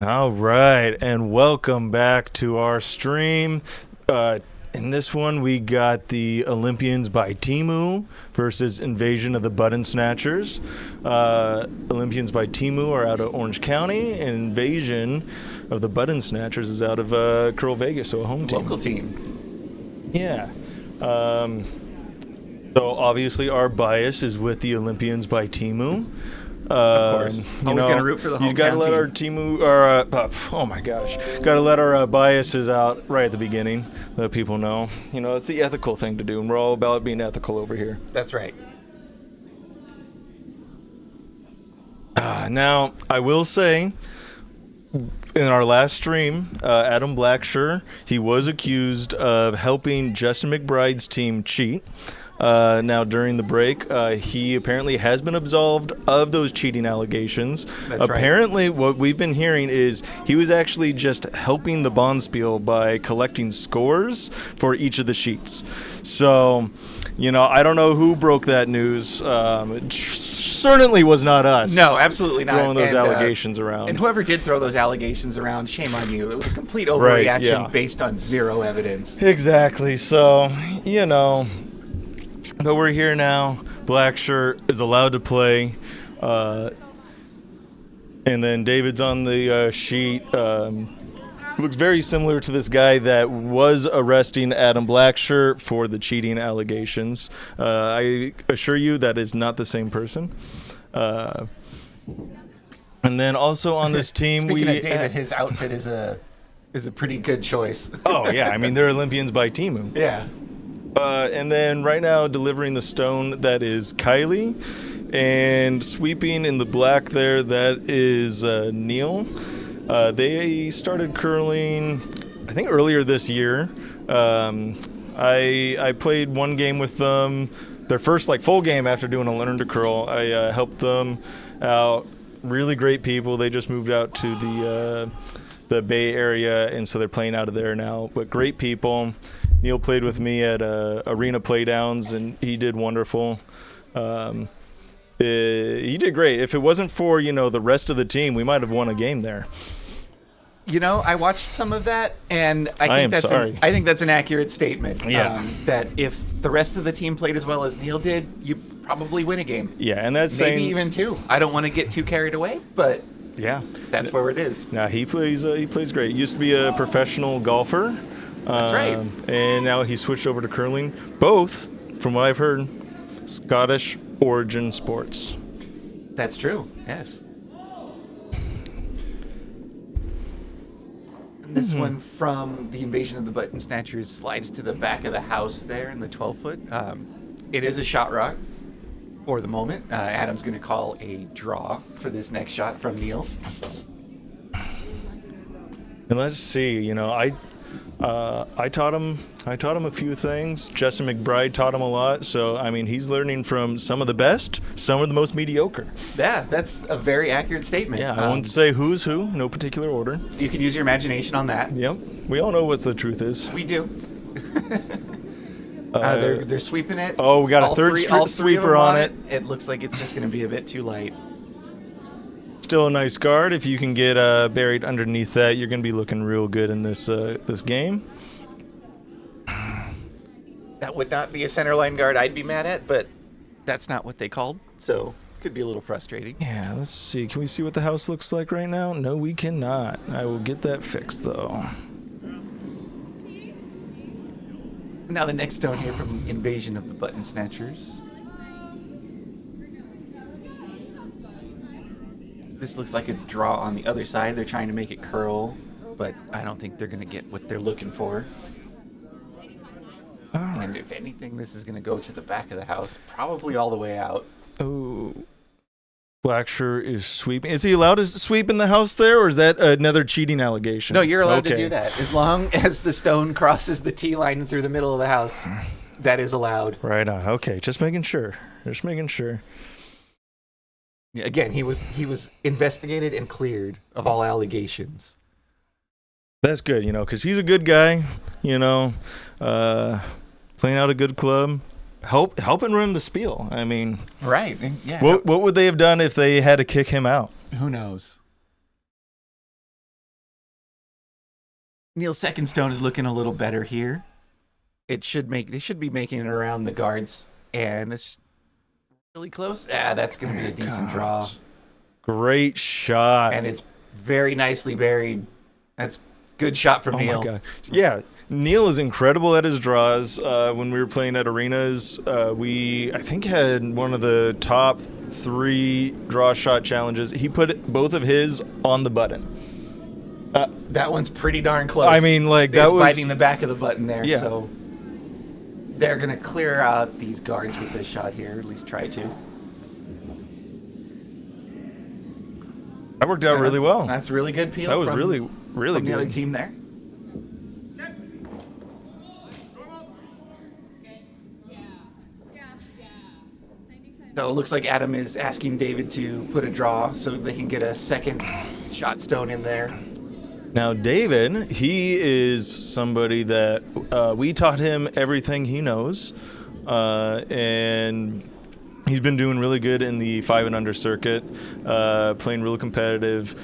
All right, and welcome back to our stream. In this one, we got the Olympians by Temu versus Invasion of the Button Snatchers. Olympians by Temu are out of Orange County, and Invasion of the Button Snatchers is out of CurlVegas, so a home team. Local team. Yeah. So obviously our bias is with the Olympians by Temu. Of course. Always going to root for the hometown team. You got to let our Temu, oh my gosh, got to let our biases out right at the beginning, let people know. You know, it's the ethical thing to do, and we're all about being ethical over here. That's right. Now, I will say, in our last stream, Adam Blacksher, he was accused of helping Justin McBride's team cheat. Now, during the break, he apparently has been absolved of those cheating allegations. That's apparently, what we've been hearing is he was actually just helping the Bonspiel by collecting scores for each of the sheets. So, you know, I don't know who broke that news. It certainly was not us. No, absolutely not. Throwing those allegations around. And whoever did throw those allegations around, shame on you. It was a complete overreaction based on zero evidence. Exactly. So, you know... But we're here now. Blackshirt is allowed to play. And then David's on the sheet. Looks very similar to this guy that was arresting Adam Blackshirt for the cheating allegations. I assure you that is not the same person. And then also on this team, Speaking of David, his outfit is a pretty good choice. Oh, yeah. I mean, they're Olympians by Temu. Yeah. And then right now delivering the stone, that is Kylie. And sweeping in the black there, that is Neil. They started curling, I think, earlier this year. I played one game with them, their first full game after doing a Learn to Curl. I helped them out. Really great people. They just moved out to the Bay Area, and so they're playing out of there now. But great people. Neil played with me at Arena Playdowns, and he did wonderful. He did great. If it wasn't for, the rest of the team, we might have won a game there. I watched some of that, and I think that's an accurate statement. Yeah. That if the rest of the team played as well as Neil did, you probably win a game. Yeah, and that's maybe even two. I don't want to get too carried away, but yeah, that's where it is. Now he plays great. He used to be a professional golfer. That's right. And now he switched over to curling. Both, from what I've heard, Scottish origin sports. That's true. Yes. This one from the Invasion of the Button Snatchers slides to the back of the house there in the 12-foot. It is a shot rock for the moment. Adam's going to call a draw for this next shot from Neil. And let's see. I taught him a few things. Justin McBride taught him a lot. So, I mean, he's learning from some of the best, some of the most mediocre. Yeah, that's a very accurate statement. Yeah, I won't say who's who, no particular order. You can use your imagination on that. Yep. We all know what the truth is. We do. They're sweeping it. Oh, we got a third sweeper on it. It looks like it's just going to be a bit too light. Still a nice guard. If you can get buried underneath that, you're going to be looking real good in this game. That would not be a center line guard I'd be mad at, but that's not what they called, so could be a little frustrating. Yeah, let's see. Can we see what the house looks like right now? No, we cannot. I will get that fixed, though. Now the next stone here from Invasion of the Button Snatchers. This looks like a draw on the other side. They're trying to make it curl, but I don't think they're going to get what they're looking for. And if anything, this is going to go to the back of the house, probably all the way out. Oh. Blackshirt is sweeping. Is he allowed to sweep in the house there, or is that another cheating allegation? No, you're allowed to do that. As long as the stone crosses the T line through the middle of the house, that is allowed. Right on. Okay, just making sure. Again, he was investigated and cleared of all allegations. That's good, because he's a good guy, playing out a good club, helping run the spiel. I mean, right? Yeah. What would they have done if they had to kick him out? Who knows? Neil's second stone is looking a little better here. They should be making it around the guards, and it's really close. That's going to be a decent draw. Great shot. And it's very nicely buried. That's good shot from Neil. Oh my God. Yeah, Neil is incredible at his draws. When we were playing at arenas, we, I think, had one of the top 3 draw shot challenges. He put both of his on the button. That one's pretty darn close. I mean, like, that it's was biting the back of the button there. Yeah. So they're going to clear out these guards with this shot here, at least try to. That worked out really well. That's really good peel. That was really from good. The other team there. So it looks like Adam is asking David to put a draw so they can get a second shot stone in there. Now, David, he is somebody that we taught him everything he knows, and he's been doing really good in the 5 and under circuit, playing real competitive,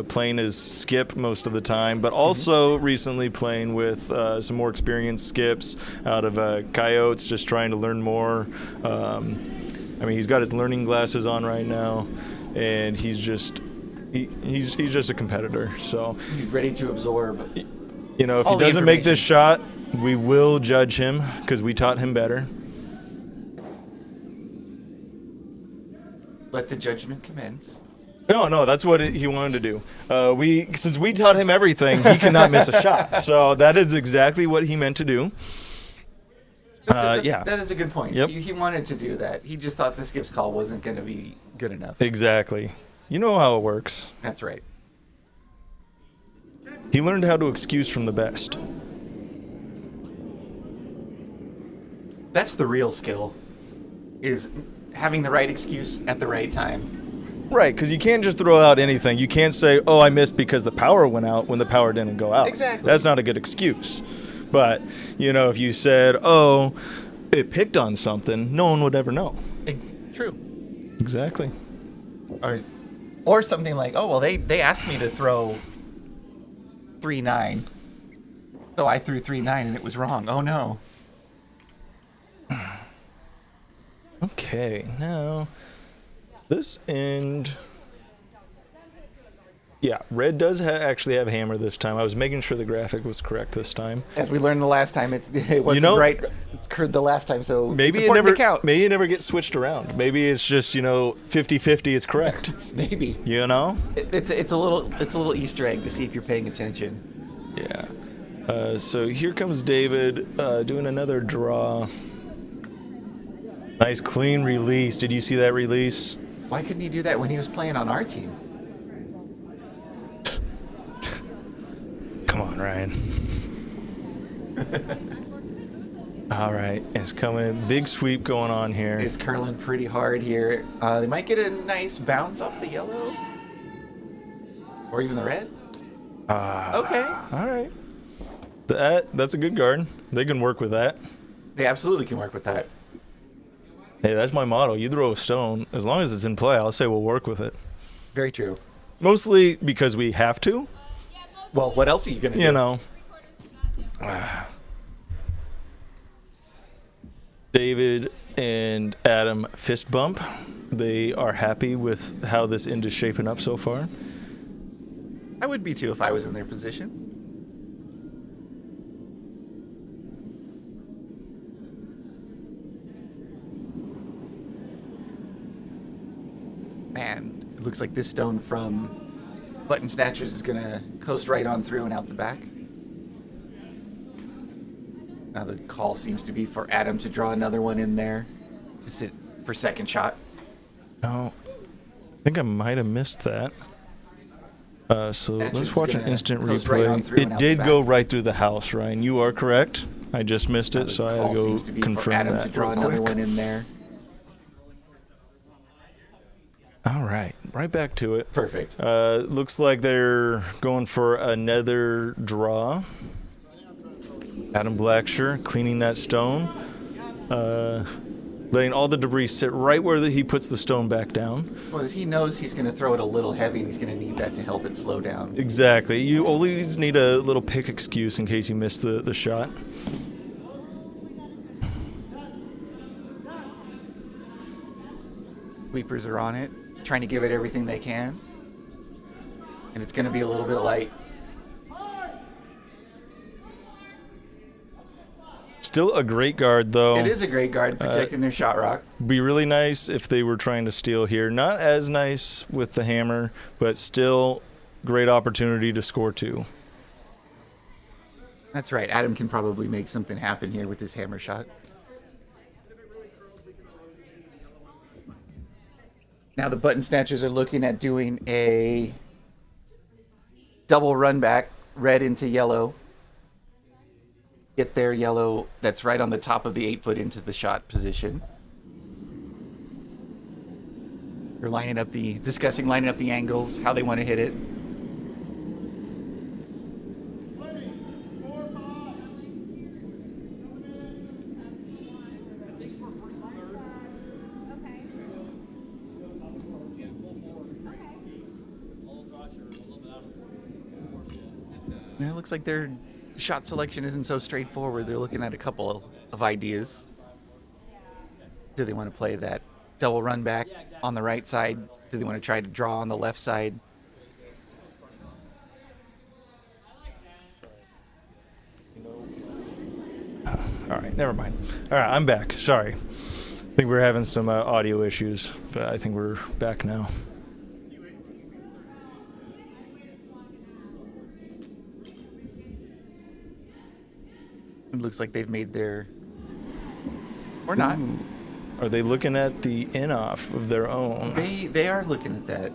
playing as skip most of the time, but also recently playing with some more experienced skips out of Coyotes, just trying to learn more. I mean, he's got his learning glasses on right now, and he's just a competitor. So he's ready to absorb. You know, if he doesn't make this shot, we will judge him because we taught him better. Let the judgment commence. No, that's what he wanted to do. Since we taught him everything, he cannot miss a shot. So that is exactly what he meant to do. Yeah. That is a good point. Yep. He wanted to do that. He just thought the skips call wasn't going to be good enough. Exactly. You know how it works. That's right. He learned how to excuse from the best. That's the real skill, is having the right excuse at the right time. Right, because you can't just throw out anything. You can't say, oh, I missed because the power went out when the power didn't go out. Exactly. That's not a good excuse. But, you know, if you said, oh, it picked on something, no one would ever know. True. Exactly. Or something like, oh, well, they asked me to throw 3-9. So I threw 3-9 and it was wrong. Oh, no. Okay, now this end. Yeah, red does actually have hammer this time. I was making sure the graphic was correct this time. As we learned the last time, it wasn't right the last time, so maybe it's important to count. Maybe it never gets switched around. Maybe it's just 50-50 is correct. Maybe. You know? It's a little Easter egg to see if you're paying attention. Yeah. So here comes David doing another draw. Nice clean release. Did you see that release? Why couldn't he do that when he was playing on our team? Come on, Ryan. All right, it's coming. Big sweep going on here. It's curling pretty hard here. They might get a nice bounce off the yellow. Or even the red. Okay. All right. That's a good guard. They can work with that. They absolutely can work with that. Hey, that's my motto. You throw a stone, as long as it's in play, I'll say we'll work with it. Very true. Mostly because we have to. Well, what else are you going to do? You know. David and Adam fist bump. They are happy with how this end is shaping up so far. I would be too if I was in their position. Man, it looks like this stone from Button Snatchers is going to coast right on through and out the back. Now the call seems to be for Adam to draw another one in there to sit for second shot. Oh, I think I might have missed that. So let's watch an instant replay. It did go right through the house, Ryan. You are correct. I just missed it, so I had to go confirm Adam that. to draw another one in there. All right, right back to it. Perfect. Looks like they're going for another draw. Adam Blacksher cleaning that stone. letting all the debris sit right where he puts the stone back down. Well, he knows he's going to throw it a little heavy, and he's going to need that to help it slow down. Exactly. You always need a little pick excuse in case you miss the shot. Sweepers are on it, trying to give it everything they can. And it's going to be a little bit light. Still a great guard, though. It is a great guard protecting their shot rock. Be really nice if they were trying to steal here. Not as nice with the hammer, but still great opportunity to score 2. That's right. Adam can probably make something happen here with his hammer shot. Now the Button Snatchers are looking at doing a double run back, red into yellow. Get their yellow that's right on the top of the 8-foot into the shot position. They're discussing lining up the angles, how they want to hit it. And it looks like their shot selection isn't so straightforward. They're looking at a couple of ideas. Do they want to play that double run back on the right side? Do they want to try to draw on the left side? All right, never mind. All right, I'm back. Sorry. I think we're having some audio issues, but I think we're back now. It looks like they've made their... Or not. Ooh. Are they looking at the in-off of their own? They are looking at that.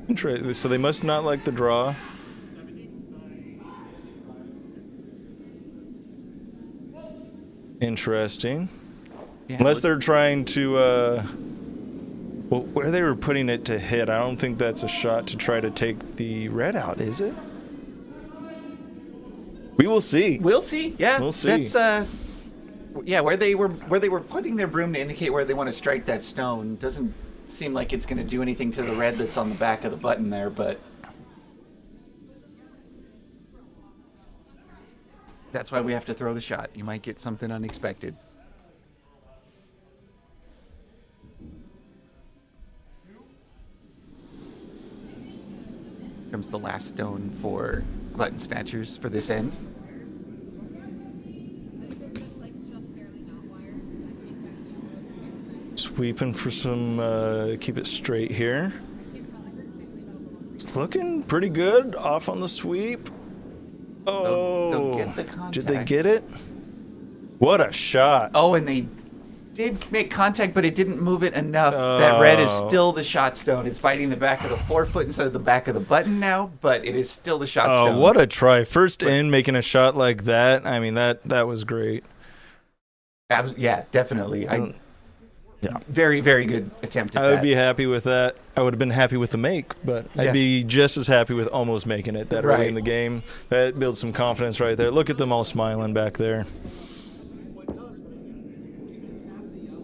Interesting. So they must not like the draw. Interesting. Yeah, Unless they're trying to... well, where they were putting it to hit, I don't think that's a shot to try to take the red out, is it? We will see. We'll see. Yeah. We'll see. That's yeah, where they were putting their broom to indicate where they want to strike that stone doesn't seem like it's going to do anything to the red that's on the back of the button there, but that's why we have to throw the shot. You might get something unexpected. Comes the last stone for Button Snatchers for this end. Sweeping for some, keep it straight here. It's looking pretty good off on the sweep. Oh, They'll get the contact. Did they get it? What a shot. Oh, and they did make contact, but it didn't move it enough. That red is still the shot stone. It's biting the back of the 4-foot instead of the back of the button now, but it is still the shot stone. Oh, what a try. First in, making a shot like that. I mean, that was great. Yeah, definitely. Yeah. Very, very good attempt at that. I would be happy with that. I would have been happy with the make, but I'd be just as happy with almost making it that early in the game. That builds some confidence right there. Look at them all smiling back there.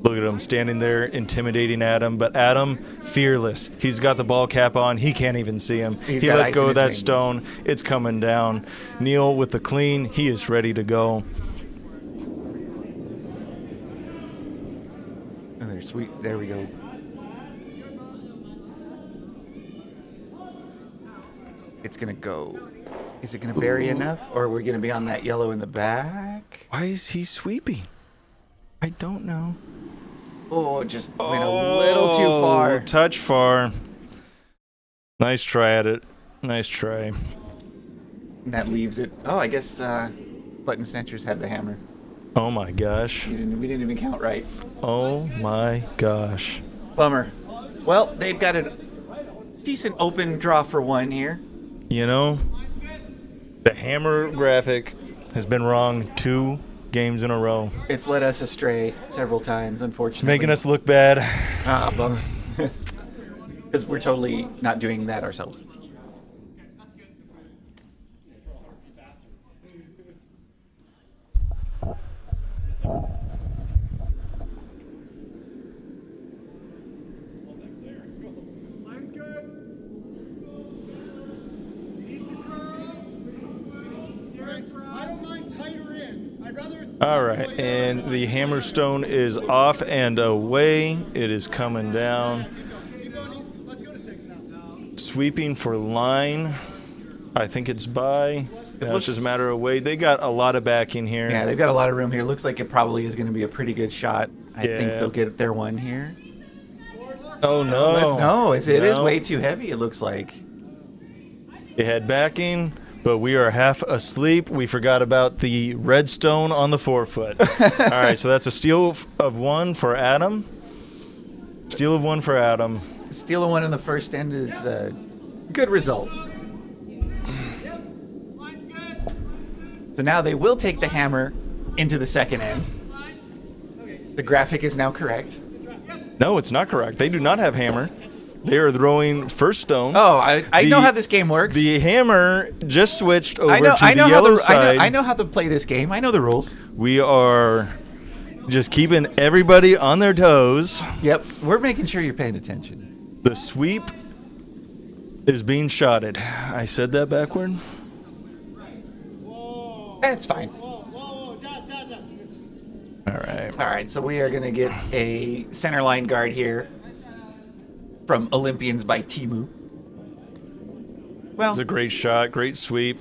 Look at him standing there intimidating Adam, but Adam, fearless. He's got the ball cap on. He can't even see him. He lets go of that stone. It's coming down. Neil with the clean. He is ready to go. Oh, they're sweet. There we go. It's going to go. Is it going to bury enough, or are we going to be on that yellow in the back? Why is he sweeping? I don't know. Oh, it just went a little too far. Touch far. Nice try at it. Nice try. And that leaves it. Oh, I guess Button Snatchers had the hammer. Oh my gosh. We didn't even count right. Oh my gosh. Bummer. Well, they've got a decent open draw for one here. You know, the hammer graphic has been wrong 2 games in a row. It's led us astray several times, unfortunately. It's making us look bad. Ah, bummer. Because we're totally not doing that ourselves. All right, and the hammerstone is off and away. It is coming down. Sweeping for line. I think it's by. Now it's just a matter of weight. They got a lot of backing here. Yeah, they've got a lot of room here. Looks like it probably is going to be a pretty good shot. I think they'll get their one here. Oh, no. No, it is way too heavy, it looks like. It had backing, but we are half asleep. We forgot about the red stone on the forefoot. All right, so that's a steal of one for Adam. Steal of one for Adam. Steal of one in the first end is a good result. So now they will take the hammer into the second end. The graphic is now correct. No, it's not correct. They do not have hammer. They are throwing first stone. Oh, I know how this game works. The hammer just switched over to I know the yellow side. I know how to play this game. I know the rules. We are just keeping everybody on their toes. Yep, we're making sure you're paying attention. The sweep is being shotted. I said that backward. That's fine. All right. All right, so we are going to get a center line guard here from Olympians by Temu. Well, It's a great shot, great sweep.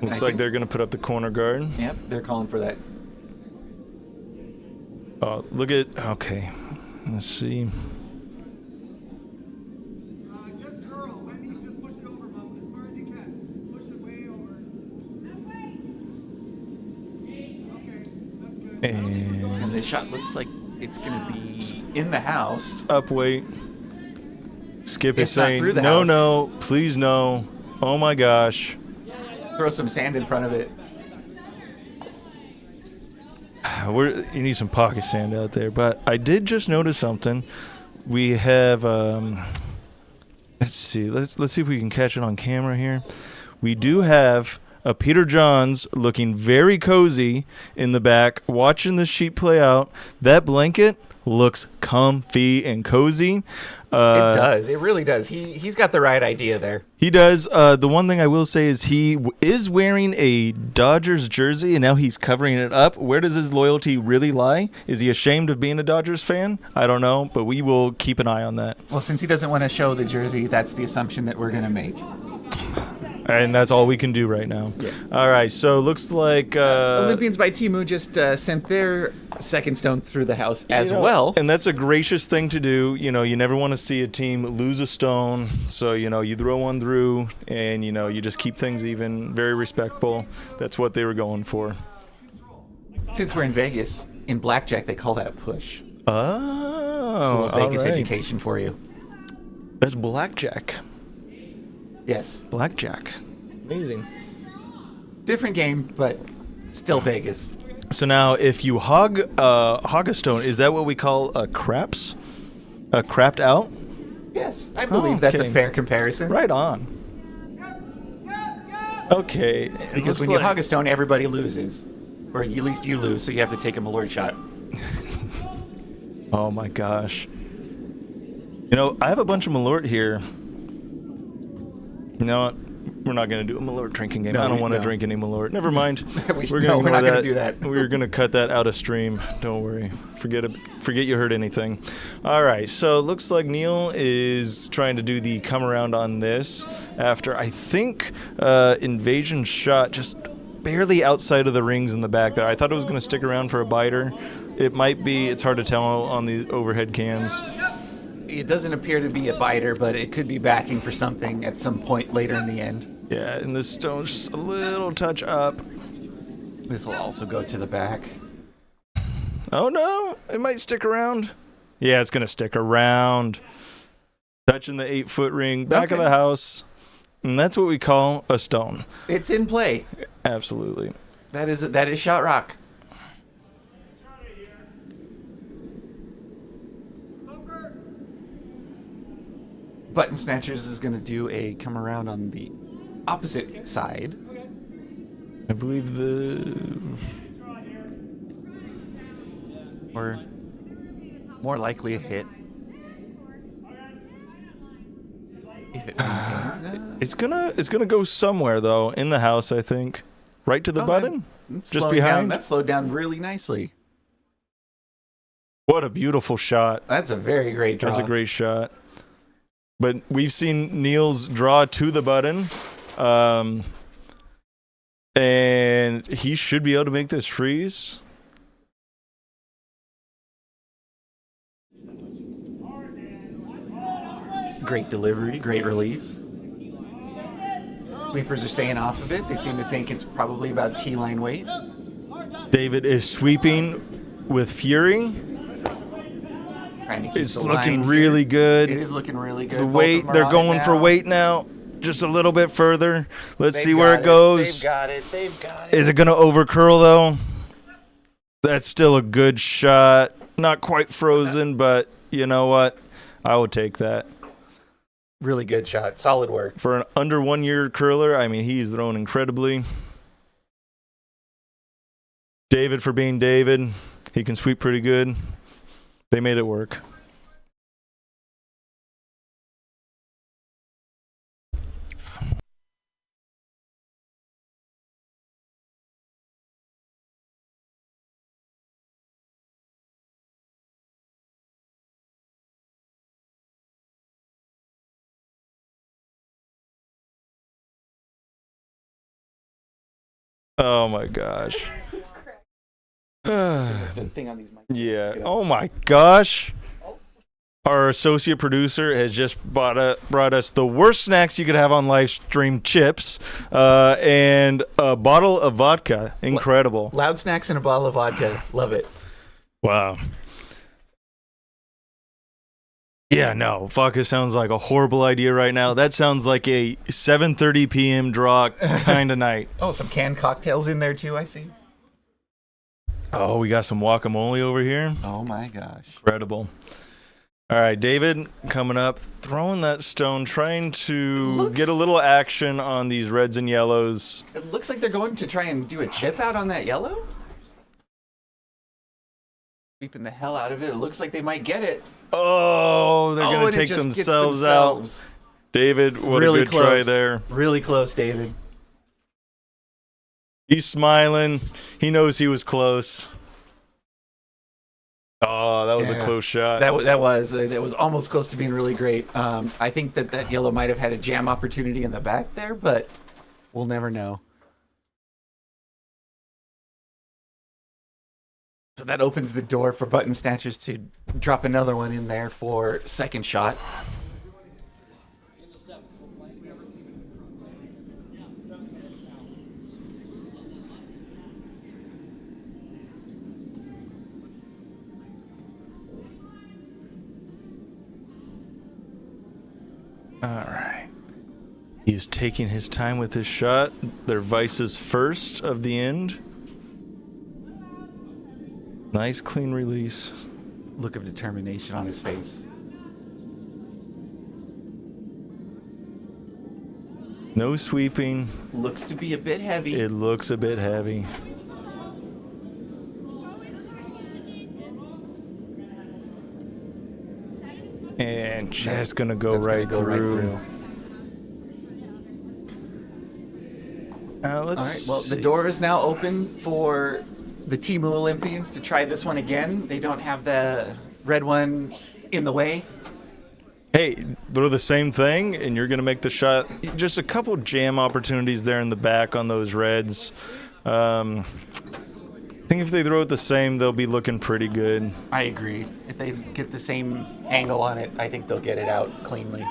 Looks like they're going to put up the corner guard. Yep, they're calling for that. Oh, look at, okay. Let's see. Just curl. I mean, just push it over, Mom, as far as you can. Push it way over. Okay, that's good. And this shot looks like it's going to be in the house. Up weight. Skip is It's not saying, through the no, house. no, please no. Oh my gosh. Throw some sand in front of it. You need some pocket sand out there. But I did just notice something. We have, let's see. Let's see if we can catch it on camera here. We do have a Peter Johns looking very cozy in the back, watching the sheep play out. That blanket looks comfy and cozy. It does. It really does. He's got the right idea there. He does. The one thing I will say is he is wearing a Dodgers jersey, and now he's covering it up. Where does his loyalty really lie? Is he ashamed of being a Dodgers fan? I don't know, but we will keep an eye on that. Well, since he doesn't want to show the jersey, that's the assumption that we're going to make. And that's all we can do right now. Yeah. All right, so looks like... Olympians by Temu just sent their second stone through the house as well. And that's a gracious thing to do. You know, you never want to see a team lose a stone. So, you throw one through and, you just keep things even. Very respectful. That's what they were going for. Since we're in Vegas, in blackjack, they call that a push. Oh, It's a little Vegas all right. education for you. That's blackjack. Yes. Blackjack. Amazing. Different game, but still Vegas. So now, if you hog a stone, is that what we call a craps? A crapped out? Yes, I believe that's a okay. fair comparison. Right on. Okay. it Because looks when you like- hog a stone, everybody loses. Or at least you lose, so you have to take a Malort shot. Oh my gosh. I have a bunch of Malort here. You know what? We're not going to do a Malort drinking game. No, I don't want to no. drink any Malort. Never mind. We're gonna not ignore going to do that. We're going to cut that out of stream. Don't worry. Forget you heard anything. All right. So it looks like Neil is trying to do the come around on this after, I think, Invasion shot just barely outside of the rings in the back there. I thought it was going to stick around for a biter. It might be. It's hard to tell on the overhead cams. It doesn't appear to be a biter, but it could be backing for something at some point later in the end. Yeah, and this stone's just a little touch up. This will also go to the back. Oh no, it might stick around. Yeah, it's gonna stick around. Touching the 8-foot ring, back of Okay. the house. And that's what we call a stone. It's in play. Absolutely. That is shot rock. Button Snatchers is going to do a come around on the opposite side. I believe Or more likely a hit. If it maintains. It's gonna go somewhere though in the house, I think. Right to the button, just behind. That slowed down really nicely. What a beautiful shot. That's a very great draw. That's a great shot. But we've seen Niels draw to the button, and he should be able to make this freeze. Great delivery, great release. Sweepers are staying off of it. They seem to think it's probably about T-line weight. David is sweeping with fury. Trying to keep It's the looking line really here. good. It is looking really good. The Both weight, of them are they're on it going for now. weight now. Just a little bit further. Let's They've see where got it goes. They've got it. They've got it. Is it going to overcurl though? That's still a good shot. Not quite frozen, but you know what? I would take that. Really good shot. Solid work. For an under 1 year curler, I mean, he's thrown incredibly. David for being David. He can sweep pretty good. They made it work. Oh my gosh. The thing on these mics. Yeah. Oh my gosh. Our associate producer has just brought us the worst snacks you could have on live stream: chips and a bottle of vodka. Incredible. Loud snacks and a bottle of vodka. Love it. Wow. Yeah, no. Vodka sounds like a horrible idea right now. That sounds like a 7:30 p.m. draw kind of night. Oh, some canned cocktails in there too, I see. Oh, we got some guacamole over here. Oh my gosh. Incredible. All right, David coming up, throwing that stone, trying to get a little action on these reds and yellows. It looks like they're going to try and do a chip out on that yellow. Sweeping the hell out of it. It looks like they might get it. Oh, they're going and to it take just gets themselves out. David, what Really a good close. try there. Really close, David. He's smiling. He knows he was close. Oh, that was a close shot. That was almost close to being really great. I think that yellow might have had a jam opportunity in the back there, but we'll never know. So that opens the door for Button Snatchers to drop another one in there for second shot. All right. He's taking his time with his shot. They're Vice's first of the end. Nice clean release. Look of determination on his face. No sweeping. Looks to be a bit heavy. It looks a bit heavy. And just gonna go right through. All right. Well, the door is now open for the Temu Olympians to try this one again. They don't have the red one in the way. Hey, throw the same thing, and you're gonna make the shot. Just a couple jam opportunities there in the back on those reds. I think if they throw it the same, they'll be looking pretty good. I agree. If they get the same angle on it, I think they'll get it out cleanly.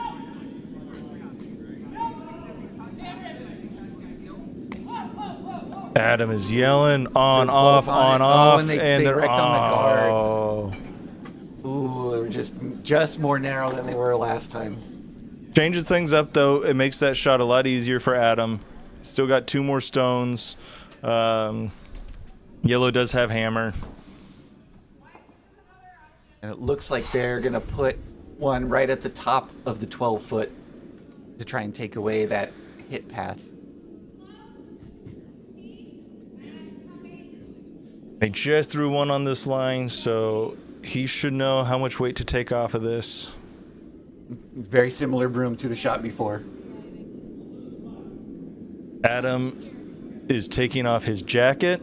Adam is yelling on, They're off, both on on, it. off, And they they're wrecked on the guard. Oh. Ooh, they were just more narrow than they were last time. Changes things up, though. It makes that shot a lot easier for Adam. Still got two more stones. Yellow does have hammer. And it looks like they're going to put one right at the top of the 12-foot to try and take away that hit path. They just threw one on this line, so he should know how much weight to take off of this. Very similar broom to the shot before. Adam is taking off his jacket.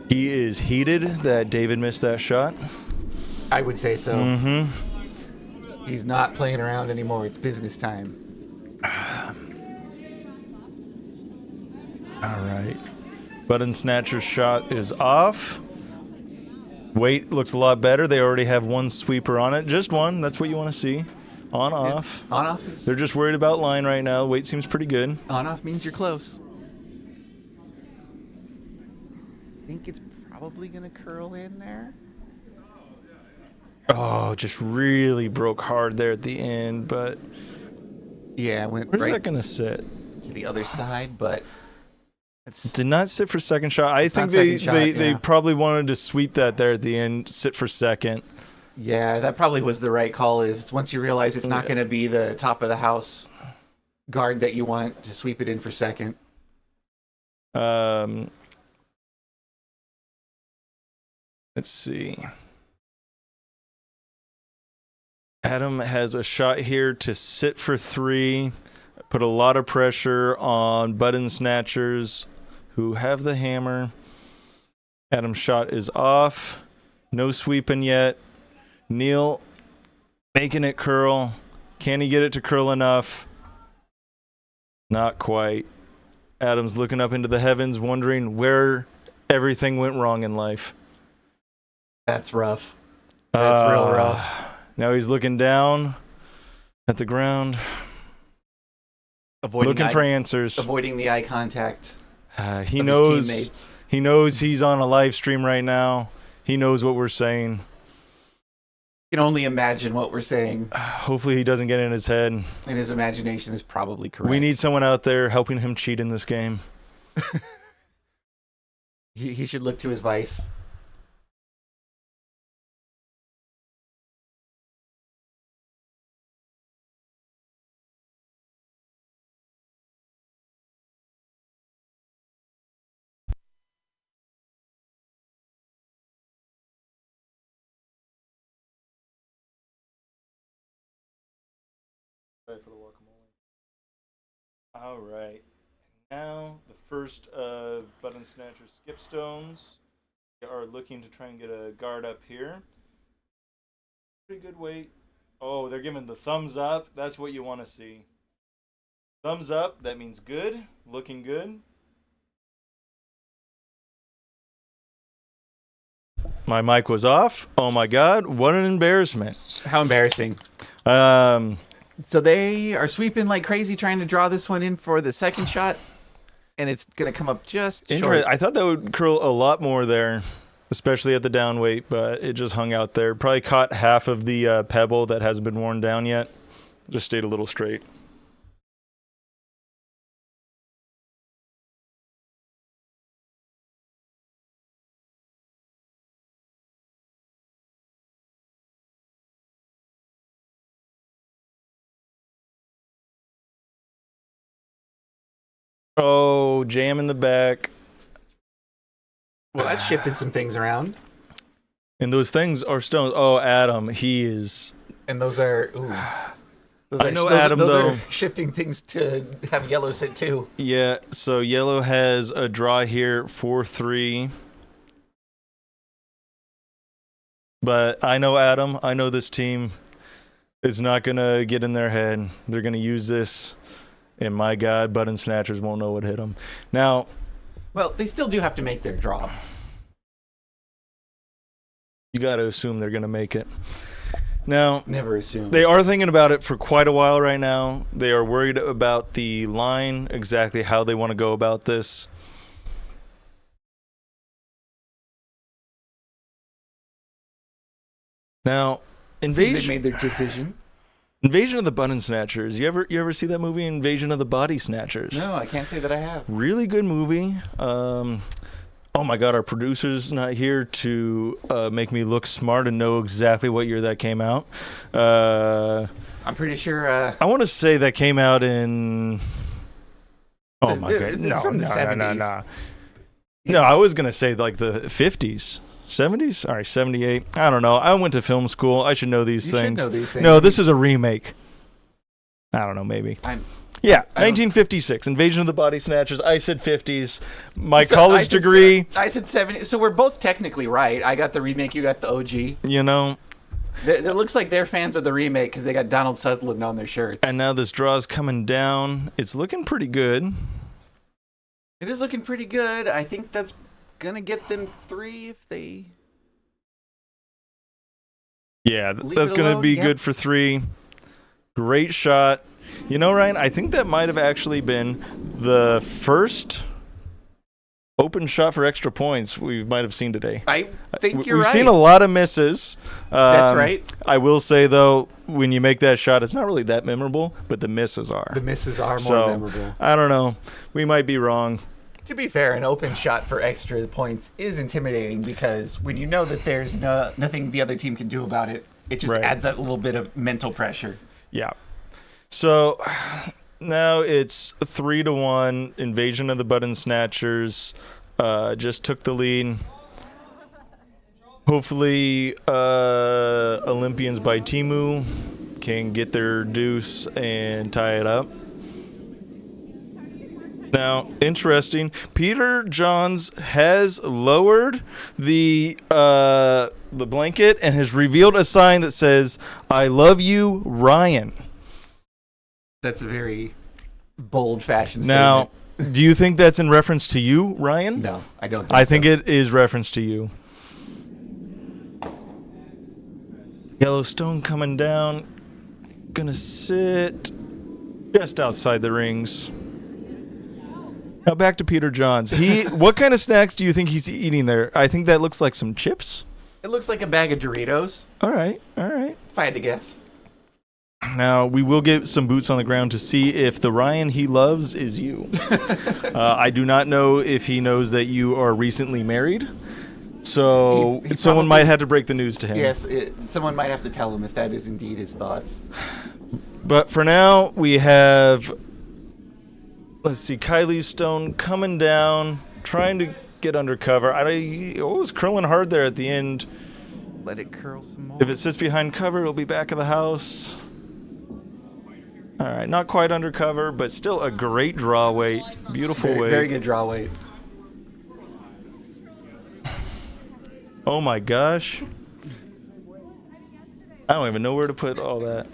He is heated that David missed that shot. I would say so. Mm-hmm. He's not playing around anymore. It's business time. All right. Button Snatcher's shot is off. Weight looks a lot better. They already have one sweeper on it. Just one. That's what you want to see. On, off. On, off is... They're just worried about line right now. Weight seems pretty good. On, off means you're close. I think it's probably going to curl in there. Oh, just really broke hard there at the end, but... Yeah, went Where's right that going to sit? to the other side, but... Did not sit for second shot. I think they probably wanted to sweep that there at the end, sit for second. Yeah, that probably was the right call. Is once you realize it's not going to be the top of the house guard that you want, to sweep it in for second. Let's see. Adam has a shot here to sit for 3. Put a lot of pressure on Button Snatchers, who have the hammer. Adam's shot is off. No sweeping yet. Neil making it curl. Can he get it to curl enough? Not quite. Adam's looking up into the heavens, wondering where everything went wrong in life. That's rough. That's real rough. Now he's looking down at the ground. Looking for answers. Avoiding the eye contact. He of knows. his teammates. He knows he's on a live stream right now. He knows what we're saying. You can only imagine what we're saying. Hopefully he doesn't get in his head. And his imagination is probably correct. We need someone out there helping him cheat in this game. He should look to his vice. For the guacamole. All right. Now the first of Button Snatcher skip stones. We are looking to try and get a guard up here. Pretty good weight. Oh, they're giving the thumbs up. That's what you want to see. Thumbs up. That means good. Looking good. My mic was off. Oh my God! What an embarrassment. How embarrassing. So they are sweeping like crazy, trying to draw this one in for the second shot, and it's going to come up just short. I thought that would curl a lot more there, especially at the down weight, but it just hung out there. Probably caught half of the pebble that hasn't been worn down yet. Just stayed a little straight. Oh, jam in the back. Well, that shifted some things around. And those things are stones. Oh, Adam, he is. And those are. Ooh. Those are shifting things to have yellow sit too. Yeah, so yellow has a draw here, 4-3. But I know Adam. I know this team is not going to get in their head. They're going to use this. And my God, Button Snatchers won't know what hit them. Now, well, they still do have to make their draw. You got to assume they're going to make it. Now, never assume. They are thinking about it for quite a while right now. They are worried about the line, exactly how they want to go about this. Now, they made their decision. Invasion of the Button Snatchers. You ever see that movie, Invasion of the Body Snatchers? No, I can't say that I have. Really good movie. Oh my God, our producer's not here to make me look smart and know exactly what year that came out. I'm pretty sure. I want to say that came out in. Oh my God! It's from the 70s. No, I was gonna say like the 50s. 70s? All right, 78. I don't know. I went to film school. I should know these things. You should know these things. No, this is a remake. I don't know, maybe. I don't- 1956, Invasion of the Body Snatchers. I said 50s. My So college degree, I said 70. So we're both technically right. I got the remake. You got the OG. you know. It looks like they're fans of the remake because they got Donald Sutherland on their shirts. And now this draw's coming down. It's looking pretty good. It is looking pretty good. I think that's gonna get them 3 if they. Yeah, Leave that's it going to alone, be yep. good for 3. Great shot. You know, Ryan, I think that might have actually been the first open shot for extra points we might have seen today. I think you're We've right. seen a lot of misses. That's right. I will say, though, when you make that shot, it's not really that memorable, but the misses are. The misses are more So, memorable. I don't know. We might be wrong. To be fair, an open shot for extra points is intimidating because when you know that there's nothing the other team can do about it, it just Right. adds that little bit of mental pressure. Yeah. So now it's 3-1. Invasion of the Button Snatchers just took the lead. Hopefully, Olympians by Temu can get their deuce and tie it up. Now, interesting. Peter Johns has lowered the blanket and has revealed a sign that says, "I love you, Ryan." That's a very bold-fashioned Now, statement. do you think that's in reference to you, Ryan? No, I don't think I think so. it is reference to you. Yellowstone coming down. Gonna sit just outside the rings. Now back to Peter Johns. What kind of snacks do you think he's eating there? I think that looks like some chips. It looks like a bag of Doritos, All right. if I had to guess. Now we will get some boots on the ground to see if the Ryan he loves is you. I do not know if he knows that you are recently married. So He someone probably- might have to break the news to him. Yes, someone might have to tell him if that is indeed his thoughts. But for now, we have, let's see, Kylie Stone coming down, trying to get under cover. It was curling hard there at the end. Let it curl some more. If it sits behind cover, it'll be back of the house. All right, not quite under cover, but still a great draw weight. Beautiful weight. Very good draw weight. Oh my gosh. I don't even know where to put all that.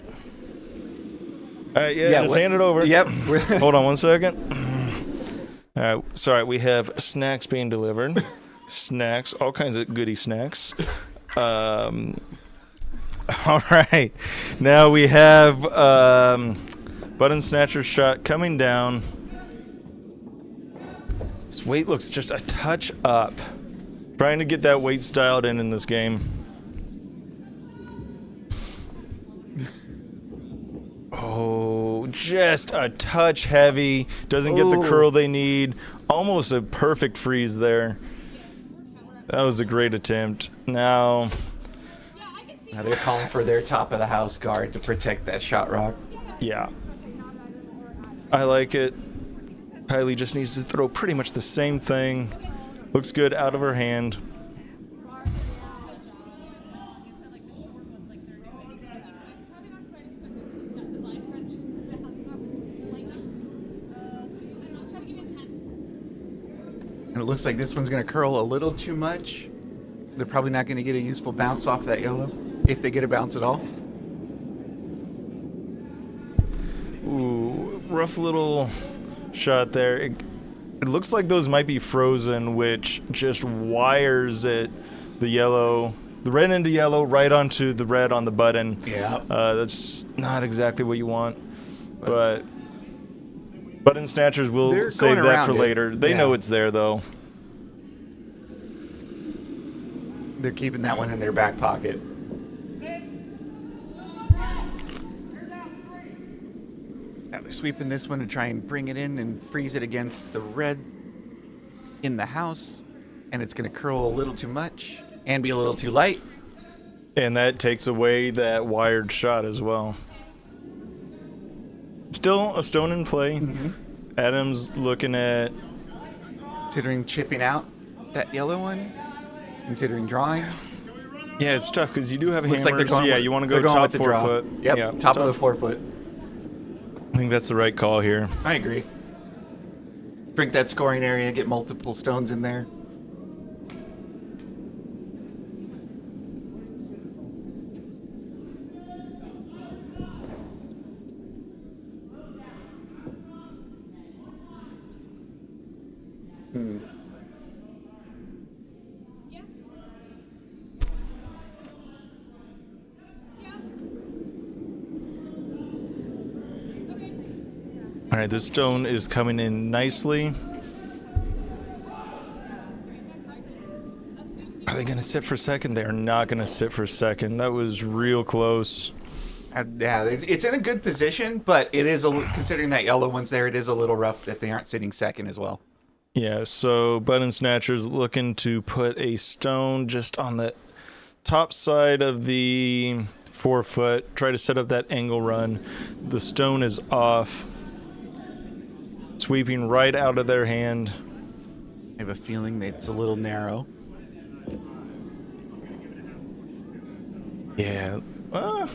All right, just hand it over. Yep. Hold on one second. All right, sorry, we have snacks being delivered. Snacks, all kinds of goodie snacks. All right, now we have Button Snatcher shot coming down. This weight looks just a touch up. Trying to get that weight dialed in this game. Oh, just a touch heavy. Doesn't get the Oh. curl they need. Almost a perfect freeze there. That was a great attempt. Now They're calling for their top of the house guard to protect that shot rock. yeah. I like it. Kylie just needs to throw pretty much the same thing. Looks good out of her hand. And it looks like this one's going to curl a little too much. They're probably not going to get a useful bounce off that yellow, if they get a bounce at all. Ooh, rough little shot there. It looks like those might be frozen, which just wires it, the red into yellow right onto the red on the button. Yeah. That's not exactly what you want, but Button Snatchers will They're save going that around for it. later. They Yeah. know it's there, though. They're keeping that one in their back pocket. Now they're sweeping this one to try and bring it in and freeze it against the red in the house. And it's going to curl a little too much and be a little too light. And that takes away that wired shot as well. Still a stone in play. Mm-hmm. Adams looking at... Considering chipping out that yellow one, considering drawing. Yeah, it's tough because you do have Looks hammers. like they're going yeah, with, you want to they're go going top with the draw. 4 foot. Yep, Yeah, top of the 4 foot. think that's the right call here. I agree. Drink that scoring area, get multiple stones in there. All right, this stone is coming in nicely. Are they going to sit for second? They are not going to sit for second. That was real close. Yeah, it's in a good position, but it is, considering that yellow one's there, it is a little rough that they aren't sitting second as well. Yeah, so Button Snatchers looking to put a stone just on the top side of the 4 foot. Try to set up that angle run. The stone is off. Sweeping right out of their hand. I have a feeling that it's a little narrow. Yeah. Well,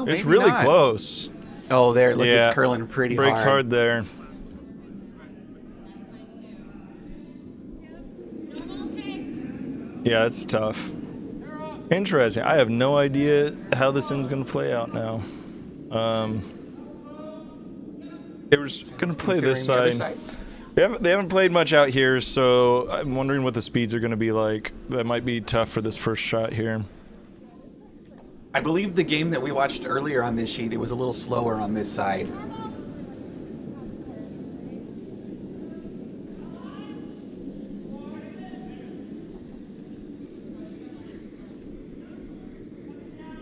it's maybe really not. close. Oh, there. Look, Yeah. it's curling pretty hard. Breaks hard there. Yeah, it's tough. Interesting. I have no idea how this thing's going to play out now. They were going to play this Considering the side. other side. They haven't played much out here, so I'm wondering what the speeds are going to be like. That might be tough for this first shot here. I believe the game that we watched earlier on this sheet, it was a little slower on this side.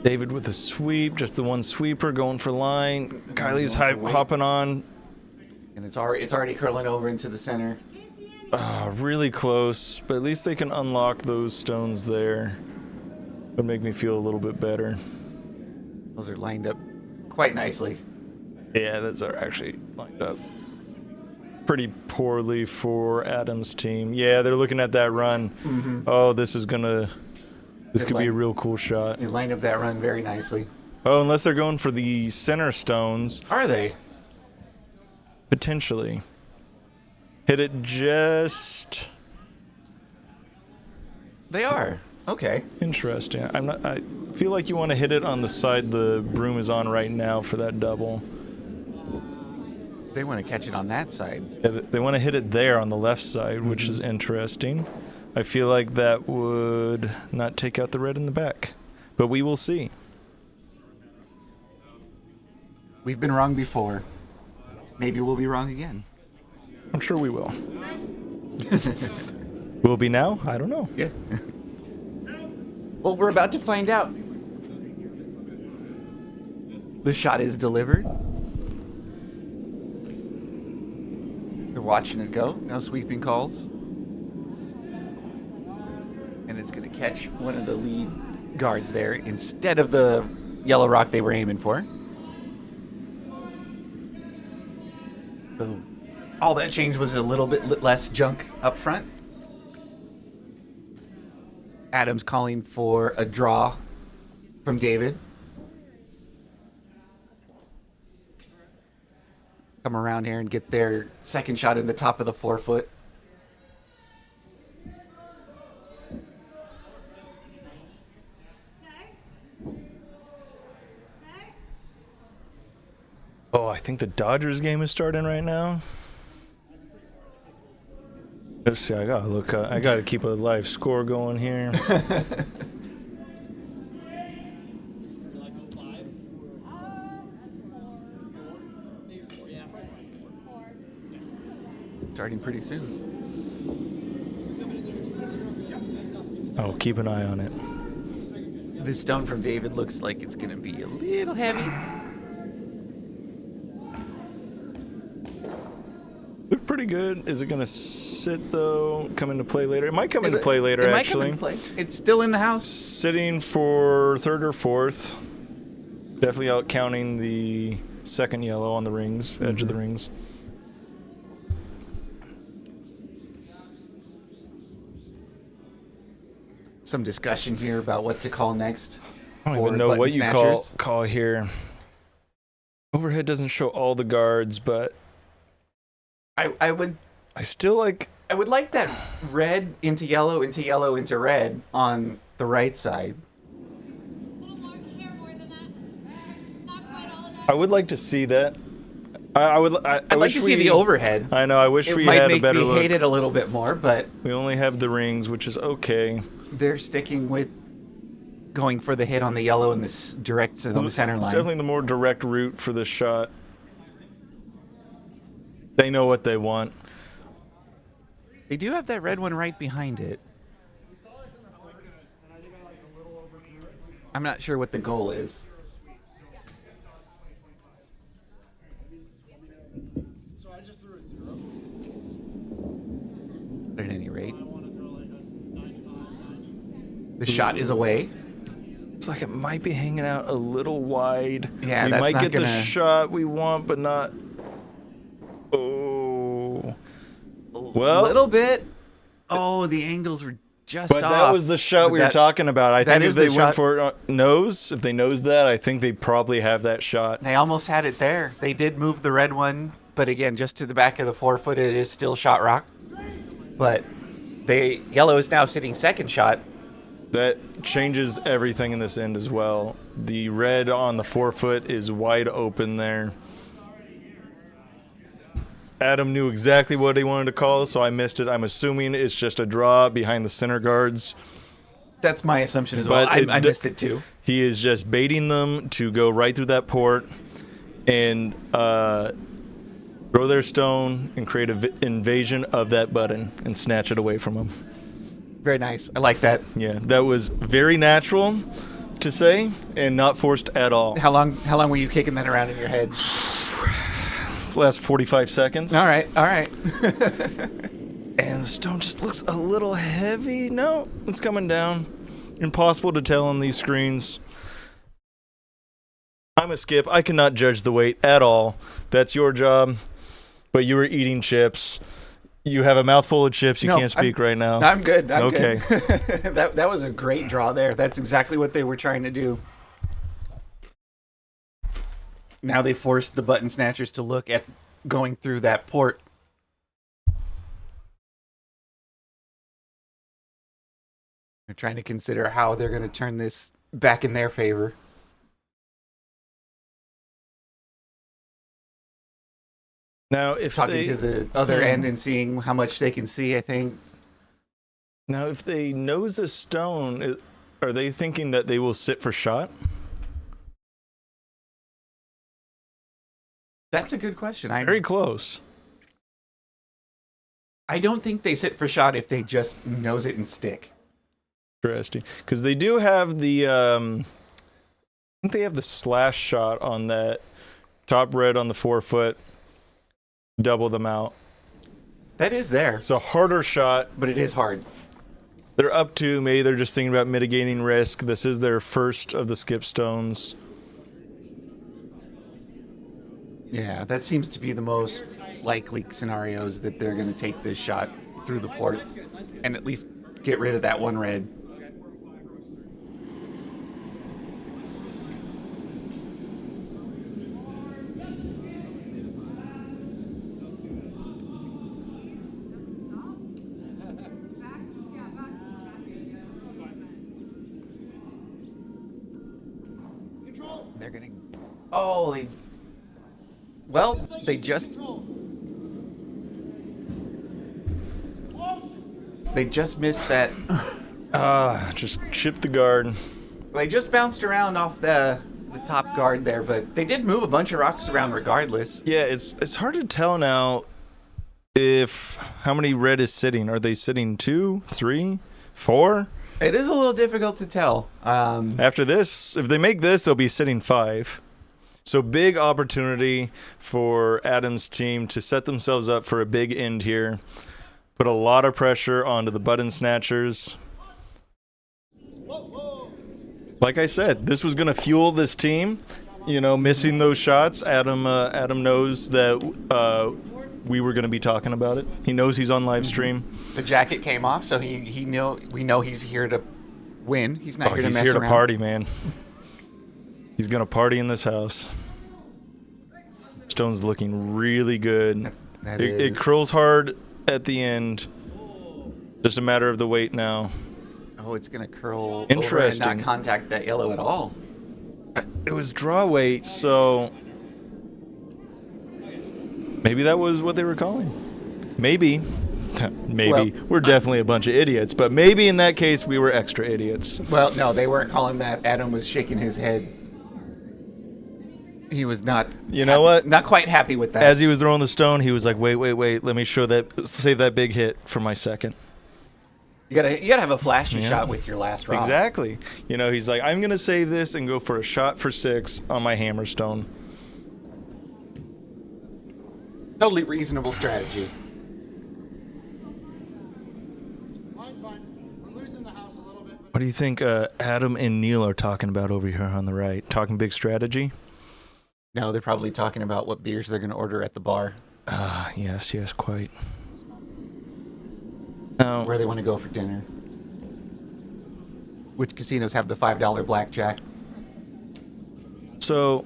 David with a sweep, just the one sweeper going for line. Kylie's hopping on. And it's already curling over into the center. Really close, but at least they can unlock those stones there. Would make me feel a little bit better. Those are lined up quite nicely. Yeah, those are actually lined up pretty poorly for Adam's team. Yeah, they're looking at that run. Mm-hmm. Oh, this could be a real cool shot. They lined up that run very nicely. Oh, unless they're going for the center stones. Are they? Potentially. Hit it just... They are. Okay. Interesting. I feel like you want to hit it on the side the broom is on right now for that double. They want to catch it on that side. Yeah, they want to hit it there on the left side, which is interesting. I feel like that would not take out the red in the back, but we will see. We've been wrong before. Maybe we'll be wrong again. I'm sure we will. Will be now? I don't know. Yeah. Well, we're about to find out. The shot is delivered. They're watching it go. No sweeping calls. And it's going to catch one of the lead guards there instead of the yellow rock they were aiming for. Boom. All that change was a little bit less junk up front. Adam's calling for a draw from David. Come around here and get their second shot in the top of the 4 foot. Oh, I think the Dodgers game is starting right now. Let's see, I gotta keep a live score going here. Starting pretty soon. Oh, keep an eye on it. This stone from David looks like it's going to be a little heavy. Look pretty good. Is it gonna sit though? Come into play later? It might come into play later, It might actually. come into play. It's still in the house. Sitting for third or fourth. Definitely out counting the second yellow on the rings, edge of the rings. Some discussion here about what to call next. I don't for even know Button what you Snatchers. call here. Overhead doesn't show all the guards, but I would still like. I would like that red into yellow into yellow into red on the right side. A little more hair, more than that. Not quite all of that. I would like to see that. I'd I'd like to see the overhead. I know. I wish It we might had a make better me look. hate it a little bit more, but We only have the rings, which is okay. they're sticking with going for the hit on the yellow and this direct on the center It's line. definitely the more direct route for this shot. They know what they want. They do have that red one right behind it. I'm not sure what the goal is. So I just threw a 0. But at any rate, I want to throw like a 95, 90. the shot is away. It's like it might be hanging out a little wide. Yeah, we that's might not get the gonna- shot we want, but not. Oh. A Well, little bit. Oh, the angles were just but off. that was the shot we were That- talking about. I that think if is they the went shot. for nose, if they nose that, I think they probably have that shot. They almost had it there. They did move the red one, but again, just to the back of the 4-foot, it is still shot rock. But yellow is now sitting second shot. That changes everything in this end as well. The red on the 4-foot is wide open there. Adam knew exactly what he wanted to call, so I missed it. I'm assuming it's just a draw behind the center guards. That's my assumption as well. But I missed it too. He is just baiting them to go right through that port and throw their stone and create an invasion of that button and snatch it away from them. Very nice. I like that. Yeah, that was very natural to say and not forced at all. How long were you kicking that around in your head? Last 45 seconds. All right. And the stone just looks a little heavy. No, it's coming down. Impossible to tell on these screens. I'm a skip. I cannot judge the weight at all. That's your job. But you were eating chips. You have a mouthful of chips. You No, can't speak right now. I'm good. I'm Okay. good. that was a great draw there. That's exactly what they were trying to do. Now they forced the Button Snatchers to look at going through that port. They're trying to consider how they're going to turn this back in their favor. Now, if Talking they, to the other end and seeing how much they can see, I think. now, if they nose a stone, are they thinking that they will sit for shot? That's a good question. Very close. I don't think they sit for shot if they just nose it and stick. Interesting, because they do have the. I think they have the slash shot on that top red on the 4-foot. Double them out. That is there, It's a harder shot. but it is hard. They're up to. Maybe they're just thinking about mitigating risk. This is their first of the skip stones. Yeah, that seems to be the most likely scenarios that they're going to take this shot through the port and at least get rid of that one red. Control. They're going to... Oh, Well, they just... They just missed that. Just chip the guard. They just bounced around off the top guard there, but they did move a bunch of rocks around regardless. Yeah, it's hard to tell now if how many red is sitting. Are they sitting 2, 3, 4? It is a little difficult to tell. After this, if they make this, they'll be sitting 5. So big opportunity for Adam's team to set themselves up for a big end here. Put a lot of pressure onto the Button Snatchers. Like I said, this was going to fuel this team. You know, missing those shots. Adam knows that we were going to be talking about it. He knows he's on live stream. The jacket came off, so we know he's here to win. He's not here to He's mess here around. to party, man. He's going to party in this house. stone's looking really good. It is. curls hard at the end. Just a matter of the weight now. Oh, it's going to curl Interesting. over and not contact that yellow at all. It was draw weight, so maybe that was what they were calling. Maybe. Maybe. Well, we're definitely a bunch of idiots, but maybe in that case we were extra idiots. Well, no, they weren't calling that. Adam was shaking his head. He was not. You know what? Not quite happy with that. As he was throwing the stone, he was like, wait, let me save that big hit for my second. You gotta have a flashy shot with your last rock. Exactly. You know, he's like, I'm going to save this and go for a shot for 6 on my hammer stone. Totally reasonable strategy. Mine's fine. We're losing the house a little bit. What do you think Adam and Neil are talking about over here on the right? Talking big strategy? No, they're probably talking about what beers they're going to order at the bar. Yes, quite. Where they want to go for dinner. Which casinos have the $5 blackjack? So,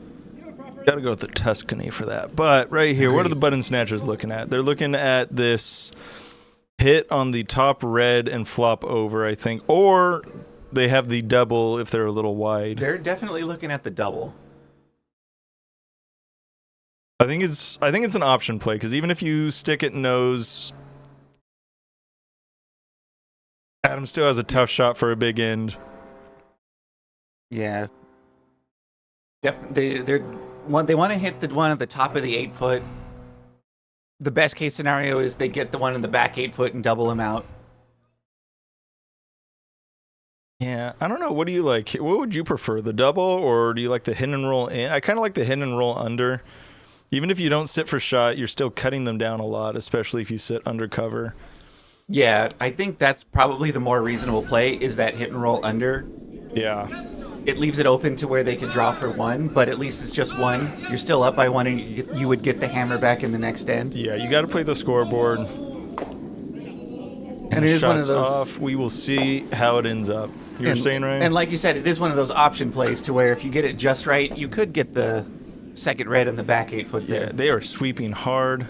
got to go with the Tuscany for that. But right here, what are Agreed. the Button Snatchers looking at? They're looking at this hit on the top red and flop over, I think. Or they have the double if they're a little wide. They're definitely looking at the double. I think it's an option play, because even if you stick it nose, Adam still has a tough shot for a big end. Yeah. They want to hit the one at the top of the 8 foot. The best case scenario is they get the one in the back 8 foot and double them out. Yeah, I don't know. What do you like? What would you prefer, the double, or do you like the hit and roll in? I kind of like the hit and roll under. Even if you don't sit for shot, you're still cutting them down a lot, especially if you sit under cover. Yeah, I think that's probably the more reasonable play, is that hit and roll under. Yeah. It leaves it open to where they could draw for 1, but at least it's just 1. You're still up by 1, and you would get the hammer back in the next end. Yeah, you got to play the scoreboard. And it is one of shots those. off. We will see how it ends up. You were saying, Ryan? And like you said, it is one of those option plays to where if you get it just right, you could get the second red in the back 8 foot there. Yeah, they are sweeping hard.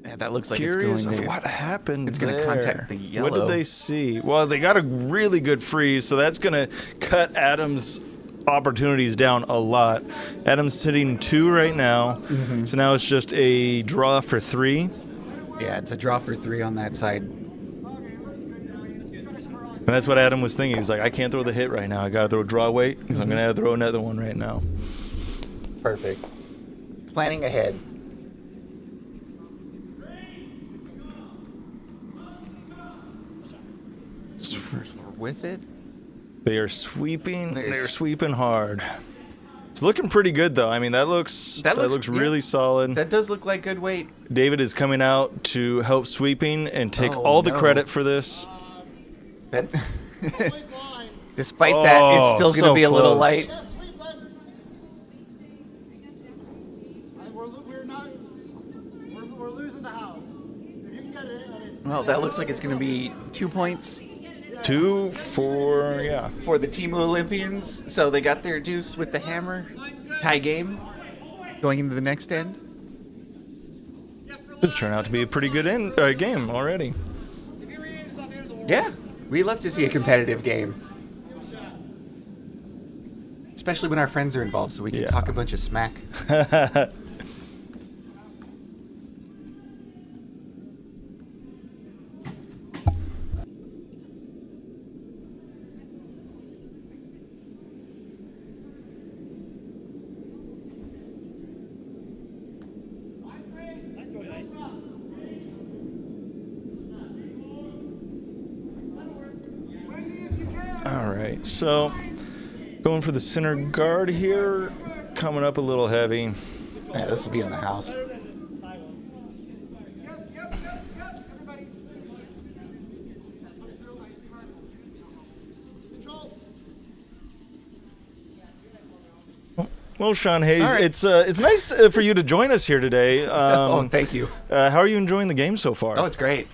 Yeah, that looks like Curious it's going of to. what happened. It's going to contact the yellow. What did they see? Well, they got a really good freeze, so that's going to cut Adam's opportunities down a lot. Adam's sitting 2 right now, so now it's just a draw for 3. Yeah, it's a draw for 3 on that side. And that's what Adam was thinking. He's like, I can't throw the hit right now. I got to throw draw weight, because I'm going to have to throw another one right now. Perfect. Planning ahead. We're with it. They are sweeping. There's- They're sweeping hard. It's looking pretty good, though. I mean, that looks really solid. That does look like good weight. David is coming out to help sweeping and take Oh, all the no. credit for this. That, Always line. despite that, it's still going to so be a little close. light. Yeah, sweep that. We're losing the house. If you can get it, I mean. Well, that looks like it's going to be 2 points 2 for, yeah. for the Temu Olympians. So they got their deuce with the hammer. Tie game. Going into the next end. This turned out to be a pretty good game already. Yeah, we love to see a competitive game. Especially when our friends are involved, so we can Yeah. talk a bunch of smack. All right, so going for the center guard here, coming up a little heavy. Yeah, this will be in the house. Everybody. Control. Well, Sean Hayes, All right. it's nice for you to join us here today. Oh, thank you. How are you enjoying the game so far? Oh, it's great.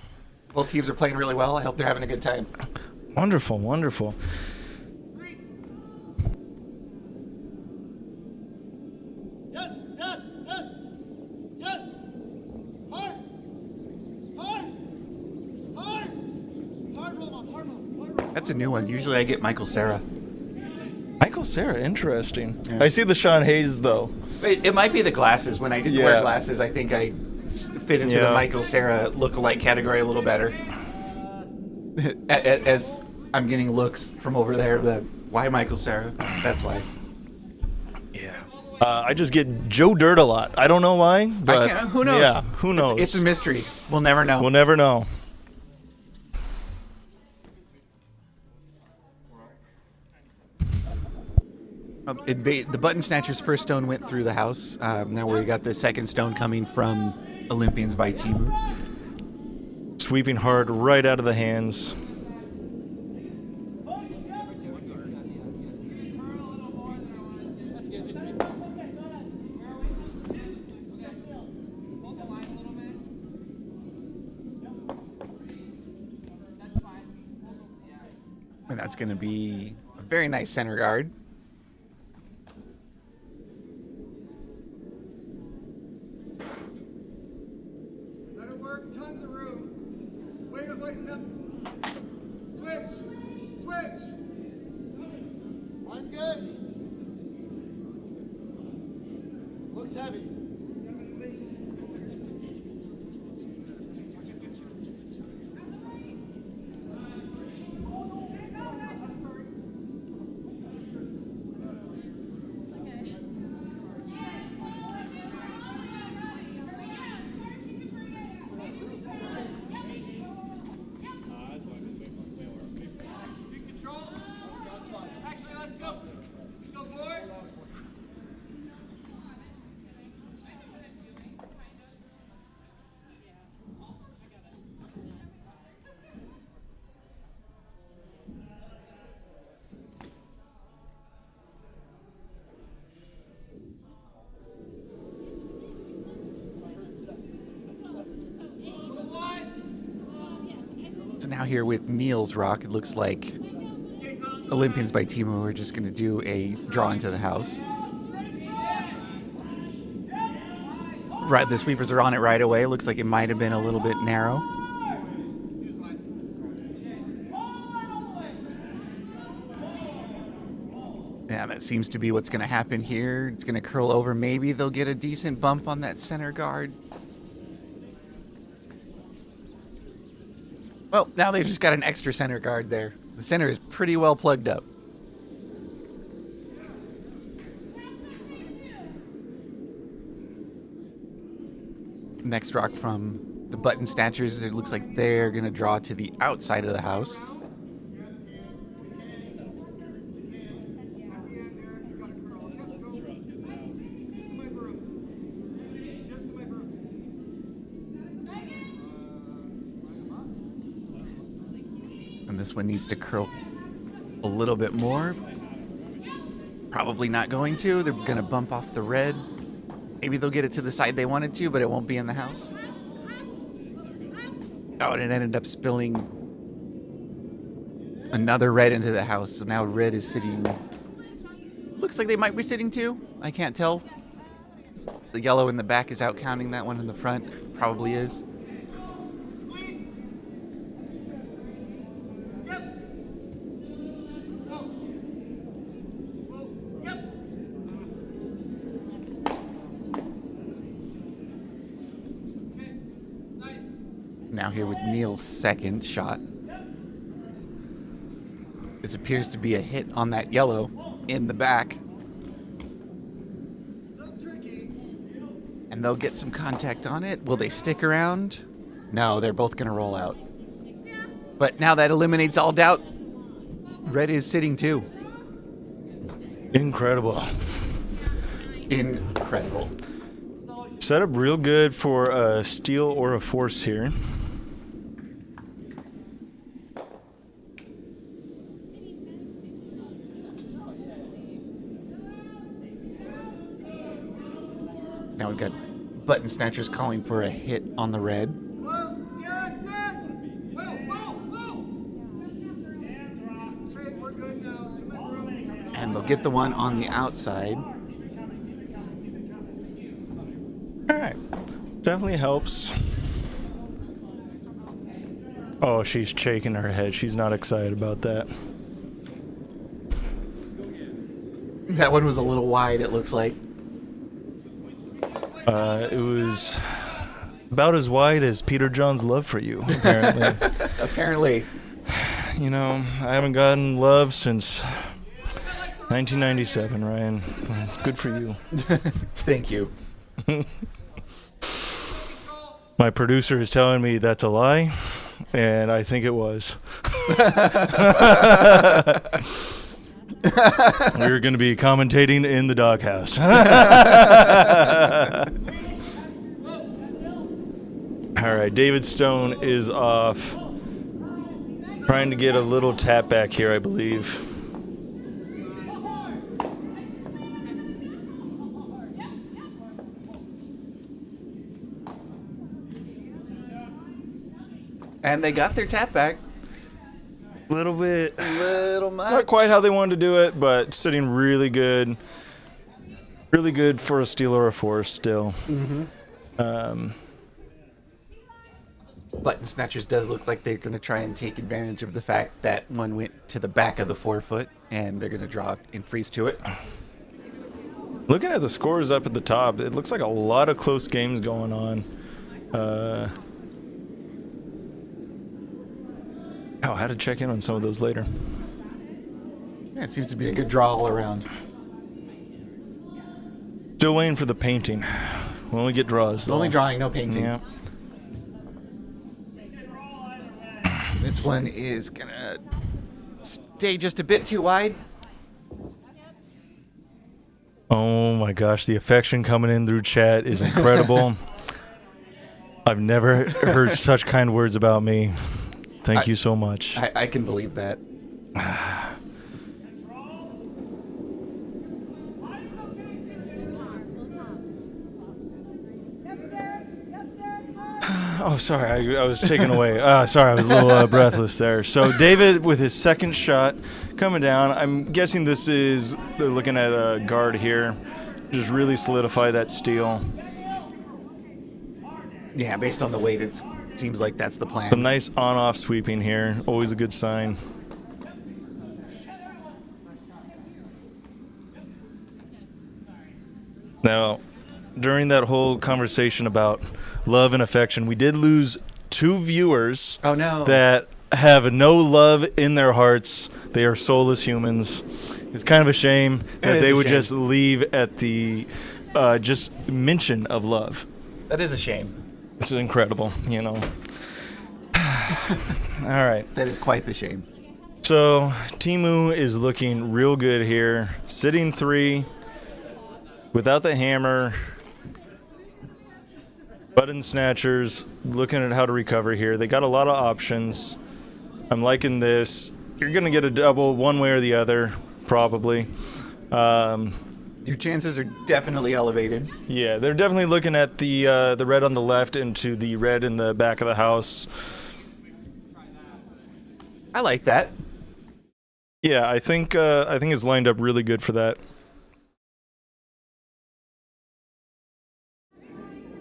Both teams are playing really well. I hope they're having a good time. Wonderful, wonderful. That's a new one. Usually I get Michael Cera. Michael Cera, interesting. Yeah. I see the Sean Hayes though. It might be the glasses. When I didn't wear Yeah. glasses, I think I fit into the Yeah. Michael Cera look-alike category a little better. As I'm getting looks from over there, that why Michael Cera? That's why. Yeah. I just get Joe Dirt a lot. I don't know why, but Who knows? Yeah, who knows? It's a mystery. We'll never know. We'll never know. The Button Snatchers' first stone went through the house. Now we got the second stone coming from Olympians by Temu. Sweeping hard right out of the hands. And that's going to be a very nice center guard. Let it work. Tons of room. Wait up, wait up. Switch. Switch. Line's good. Looks heavy. Control. Actually, let's go. Let's go forward. So now here with Neil's rock, it looks like Olympians by Temu are just going to do a draw into the house. Right, the sweepers are on it right away. Looks like it might have been a little bit narrow. Yeah, that seems to be what's going to happen here. It's going to curl over. Maybe they'll get a decent bump on that center guard. Well, now they've just got an extra center guard there. The center is pretty well plugged up. Next rock from the Button Snatchers. It looks like they're going to draw to the outside of the house. And this one needs to curl a little bit more. Probably not going to. They're going to bump off the red. Maybe they'll get it to the side they wanted to, but it won't be in the house. Oh, and it ended up spilling another red into the house. So now red is sitting... Looks like they might be sitting two. I can't tell. The yellow in the back is out counting that one in the front. Probably is. Now here with Neil's second shot. This appears to be a hit on that yellow in the back. And they'll get some contact on it. Will they stick around? No, they're both going to roll out. But now that eliminates all doubt. Red is sitting too. Incredible. Incredible. Set up real good for a steal or a force here. Now we've got Button Snatchers calling for a hit on the red. Close. Derek, Derek. Whoa. Okay, we're good now. Too much room. And they'll get the one on the outside. All right. Definitely helps. Oh, she's shaking her head. She's not excited about that. That one was a little wide, it looks like. It was about as wide as Peter John's love for you, apparently. Apparently. You know, I haven't gotten love since 1997, Ryan. It's good for you. Thank you. My producer is telling me that's a lie, and I think it was. We're going to be commentating in the doghouse. All right, David Stone is off. Trying to get a little tap back here, I believe. And they got their tap back. A little bit. Little much. Not quite how they wanted to do it, but sitting really good. Really good for a steal or a force still. Mm-hmm. Button Snatchers does look like they're going to try and take advantage of the fact that one went to the back of the 4-foot, and they're going to draw and freeze to it. Looking at the scores up at the top, it looks like a lot of close games going on. I had to check in on some of those later. Yeah, it seems to be a good draw all around. Still waiting for the painting. We only get draws, though. Only drawing, no painting. Yeah. This one is going to stay just a bit too wide. Oh my gosh, the affection coming in through chat is incredible. I've never heard such kind words about me. Thank you so much. I can believe that. Oh, sorry, I was taken away. Sorry, I was a little breathless there. So David with his second shot coming down. I'm guessing they're looking at a guard here. Just really solidify that steal. Yeah, based on the weight, it seems like that's the plan. Some nice on-off sweeping here. Always a good sign. Now, during that whole conversation about love and affection, we did lose 2 viewers. Oh, no. That have no love in their hearts. They are soulless humans. It's kind of a shame that they would just leave at the just mention of love. That is a shame. It's incredible, you know. All right. That is quite the shame. So Temu is looking real good here. Sitting 3 without the hammer. Button Snatchers looking at how to recover here. They got a lot of options. I'm liking this. You're going to get a double one way or the other, probably. Your chances are definitely elevated. Yeah, they're definitely looking at the red on the left into the red in the back of the house. I like that. Yeah, I think it's lined up really good for that.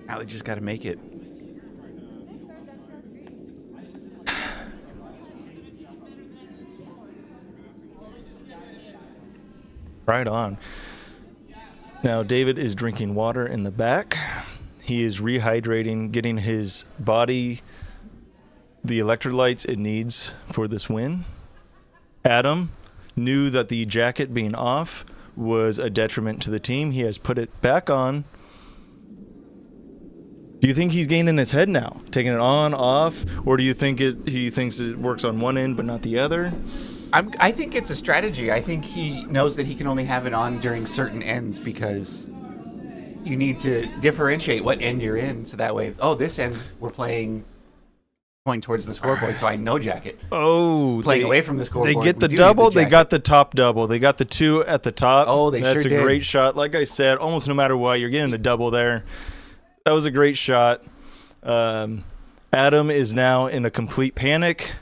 Now they just got to make it. Right on. Now David is drinking water in the back. He is rehydrating, getting his body the electrolytes it needs for this win. Adam knew that the jacket being off was a detriment to the team. He has put it back on. Do you think he's getting in his head now, taking it on, off, or do you think he thinks it works on one end but not the other? I think it's a strategy. I think he knows that he can only have it on during certain ends because you need to differentiate what end you're in. So that way, this end we're playing going towards the scoreboard, so I know jacket. Oh, playing away from the scoreboard. They get the double. They got the top double. They got the 2 at the top. Oh, they That's sure did. That's a great shot. Like I said, almost no matter what, you're getting a double there. That was a great shot. Adam is now in a complete panic.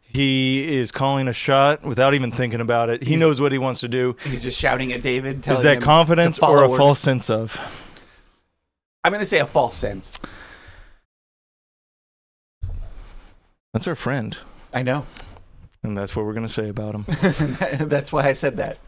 He is calling a shot without even thinking about it. He knows what he wants to do. He's just shouting at David. Telling Is that him confidence to or a follow false sense of? I'm going to say a false sense. That's our friend. I know. And that's what we're going to say about him. That's why I said that.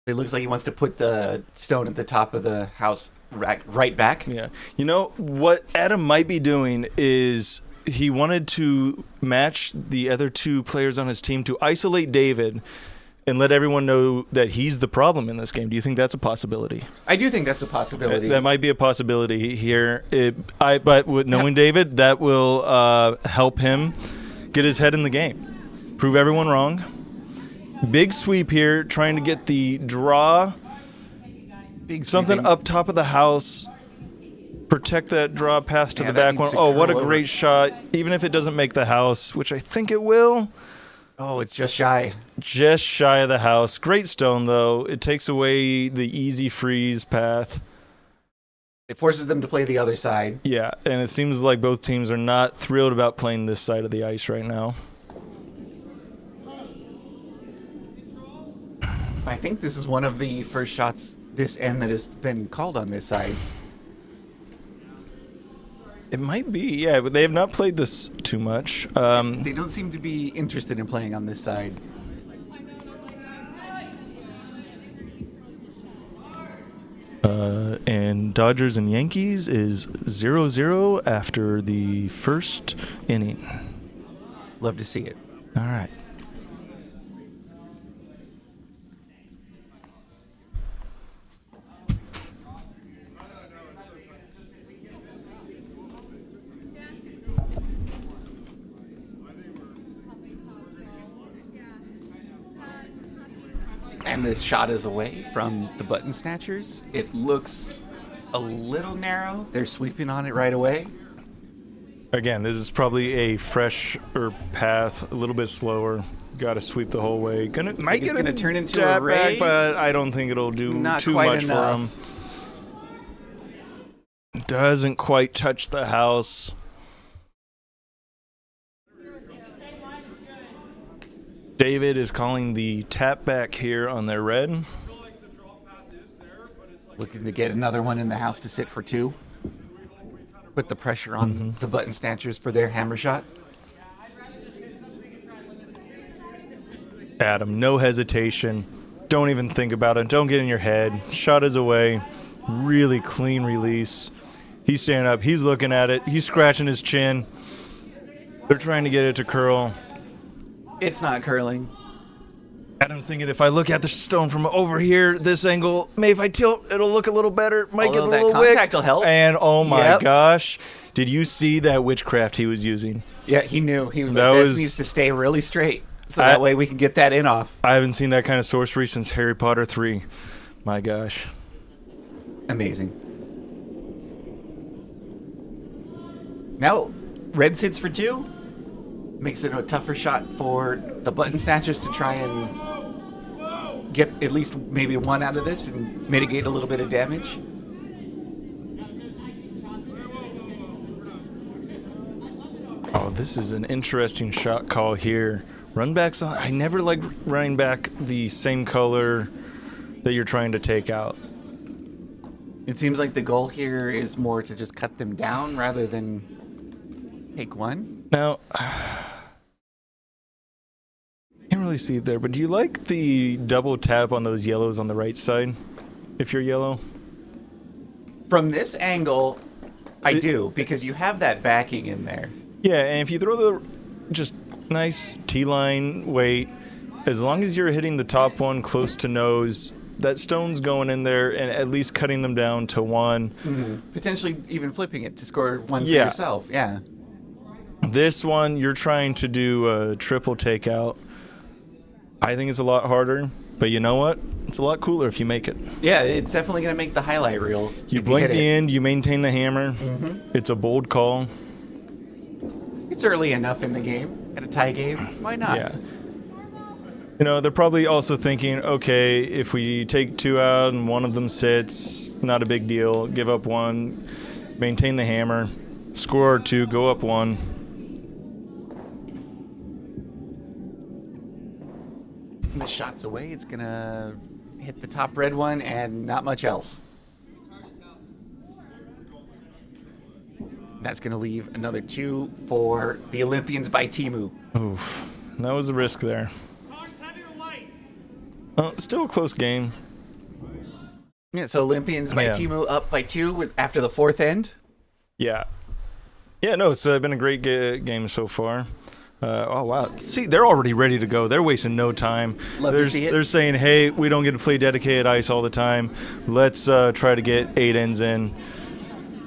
It looks like he wants to put the stone at the top of the house right back. Yeah. You know, what Adam might be doing is he wanted to match the other two players on his team to isolate David and let everyone know that he's the problem in this game. Do you think that's a possibility? I do think that's a possibility. That might be a possibility here. But with knowing David, that will help him get his head in the game. Prove everyone wrong. Big sweep here, trying to get the draw. Big Something sweeping. up top of the house. Protect that draw path to Yeah, the that back needs one. to Oh, what a curl great over. shot. Even if it doesn't make the house, which I think it will. Oh, it's just shy. Just shy of the house. Great stone, though. It takes away the easy freeze path. It forces them to play the other side. Yeah, and it seems like both teams are not thrilled about playing this side of the ice right now. I think this is one of the first shots this end that has been called on this side. It might be, yeah, but they have not played this too much. They don't seem to be interested in playing on this side. And Dodgers and Yankees is 0-0 after the first inning. Love to see it. All right. And this shot is away from the Button Snatchers. It looks a little narrow. They're sweeping on it right away. Again, this is probably a fresher path, a little bit slower. Got to sweep the whole way. Might like it's get gonna a turn into a tap back, race. but I don't think it'll do Not too quite much enough. for him. Doesn't quite touch the house. David is calling the tap back here on their red. Looking to get another one in the house to sit for two. Put the pressure on the Button Snatchers for their hammer shot. Adam, no hesitation. Don't even think about it. Don't get in your head. Shot is away. Really clean release. He's standing up. He's looking at it. He's scratching his chin. They're trying to get it to curl. It's not curling. Adam's thinking, if I look at the stone from over here, this angle, maybe if I tilt, it'll look a little better. Might get a Although that little wick. contact will help. And oh my Yep. gosh, did you see that witchcraft he was using? Yeah, he knew. He was That like, this was- needs to stay really straight. So that way we can get that in off. I haven't seen that kind of sorcery since Harry Potter 3. My gosh. Amazing. Now, red sits for two. Makes it a tougher shot for the Button Snatchers to try and get at least maybe one out of this and mitigate a little bit of damage. Oh, this is an interesting shot call here. Run backs on. I never like running back the same color that you're trying to take out. It seems like the goal here is more to just cut them down rather than take one. Now, can't really see it there, but do you like the double tap on those yellows on the right side? If you're yellow, From this angle, I do, because you have that backing in there. yeah. And if you throw the just nice T-line weight, as long as you're hitting the top one close to nose, that stone's going in there and at least cutting them down to one. Potentially even flipping it to score one for Yeah. yourself. Yeah. This one, you're trying to do a triple takeout. I think it's a lot harder, but you know what? It's a lot cooler if you make it. Yeah, it's definitely going to make the highlight reel. You if blink hit the it. end, you maintain the hammer. It's a bold call. It's early enough in the game. At a tie game. Why not? Yeah. You know, they're probably also thinking, okay, if we take two out and one of them sits, not a big deal. Give up one, maintain the hammer, score two, go up one. And the shot's away. It's going to hit the top red one and not much else. That's going to leave another 2 for the Olympians by Temu. Oof. That was a risk there. Still a close game. Yeah, so Olympians by Temu up by 2 after the 4th end. Yeah. Yeah, no, it's been a great game so far. Oh, wow. See, they're already ready to go. They're wasting no time. Love to see it. They're saying, hey, we don't get to play dedicated ice all the time. Let's try to get 8 ends in.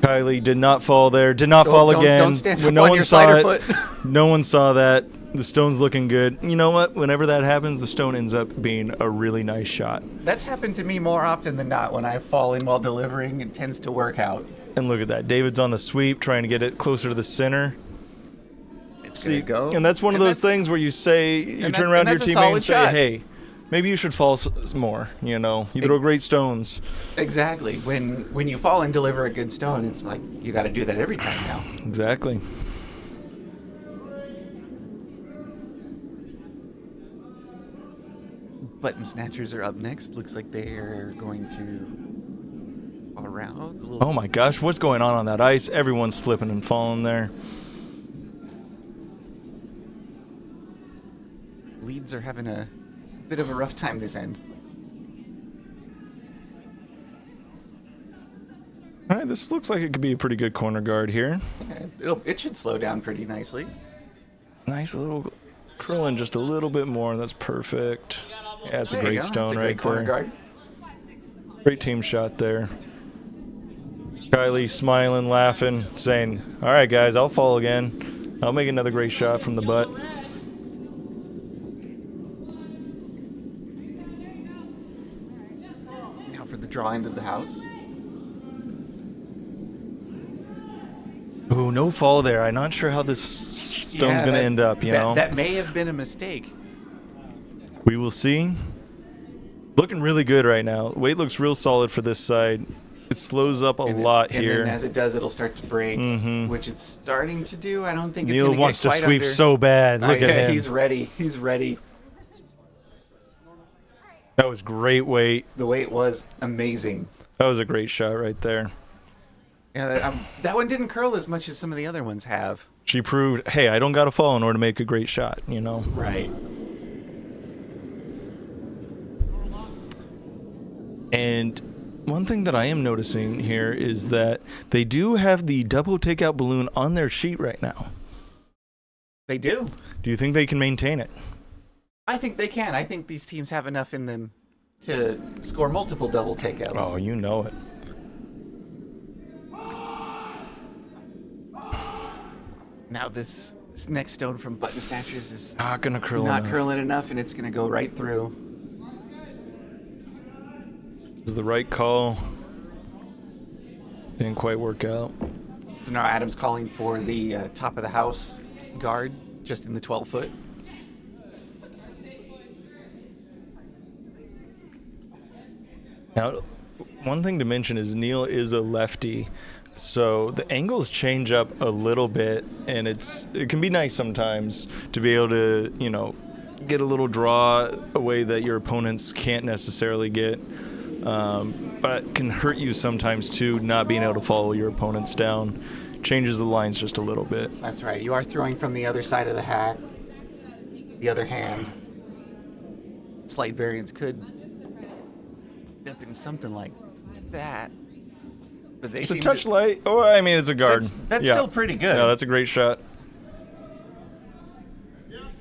Kylie did not fall there. Did not fall again. Don't stand up When no on one your saw slider it. foot. No one saw that. The stone's looking good. You know what? Whenever that happens, the stone ends up being a really nice shot. That's happened to me more often than not when I've fallen while delivering. It tends to work out. And look at that. David's on the sweep, trying to get it closer to the center. It's going to go. And that's one of those things where you say, you turn around to your teammate and say, hey, maybe you should fall more. You know, you throw great stones. Exactly. When you fall and deliver a good stone, it's like you got to do that every time now. Exactly. Button Snatchers are up next. Looks like they're going to fall around. Oh my gosh, what's going on that ice? Everyone's slipping and falling there. Leads are having a bit of a rough time this end. All right, this looks like it could be a pretty good corner guard here. Yeah, it should slow down pretty nicely. Nice little curling just a little bit more. That's perfect. Yeah, that's a great stone right there. Guard. Great team shot there. Kylie smiling, laughing, saying, all right, guys, I'll fall again. I'll make another great shot from the butt. Now for the draw into the house. Ooh, no fall there. I'm not sure how this stone's going to end up, you know? That may have been a mistake. We will see. Looking really good right now. Weight looks real solid for this side. It slows up a lot here. And then as it does, it'll start to break, which it's starting to do. I don't think it's Neil going to wants get to quite sweep under. so bad. Look at him. He's ready. He's ready. That was great weight. The weight was amazing. That was a great shot right there. Yeah, that one didn't curl as much as some of the other ones have. She proved, hey, I don't got to fall in order to make a great shot, you know? Right. And one thing that I am noticing here is that they do have the double takeout balloon on their sheet right now. They do. Do you think they can maintain it? I think they can. I think these teams have enough in them to score multiple double takeouts. Oh, you know it. Now this next stone from Button Snatchers is Not going to curl not enough. curling enough, and it's going to go right through. This is the right call. Didn't quite work out. So now Adam's calling for the top of the house guard just in the 12-foot. Now, one thing to mention is Neil is a lefty, so the angles change up a little bit, and it can be nice sometimes to be able to, you know, get a little draw a way that your opponents can't necessarily get, but can hurt you sometimes too, not being able to follow your opponents down. Changes the lines just a little bit. That's right. You are throwing from the other side of the hack, the other hand. Slight variance could end up in something like that. But they It's a seem touch to- light. Oh, I mean, it's a guard. That's Yeah. still pretty good. Yeah, that's a great shot.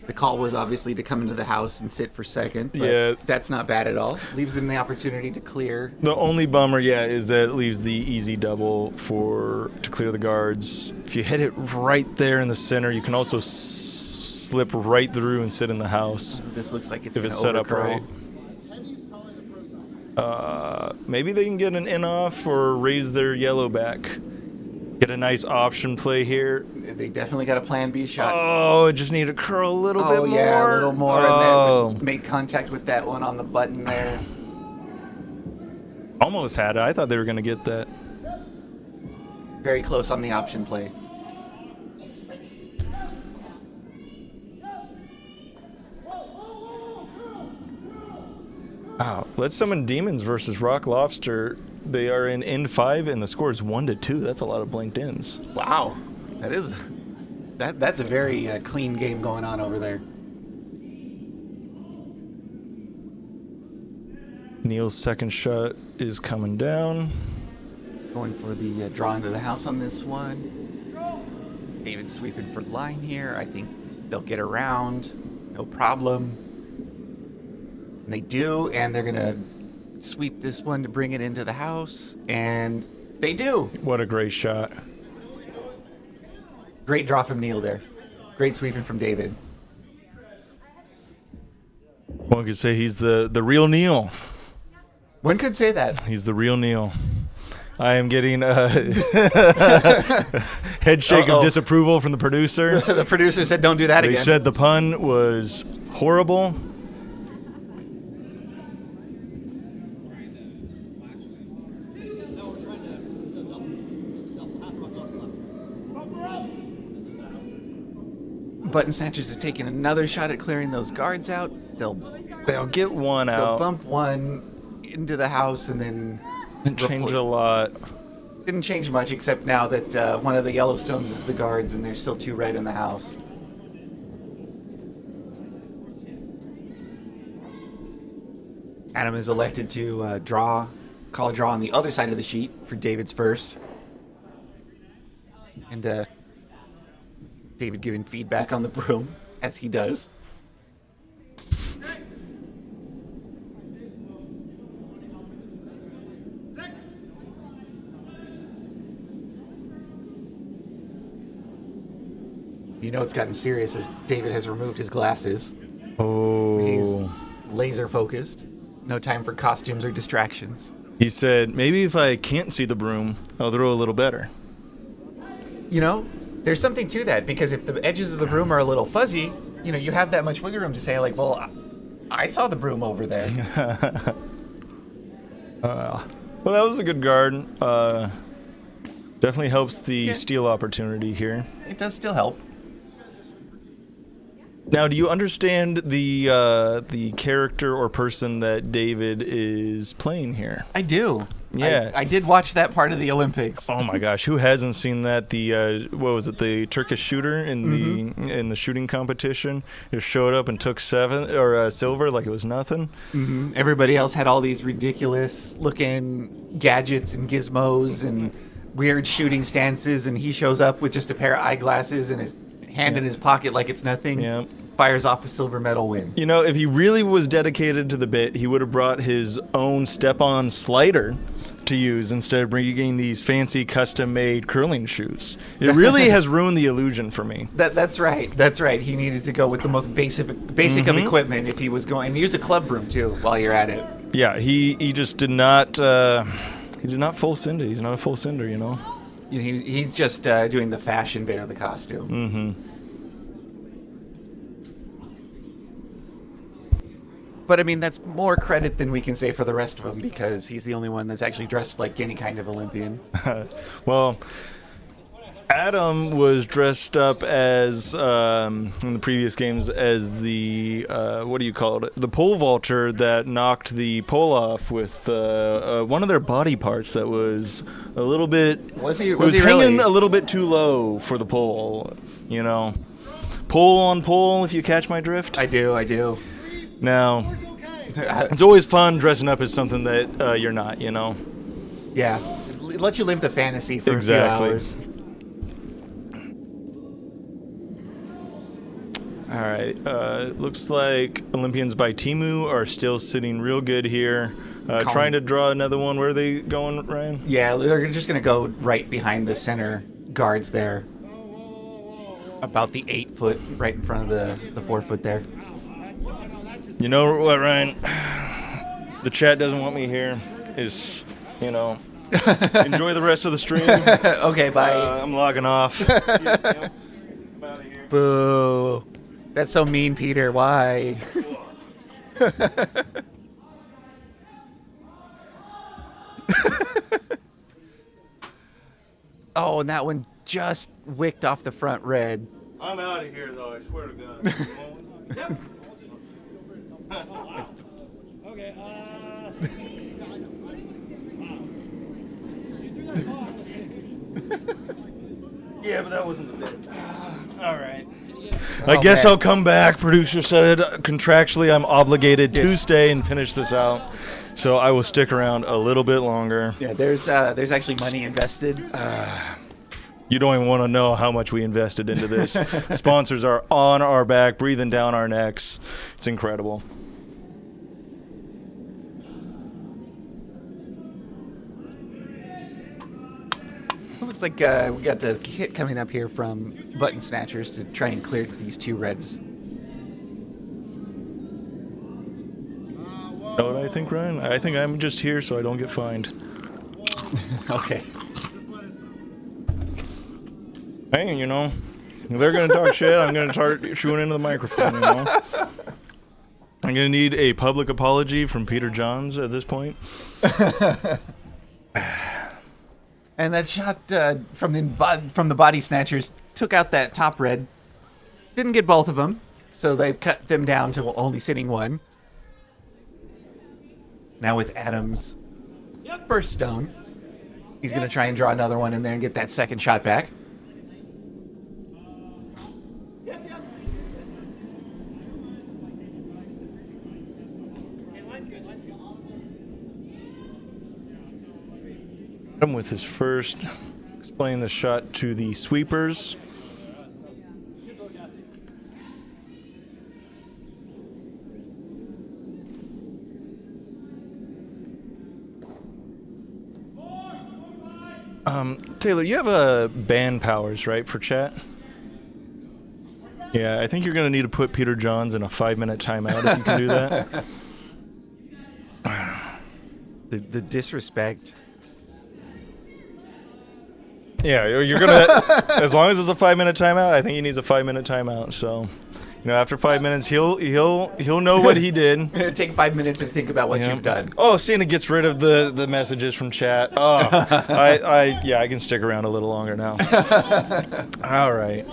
The call was obviously to come into the house and sit for second. But Yeah. that's not bad at all. Leaves them the opportunity to clear. The only bummer, is that it leaves the easy double to clear the guards. If you hit it right there in the center, you can also slip right through and sit in the house This looks like it's if going it's to set up overcurl. right. Maybe they can get an in off or raise their yellow back. Get a nice option play here. They definitely got a plan B shot. Oh, it just need to curl a little bit more. Yeah, a little more. Oh. And then made contact with that one on the button there. Almost had it. I thought they were going to get that. Very close on the option play. Wow. Let's summon demons versus rock lobster. They are in end 5, and the score is 1-2. That's a lot of blanked ins. Wow, that's a very clean game going on over there. Neil's second shot is coming down. Going for the draw into the house on this one. David's sweeping for line here. I think they'll get around. No problem. And they do, and they're going to sweep this one to bring it into the house. And they do. What a great shot. Great draw from Neil there. Great sweeping from David. One could say he's the real Neil. One could say that. He's the real Neil. I am getting a head shake of disapproval from the producer. The producer said, "Don't do that again." He said the pun was horrible. Button Snatchers is taking another shot at clearing those guards out. They'll get one out. They'll bump one into the house and then Didn't change a lot. Didn't change much, except now that one of the Yellowstones is the guards and there's still 2 red in the house. Adam is elected to call a draw on the other side of the sheet for David's first. And David giving feedback on the broom, as he does. You know it's gotten serious as David has removed his glasses. Oh. He's laser focused. No time for costumes or distractions. He said, maybe if I can't see the broom, I'll throw a little better. You know, there's something to that, because if the edges of the broom are a little fuzzy, you know, you have that much wiggle room to say, like, well, I saw the broom over there. Well, that was a good guard. Definitely helps the steal opportunity here. It does still help. Now, do you understand the character or person that David is playing here? I do. Yeah. I did watch that part of the Olympics. Oh my gosh, who hasn't seen that? The what was it? The Turkish shooter in the shooting competition just showed up and took silver like it was nothing. Mm-hmm. Everybody else had all these ridiculous looking gadgets and gizmos and weird shooting stances, and he shows up with just a pair of eyeglasses and his hand in his pocket like it's nothing. Yeah. Fires off a silver medal win. You know, if he really was dedicated to the bit, he would have brought his own step-on slider to use instead of bringing these fancy custom-made curling shoes. It really has ruined the illusion for me. That's right. That's right. He needed to go with the most basic of equipment if he was going. And use a club broom too while you're at it. Yeah, he just did not. He did not full send it. He's not a full sender, you know. He's just doing the fashion bit of the costume. Mm-hmm. But I mean, that's more credit than we can say for the rest of them, because he's the only one that's actually dressed like any kind of Olympian. Well, Adam was dressed up as in the previous games as the what do you call it? The pole vaulter that knocked the pole off with one of their body parts that was a little bit was he hanging really? a little bit too low for the pole, you know. Pole on pole, if you catch my drift. I do. Now, it's always fun dressing up as something that you're not, you know. Yeah, it lets you live the fantasy for exactly. a few hours. All right, looks like Olympians by Temu are still sitting real good here. Trying to draw another one. Where are they going, Ryan? Yeah, they're just going to go right behind the center guards there. About the 8 foot, right in front of the 4 foot there. You know what, Ryan? The chat doesn't want me here. Is, you know, enjoy the rest of the stream. Okay, bye. I'm logging off. I'm out of here. Boo. That's so mean, Peter. Why? Oh, and that one just wicked off the front red. I'm out of here, though. I swear to God. Okay, Yeah, but that wasn't the bit. All right. I guess I'll come back. Producer said contractually I'm obligated to stay and finish this out. So I will stick around a little bit longer. Yeah, there's actually money invested. You don't even want to know how much we invested into this. Sponsors are on our back, breathing down our necks. It's incredible. It looks like we got a hit coming up here from Button Snatchers to try and clear these two reds. Know what I think, Ryan? I think I'm just here so I don't get fined. Okay. Hey, you know, if they're going to talk shit, I'm going to start chewing into the microphone, you know? I'm going to need a public apology from Peter Johns at this point. And that shot from the body snatchers took out that top red. Didn't get both of them, so they cut them down to only sitting one. Now with Adam's first stone, he's going to try and draw another one in there and get that second shot back. Adam with his first, explaining the shot to the sweepers. Taylor, you have band powers, right, for chat? Yeah, I think you're going to need to put Peter Johns in a 5-minute timeout if you can do that. The disrespect. Yeah, you're gonna. As long as it's a 5-minute timeout, I think he needs a 5-minute timeout. So, after 5 minutes, he'll know what he did. Take 5 minutes and think about what you've done. Oh, Cena gets rid of the messages from chat. Oh, I can stick around a little longer now. All right.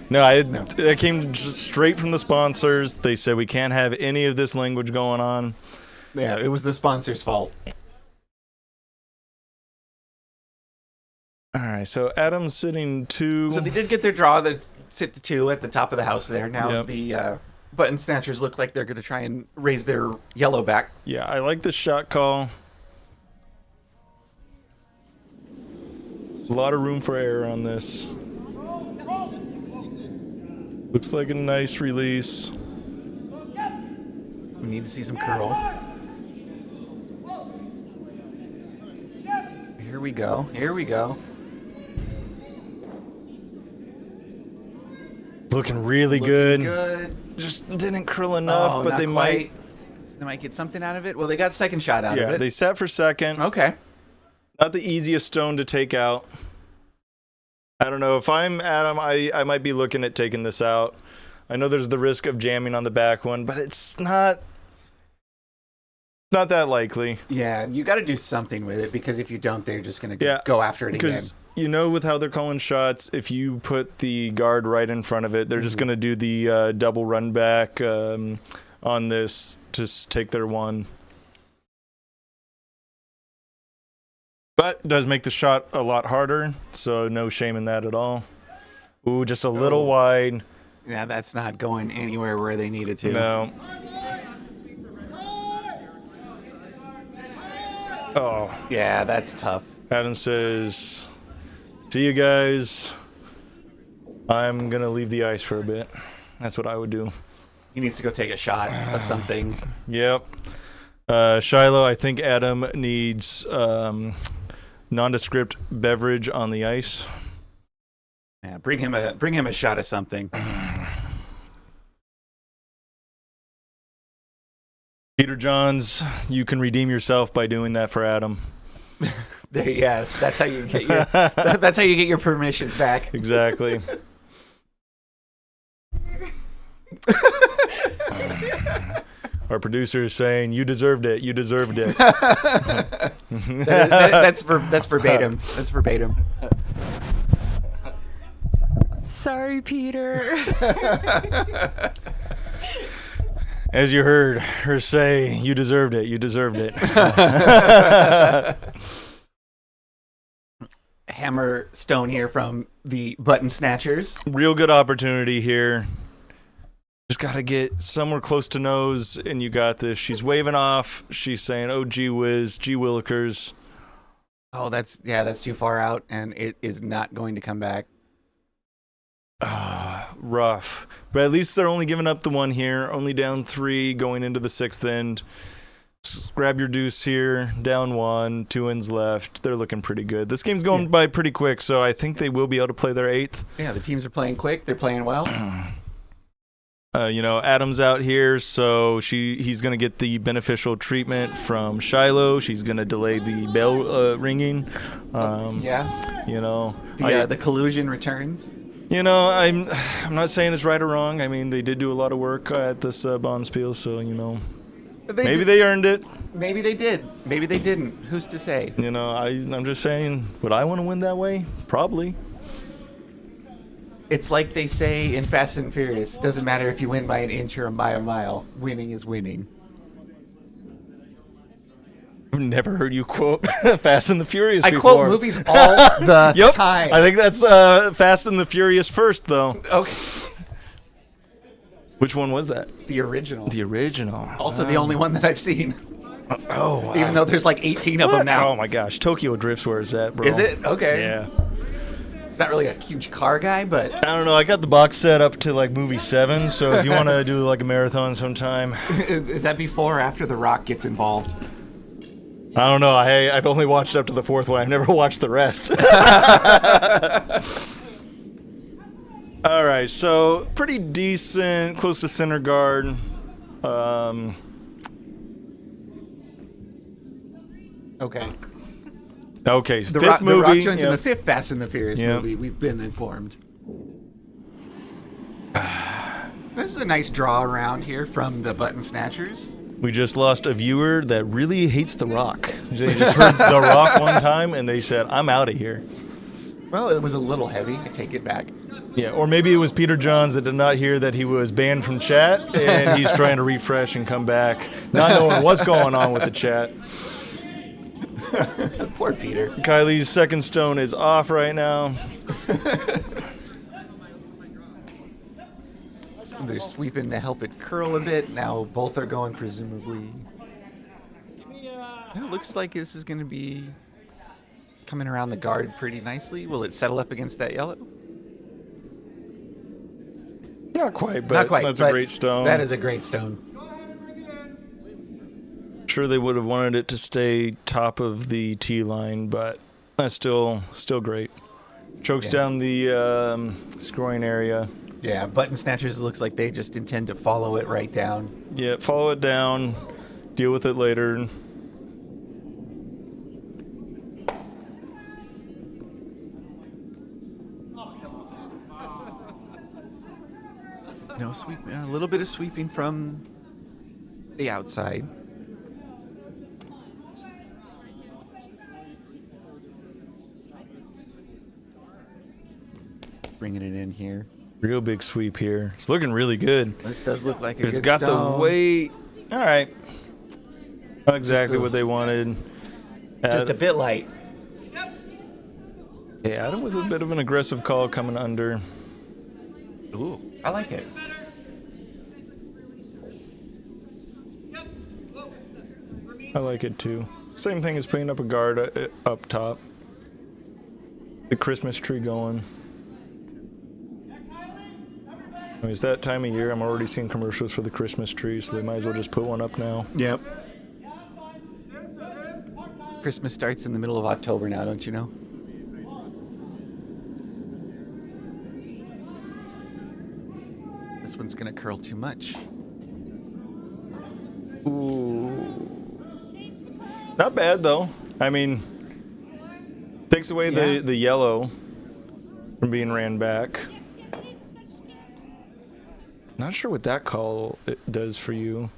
No, it came just straight from the sponsors. They said we can't have any of this language going on. Yeah, it was the sponsor's fault. All right, so Adam's sitting 2. So they did get their draw. That sit the 2 at the top of the house there. Now Yep. the Button Snatchers look like they're going to try and raise their yellow back. Yeah, I like the shot call. A lot of room for error on this. Looks like a nice release. We need to see some curl. Here we go. Here we go. Looking really good. Good. Just didn't curl enough, but not they quite. They might get something out of it. Well, they got second shot out of Yeah, it. they sat for second. Okay. Not the easiest stone to take out. I don't know. If I'm Adam, I might be looking at taking this out. I know there's the risk of jamming on the back one, but it's not that likely. Yeah, you got to do something with it because if you don't, they're just going to Yeah, go after it again. Because with how they're calling shots, if you put the guard right in front of it, they're just going to do the double run back on this to take their one. But it does make the shot a lot harder, so no shame in that at all. Ooh, just a little wide. Yeah, that's not going anywhere where they need it to. No. Oh. Yeah, that's tough. Adam says, see you guys. I'm going to leave the ice for a bit. That's what I would do. He needs to go take a shot of something. Yep. Shiloh, I think Adam needs nondescript beverage on the ice. Yeah, bring him a shot of something. Peter Johns, you can redeem yourself by doing that for Adam. Yeah, that's how you get your that's how you get your permissions back. Exactly. Our producer is saying, "You deserved it. You deserved it." That's verbatim. That's verbatim. Sorry, Peter. As you heard her say, "You deserved it. You deserved it." hammer stone here from the Button Snatchers. Real good opportunity here. Just got to get somewhere close to nose, and you got this. She's waving off. She's saying, oh, gee whiz, gee willikers. Oh, that's too far out, and it is not going to come back. Rough. But at least they're only giving up the one here. Only down 3 going into the 6th end. Just grab your deuce here. Down 1. 2 ends left. They're looking pretty good. This game's going by pretty quick, so I think they will be able to play their 8th. Yeah, the teams are playing quick. They're playing well. Adam's out here, so he's going to get the beneficial treatment from Shiloh. She's going to delay the bell ringing. The collusion returns. I'm not saying it's right or wrong. I mean, they did do a lot of work at this Bonspiel, so, maybe they earned it. Maybe they did. Maybe they didn't. Who's to say? I'm just saying, would I want to win that way? Probably. It's like they say in Fast and Furious. Doesn't matter if you win by an inch or by a mile. Winning is winning. I've never heard you quote Fast and the Furious I before. quote movies all the time. I think that's Fast and the Furious first, though. Okay. Which one was that? The original. The original. Also the only one that I've seen. Oh, wow. Even though there's like 18 of them now. Oh, my gosh. Tokyo Drift's where it's at, bro. Is it? Okay. Yeah. Not really a huge car guy, but I don't know. I got the box set up to like movie 7, so if you want to do like a marathon sometime. Is that before or after The Rock gets involved? I don't know. I've only watched up to the 4th one. I've never watched the rest. All right, so pretty decent, close to center guard. Okay. Okay, The 5th movie. The Rock joins in the 5th Fast and the Furious movie. We've been informed. This is a nice draw around here from the Button Snatchers. We just lost a viewer that really hates The Rock. They just heard The Rock one time, and they said, I'm out of here. Well, it was a little heavy. I take it back. Yeah, or maybe it was Peter Johns that did not hear that he was banned from chat, and he's trying to refresh and come back, not knowing what's going on with the chat. Poor Peter. Kylie's 2nd stone is off right now. They're sweeping to help it curl a bit. Now both are going, presumably. It looks like this is going to be coming around the guard pretty nicely. Will it settle up against that yellow? Not quite, but that's a great stone. That is a great stone. Sure, they would have wanted it to stay top of the tee line, but that's still great. Chokes down the scoring area. Yeah, Button Snatchers looks like they just intend to follow it right down. Yeah, follow it down, deal with it later. No sweep, a little bit of sweeping from the outside. Bringing it in here. Real big sweep here. It's looking really good. This does look like a It's good got stone. the weight. All right. Not exactly what they wanted. Just a bit light. Yeah, Adam was a bit of an aggressive call coming under. Ooh, I like it. I like it too. Same thing as putting up a guard up top. The Christmas tree going. I mean, it's that time of year. I'm already seeing commercials for the Christmas tree, so they might as well just put one up now. Yep. Christmas starts in the middle of October now, don't you know? This one's gonna curl too much. Ooh. Not bad, though. I mean, takes away the yellow from being ran back. Not sure what that call does for you.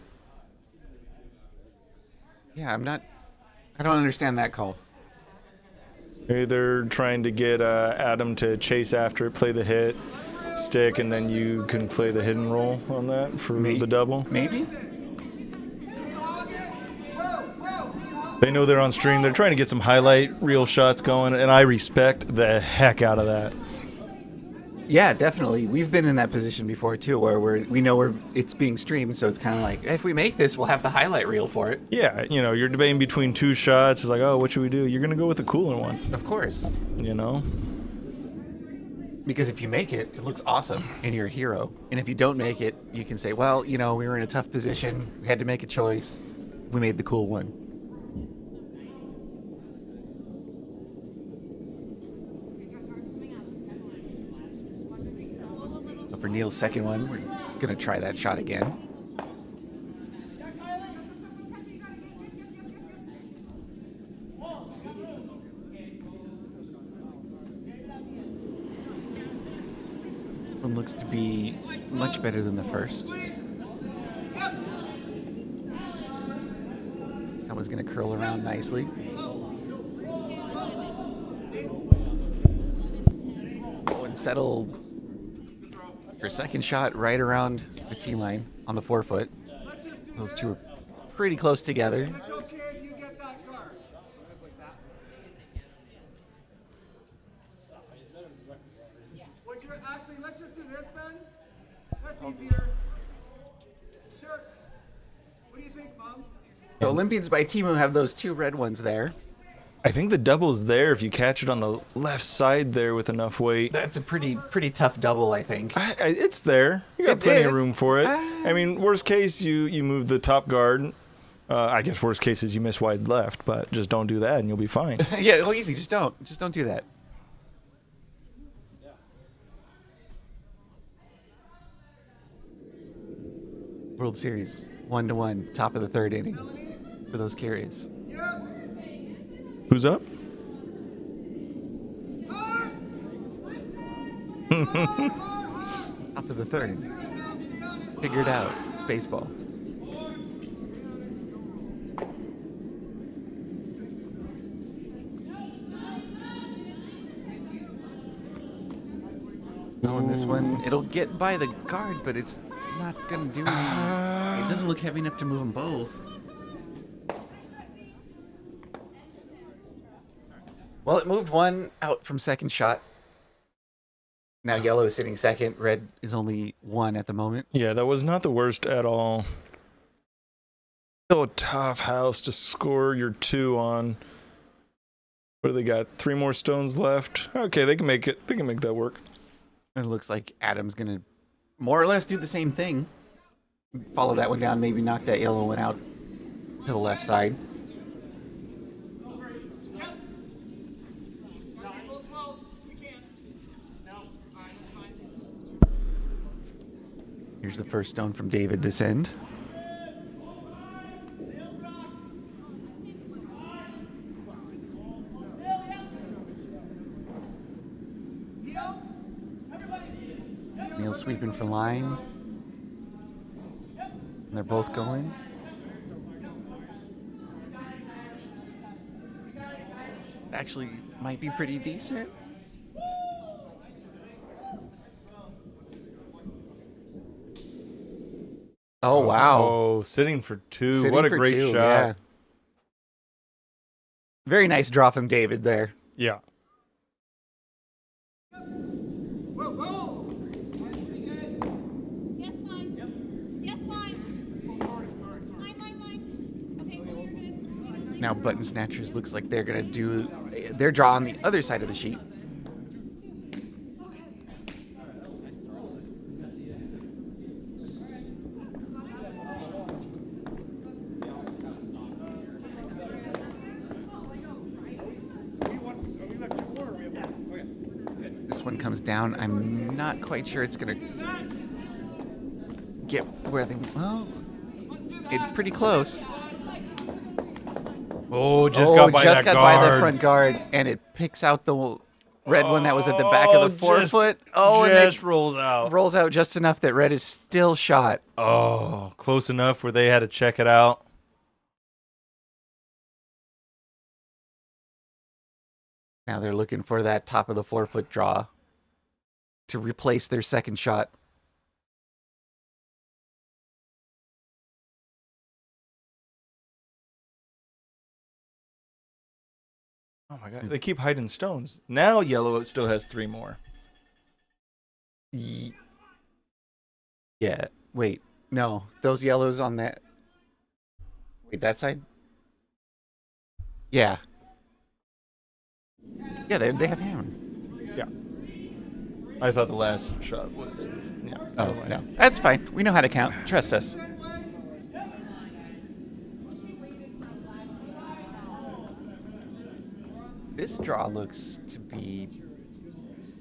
Yeah, I don't understand that call. Maybe they're trying to get Adam to chase after it, play the hit, stick, and then you can play the hidden roll on that for the double. Maybe? They know they're on stream. They're trying to get some highlight reel shots going, and I respect the heck out of that. Yeah, definitely. We've been in that position before too, where we know it's being streamed, so it's kind of like, if we make this, we'll have the highlight reel for it. Yeah, you know, you're debating between two shots. It's like, oh, what should we do? You're gonna go with the cooler one, Of course. you know. Because if you make it, it looks awesome, and you're a hero. And if you don't make it, you can say, well, you know, we were in a tough position. We had to make a choice. We made the cool one. But for Neil's second one, we're going to try that shot again. One looks to be much better than the first. That one's going to curl around nicely. Oh, and settled for a second shot right around the tee line on the 4-foot. Those two are pretty close together. It's okay if you get that guard. Actually, let's just do this then. That's easier. Sure. What do you think, Mom? The Olympians by Temu have those two red ones there. I think the double's there if you catch it on the left side there with enough weight. That's a pretty tough double, I think. It's there. You got It plenty of is. room for it. I mean, worst case, you move the top guard. I guess worst case is you miss wide left, but just don't do that and you'll be fine. Yeah, well, easy. Just don't do that. World Series, 1-1, top of the third inning for those curious. Who's up? Top of the third. Figured out. It's baseball. Oh, and this one, it'll get by the guard, but it's not going to do anything. It doesn't look heavy enough to move them both. Well, it moved one out from second shot. Now yellow is sitting second. Red is only one at the moment. Yeah, that was not the worst at all. Still a tough house to score your two on. What do they got? 3 more stones left. Okay, they can make it. They can make that work. It looks like Adam's going to more or less do the same thing. Follow that one down, maybe knock that yellow one out to the left side. Here's the first stone from David this end. Neil sweeping for line. And they're both going. Actually, might be pretty decent. Oh, wow. Oh, sitting for 2. Sitting What a for great 2, shot. yeah. Very nice draw from David there. Yeah. Whoa, whoa! Yes, line. Yes, line. Line. Okay, well, you're good. Now Button Snatchers looks like they're going to do their draw on the other side of the sheet. This one comes down. I'm not quite sure it's going to get where they... Well, it's pretty close. Oh, just By the front guard, and it picks out the red one that was at the back of the 4-foot. Oh, and just it rolls out. rolls out just enough that red is still shot. Oh, close enough where they had to check it out. Now they're looking for that top of the 4-foot draw to replace their second shot. Oh my god, they keep hiding stones. Now yellow still has 3 more. Yeah. Wait. No. Those yellows on that. Wait, that side? Yeah. Yeah, they have hammer. Yeah. I thought the last shot was the, yeah. Oh, never mind. no. That's fine. We know how to count. Trust us. This draw looks to be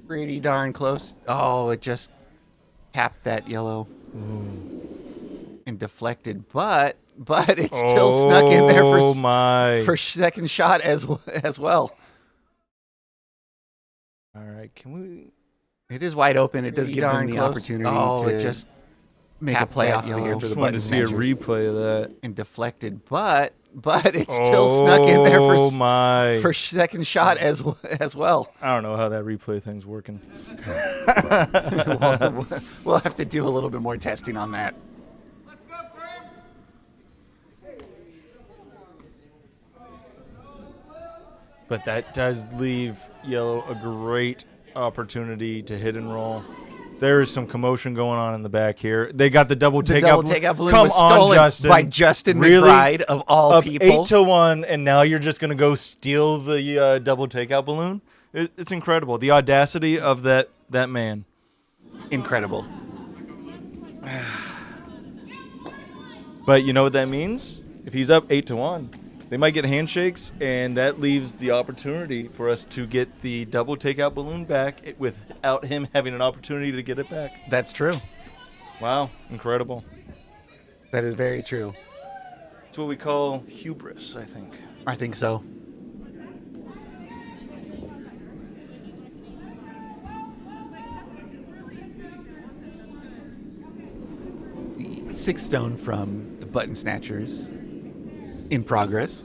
pretty darn close. Oh, it just tapped that yellow and deflected, but it still snuck in there for second shot as well. All right, can we? It is wide open. It does give them the opportunity to it just make a play off here for Just the wanted Button to see a Snatchers. replay of that. And deflected, but it still snuck in there my! for second shot as well. I don't know how that replay thing's working. We'll have to do a little bit more testing on that. Let's go, Berndt. But that does leave yellow a great opportunity to hit and roll. There is some commotion going on in the back here. They got the double takeout. Double takeout balloon Come was on, stolen Justin. by Justin Really? McBride of all Up people. 8-1, and now you're just gonna go steal the double takeout balloon? It's incredible. The audacity of that man. Incredible. But you know what that means? If he's up 8-1, they might get handshakes, and that leaves the opportunity for us to get the double takeout balloon back without him having an opportunity to get it back. That's true. Wow, incredible. That is very true. It's what we call hubris, I think. I think so. The 6th stone from the Button Snatchers in progress.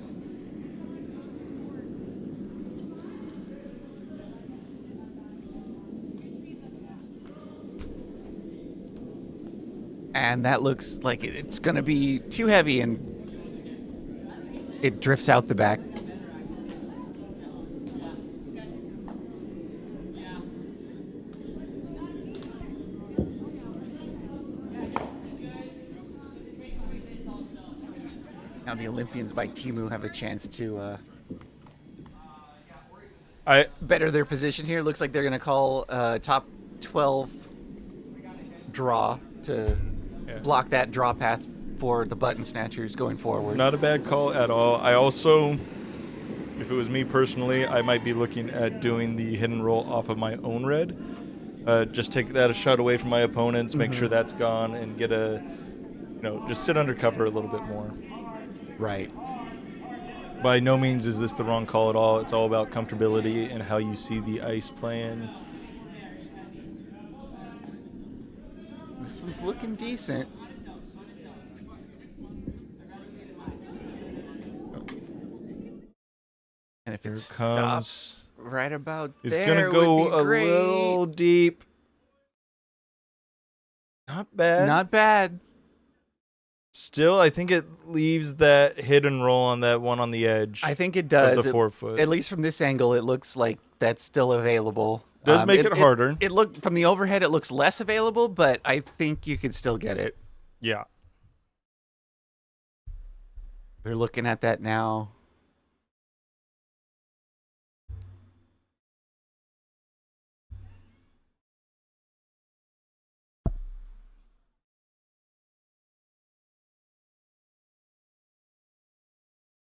And that looks like it's going to be too heavy, and it drifts out the back. Now the Olympians by Temu have a chance to better their position here. Looks like they're going to call top 12 draw to block that draw path for the Button Snatchers going forward. Not a bad call at all. I also, if it was me personally, I might be looking at doing the hit and roll off of my own red. Just take that a shot away from my opponents, make sure that's gone, and get just sit under cover a little bit more. Right. By no means is this the wrong call at all. It's all about comfortability and how you see the ice playing. This was looking decent. And if it stops right about it's there, gonna go would be a great. little deep. Not bad. Not bad. Still, I think it leaves that hit and roll on that one on the edge. I think it does. Of the 4 foot. At least from this angle, it looks like that's still available. Does make it harder. It look from the overhead, it looks less available, but I think you could still get it. Yeah. They're looking at that now.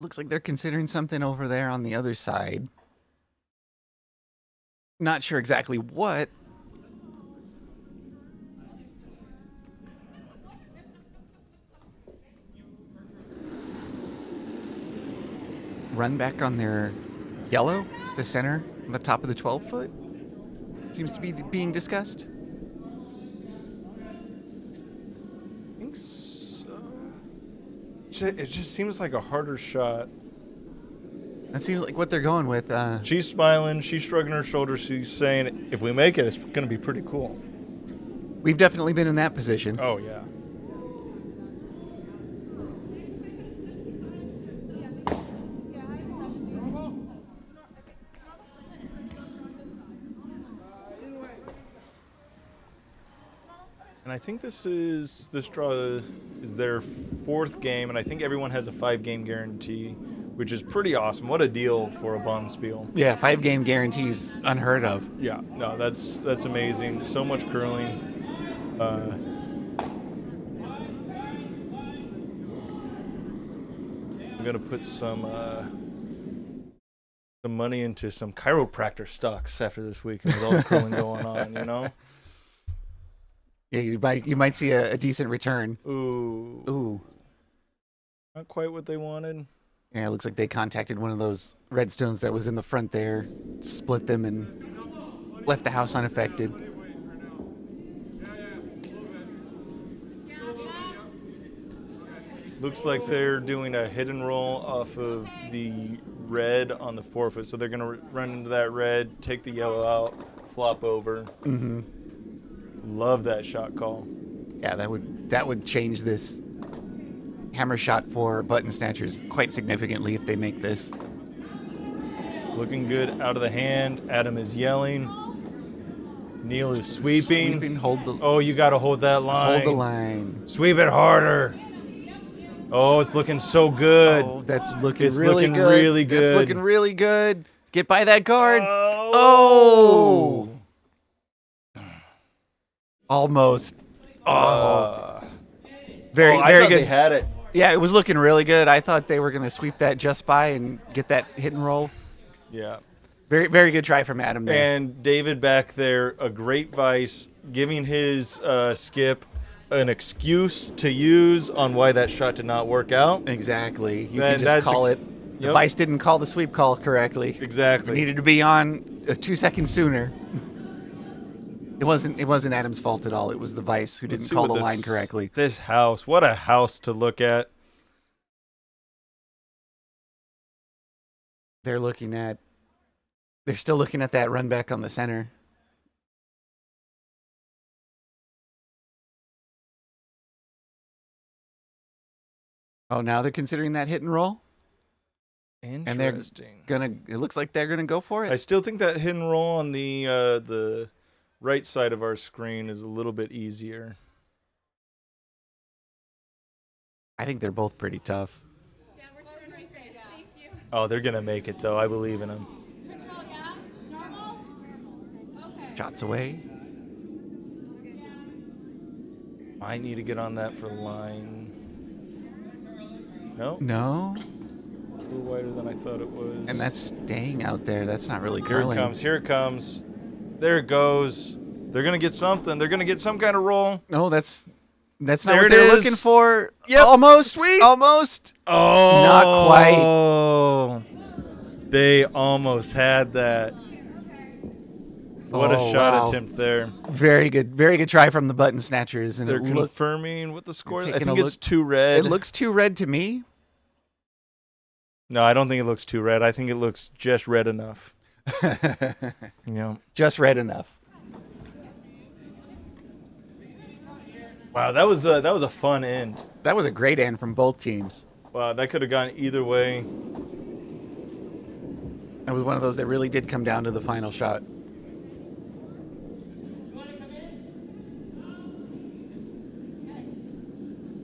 Looks like they're considering something over there on the other side. Not sure exactly what. Run back on their yellow, the center, the top of the 12 foot. Seems to be being discussed. I think so. It just seems like a harder shot. That seems like what they're going with. She's smiling. She's shrugging her shoulders. She's saying, if we make it, it's going to be pretty cool. We've definitely been in that position. Oh, yeah. And I think this draw is their 4th game, and I think everyone has a 5-game guarantee, which is pretty awesome. What a deal for a Bonspiel. Yeah, 5-game guarantees unheard of. Yeah, no, that's amazing. So much curling. I'm gonna put some money into some chiropractor stocks after this week with all the curling going on. You know. Yeah, you might see a decent return. Ooh. Not quite what they wanted. Yeah, it looks like they contacted one of those redstones that was in the front there, split them, and left the house unaffected. Looks like they're doing a hit and roll off of the red on the forefoot. So they're going to run into that red, take the yellow out, flop over. Mm-hmm. Love that shot call. Yeah, that would change this hammer shot for Button Snatchers quite significantly if they make this. Looking good out of the hand. Adam is yelling. Neil is sweeping. Hold the Oh, you got to hold that line. hold the line. Sweep it harder. Oh, it's looking so good. Oh, that's looking It's really looking good. really good. That's looking really good. Get by that guard. Oh. Almost. I Very thought good. They had it. Yeah, it was looking really good. I thought they were going to sweep that just by and get that hit and roll. Yeah. Very, very good try from Adam there. And David back there, a great vice, giving his skip an excuse to use on why that shot did not work out. Exactly. You Then can just that's call a- it. The Yep. vice didn't call the sweep call correctly. Exactly. It needed to be on 2 seconds sooner. It wasn't Adam's fault at all. It was the vice who Let's didn't see call what the line correctly. This house, what a house to look at. They're still looking at that run back on the center. Oh, now they're considering that hit and roll? Interesting. It looks like they're gonna go for I it. still think that hit and roll on the right side of our screen is a little bit easier. I think they're both pretty tough. Yeah, we're doing pretty safe. Thank you. Oh, they're gonna make it though. I believe in them. Control, yeah? Normal? Okay. Shots away. I need to get on that for line. No? No. A little wider than I thought it was. And that's staying out there. That's not really Here it curling. comes. Here it comes. There it goes. They're gonna get something. They're gonna get some kind of roll. No, that's not There what it they're is. looking for. Yep. Almost. Sweet. Almost. Oh, Not quite. Oh, they almost had that. What a Oh, shot wow. attempt there. Very good try from the Button Snatchers. And They're it looked. confirming what the score is. I taking think a it's look- too red. It looks too red to me. No, I don't think it looks too red. I think it looks just red enough. Yeah. Just red enough. Wow, that was a fun end. That was a great end from both teams. Wow, that could have gone either way. That was one of those that really did come down to the final shot.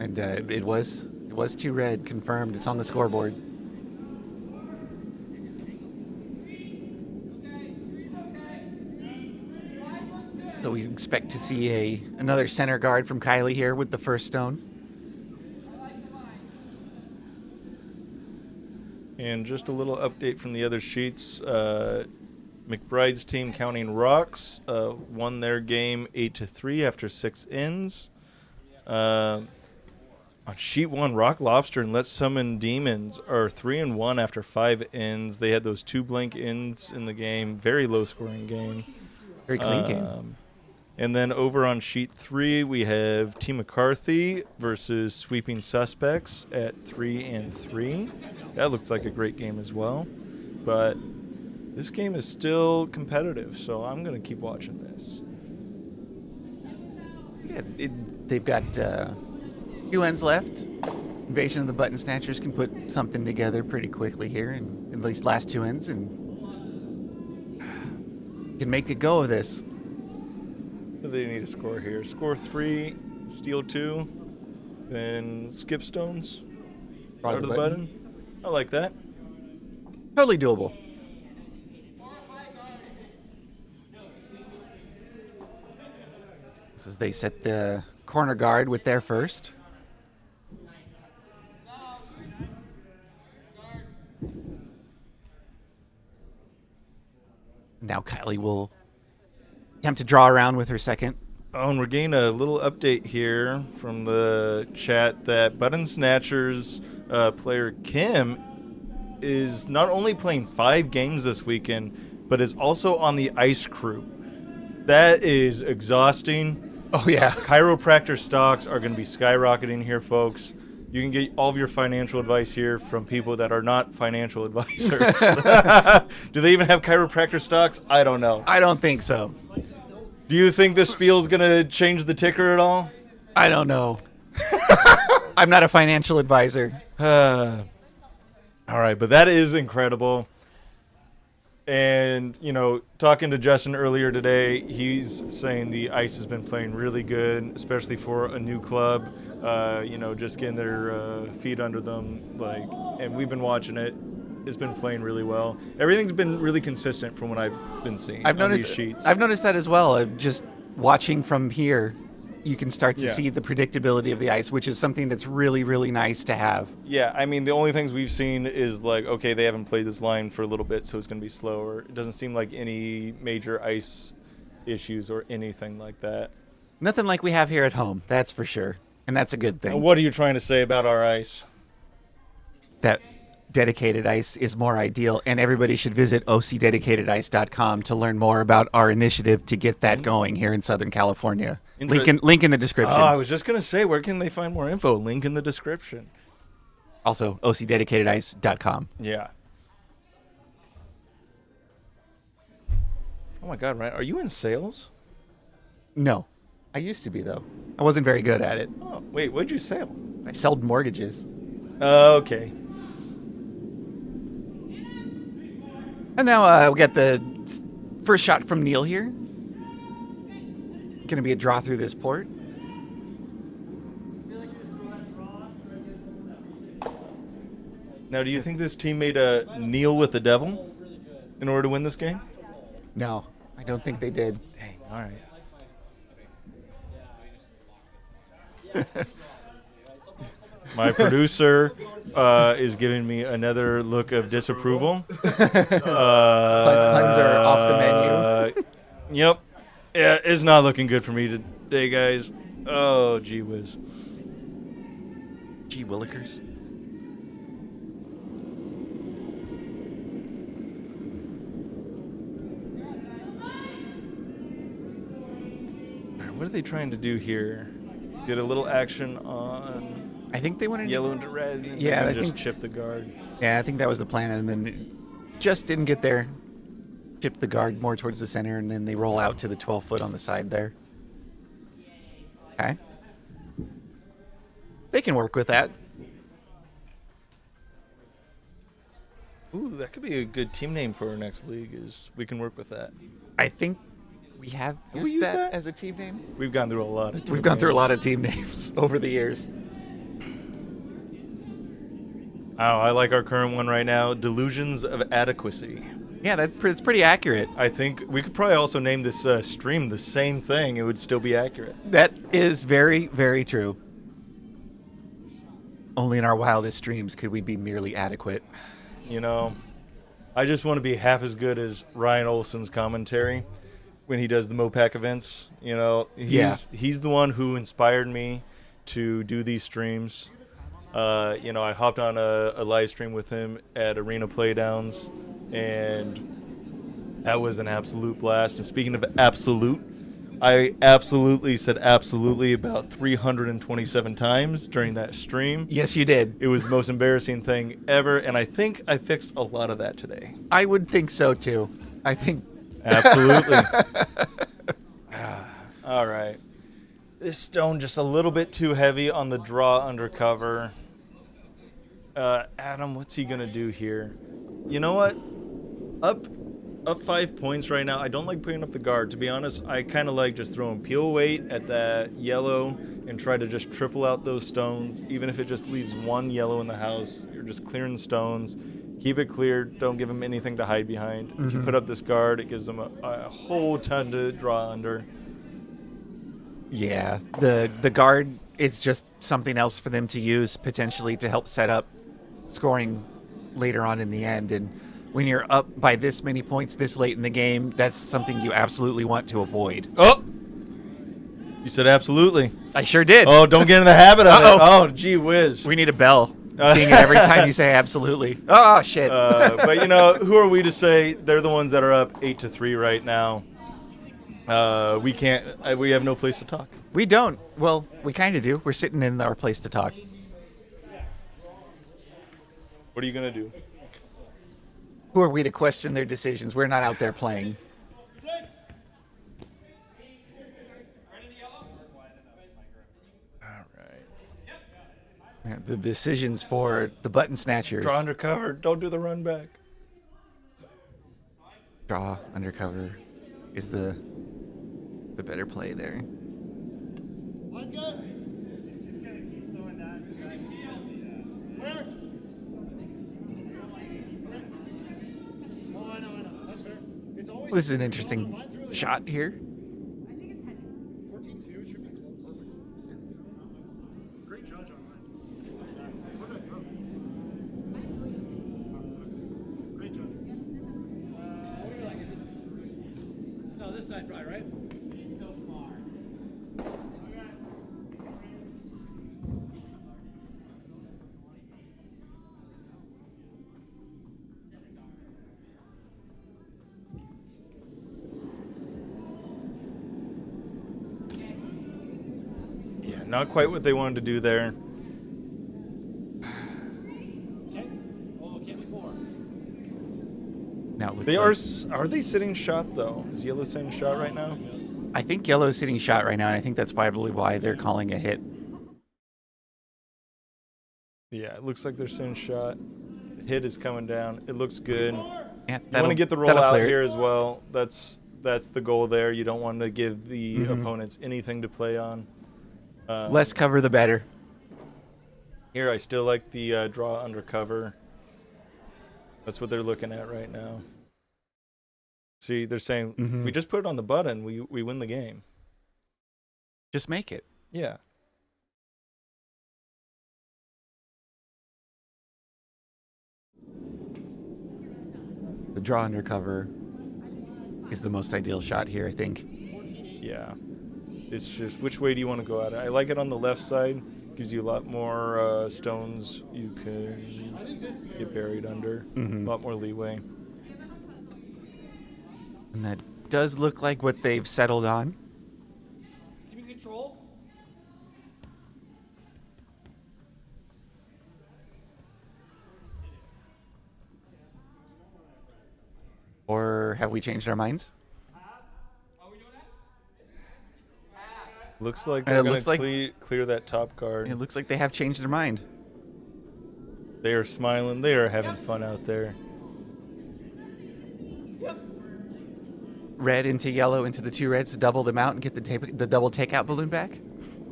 And it was too red. Confirmed. It's on the scoreboard. So we expect to see another center guard from Kylie here with the first stone. And just a little update from the other sheets. McBride's team, Counting Rocks, won their game 8-3 after 6 ends. On sheet 1, Rock Lobster and Let's Summon Demons are 3-1 after 5 ends. They had those 2 blank ends in the game. Very low scoring game. Very clean game. And then over on sheet 3, we have Team McCarthy versus Sweeping Suspects at 3-3. That looks like a great game as well. But this game is still competitive, so I'm going to keep watching this. Yeah, they've got 2 ends left. Invasion of the Button Snatchers can put something together pretty quickly here, and at least last 2 ends, and can make a go of this. What do they need to score here? Score 3, steal 2, then skip stones. Out of the button. I like that. Totally doable. This is they set the corner guard with their first. Now Kylie will attempt to draw around with her second. Oh, and we're getting a little update here from the chat that Button Snatchers player Kim is not only playing 5 games this weekend, but is also on the ice crew. That is exhausting. Oh, yeah. Chiropractor stocks are going to be skyrocketing here, folks. You can get all of your financial advice here from people that are not financial advisors. Do they even have chiropractor stocks? I don't know. I don't think so. Do you think this spiel is going to change the ticker at all? I don't know. I'm not a financial advisor. All right, but that is incredible. And, you know, talking to Justin earlier today, he's saying the ice has been playing really good, especially for a new club. You know, just getting their feet under them, and we've been watching it. It's been playing really well. Everything's been really consistent from what I've been seeing. I've noticed these sheets. I've noticed that as well. Just watching from here, you can start to see the predictability of the ice, which is something that's really, really nice to have. Yeah, I mean, the only things we've seen is okay, they haven't played this line for a little bit, so it's going to be slower. It doesn't seem like any major ice issues or anything like that. Nothing like we have here at home, that's for sure. And that's a good thing. What are you trying to say about our ice? That dedicated ice is more ideal, and everybody should visit ocdedicatedice.com to learn more about our initiative to get that going here in Southern California. Link in the description. Oh, I was just going to say, where can they find more info? Link in the description. Also, ocdedicatedice.com. Yeah. Oh my God, Ryan, are you in sales? No. I used to be, though. I wasn't very good at it. Oh, wait, what'd you sell? I sold mortgages. Okay. And now we got the first shot from Neil here. Going to be a draw through this port. Now, do you think this team made a kneel with the devil in order to win this game? No, I don't think they did. Dang, all right. My producer is giving me another look of disapproval. Puns are off the menu. Yep. Yeah, it's not looking good for me today, guys. Oh, gee whiz. Gee willikers. All right, what are they trying to do here? Get a little action on I think they wanted yellow into red and Yeah, then I just think- chip the guard. Yeah, I think that was the plan, and then it just didn't get there. Chip the guard more towards the center, and then they roll out to the 12-foot on the side there. Okay. They can work with that. Ooh, that could be a good team name for our next league. Is we can work with that. I think we have we used used that that? as a team name. We've gone through a lot of. We've gone through a lot of team names over the years. Oh, I like our current one right now. Delusions of Adequacy. Yeah, that's pretty accurate. I think we could probably also name this stream the same thing. It would still be accurate. That is very, very true. Only in our wildest dreams could we be merely adequate. You know, I just want to be half as good as Ryan Olson's commentary when he does the Mopac events. You know, he's the one who inspired me to do these streams. You know, I hopped on a live stream with him at Arena Playdowns, and that was an absolute blast. And speaking of absolute, I absolutely said absolutely about 327 times during that stream. Yes, you did. It was the most embarrassing thing ever, and I think I fixed a lot of that today. I would think so, too. I think... Absolutely. All right. This stone just a little bit too heavy on the draw undercover. Adam, what's he going to do here? You know what? up 5 points right now. I don't like putting up the guard. To be honest, I kind of like just throwing peel weight at that yellow and try to just triple out those stones. Even if it just leaves one yellow in the house, you're just clearing the stones. Keep it clear. Don't give them anything to hide behind. If you put up this guard, it gives them a whole ton to draw under. Yeah, the guard is just something else for them to use potentially to help set up scoring later on in the end. And when you're up by this many points this late in the game, that's something you absolutely want to avoid. Oh! You said absolutely. I sure did. Oh, don't get in the habit of it. Oh, gee whiz. We need a bell ding it every time you say absolutely. Oh, shit. But, you know, who are we to say they're the ones that are up 8-3 right now? We can't. We have no place to talk. We don't. Well, we kind of do. We're sitting in our place to talk. What are you going to do? Who are we to question their decisions? We're not out there playing. All right. Yeah, the decisions for the Button Snatchers. Draw undercover. Don't do the run back. Draw undercover is the better play there. Let's go. It's just gonna keep slowing down. Where? Oh, I know. That's fair. It's always. This is an interesting shot here. 14-2. It should be just perfect. Great judge on mine. Great judge. What do you like? Is it? No, this side probably, right? So far. Yeah, not quite what they wanted to do there. Okay. Oh, can't be 4. Now it looks They like, are they sitting shot though? Is yellow sitting shot right now? I think yellow's sitting shot right now, and I think that's probably why they're calling a hit. Yeah, it looks like they're sitting shot. The hit is coming down. It looks good. Yeah, You want to get the roll that'll out clear. here as well. That's the goal there. You don't want to give the opponents anything to play on. Less cover, the better. Here, I still like the draw undercover. That's what they're looking at right now. See, they're saying, if we just put it on the button, we win the game. Just make it. Yeah. The draw undercover is the most ideal shot here, I think. Yeah. It's just, which way do you want to go at it? I like it on the left side. Gives you a lot more stones you can get buried under. A lot more leeway. And that does look like what they've settled on. Keeping control. Or have we changed our minds? Looks like It they're going looks to like- clear that top guard. It looks like they have changed their mind. They are smiling. They are having fun out there. Red into yellow into the 2 reds to double them out and get the double takeout balloon back.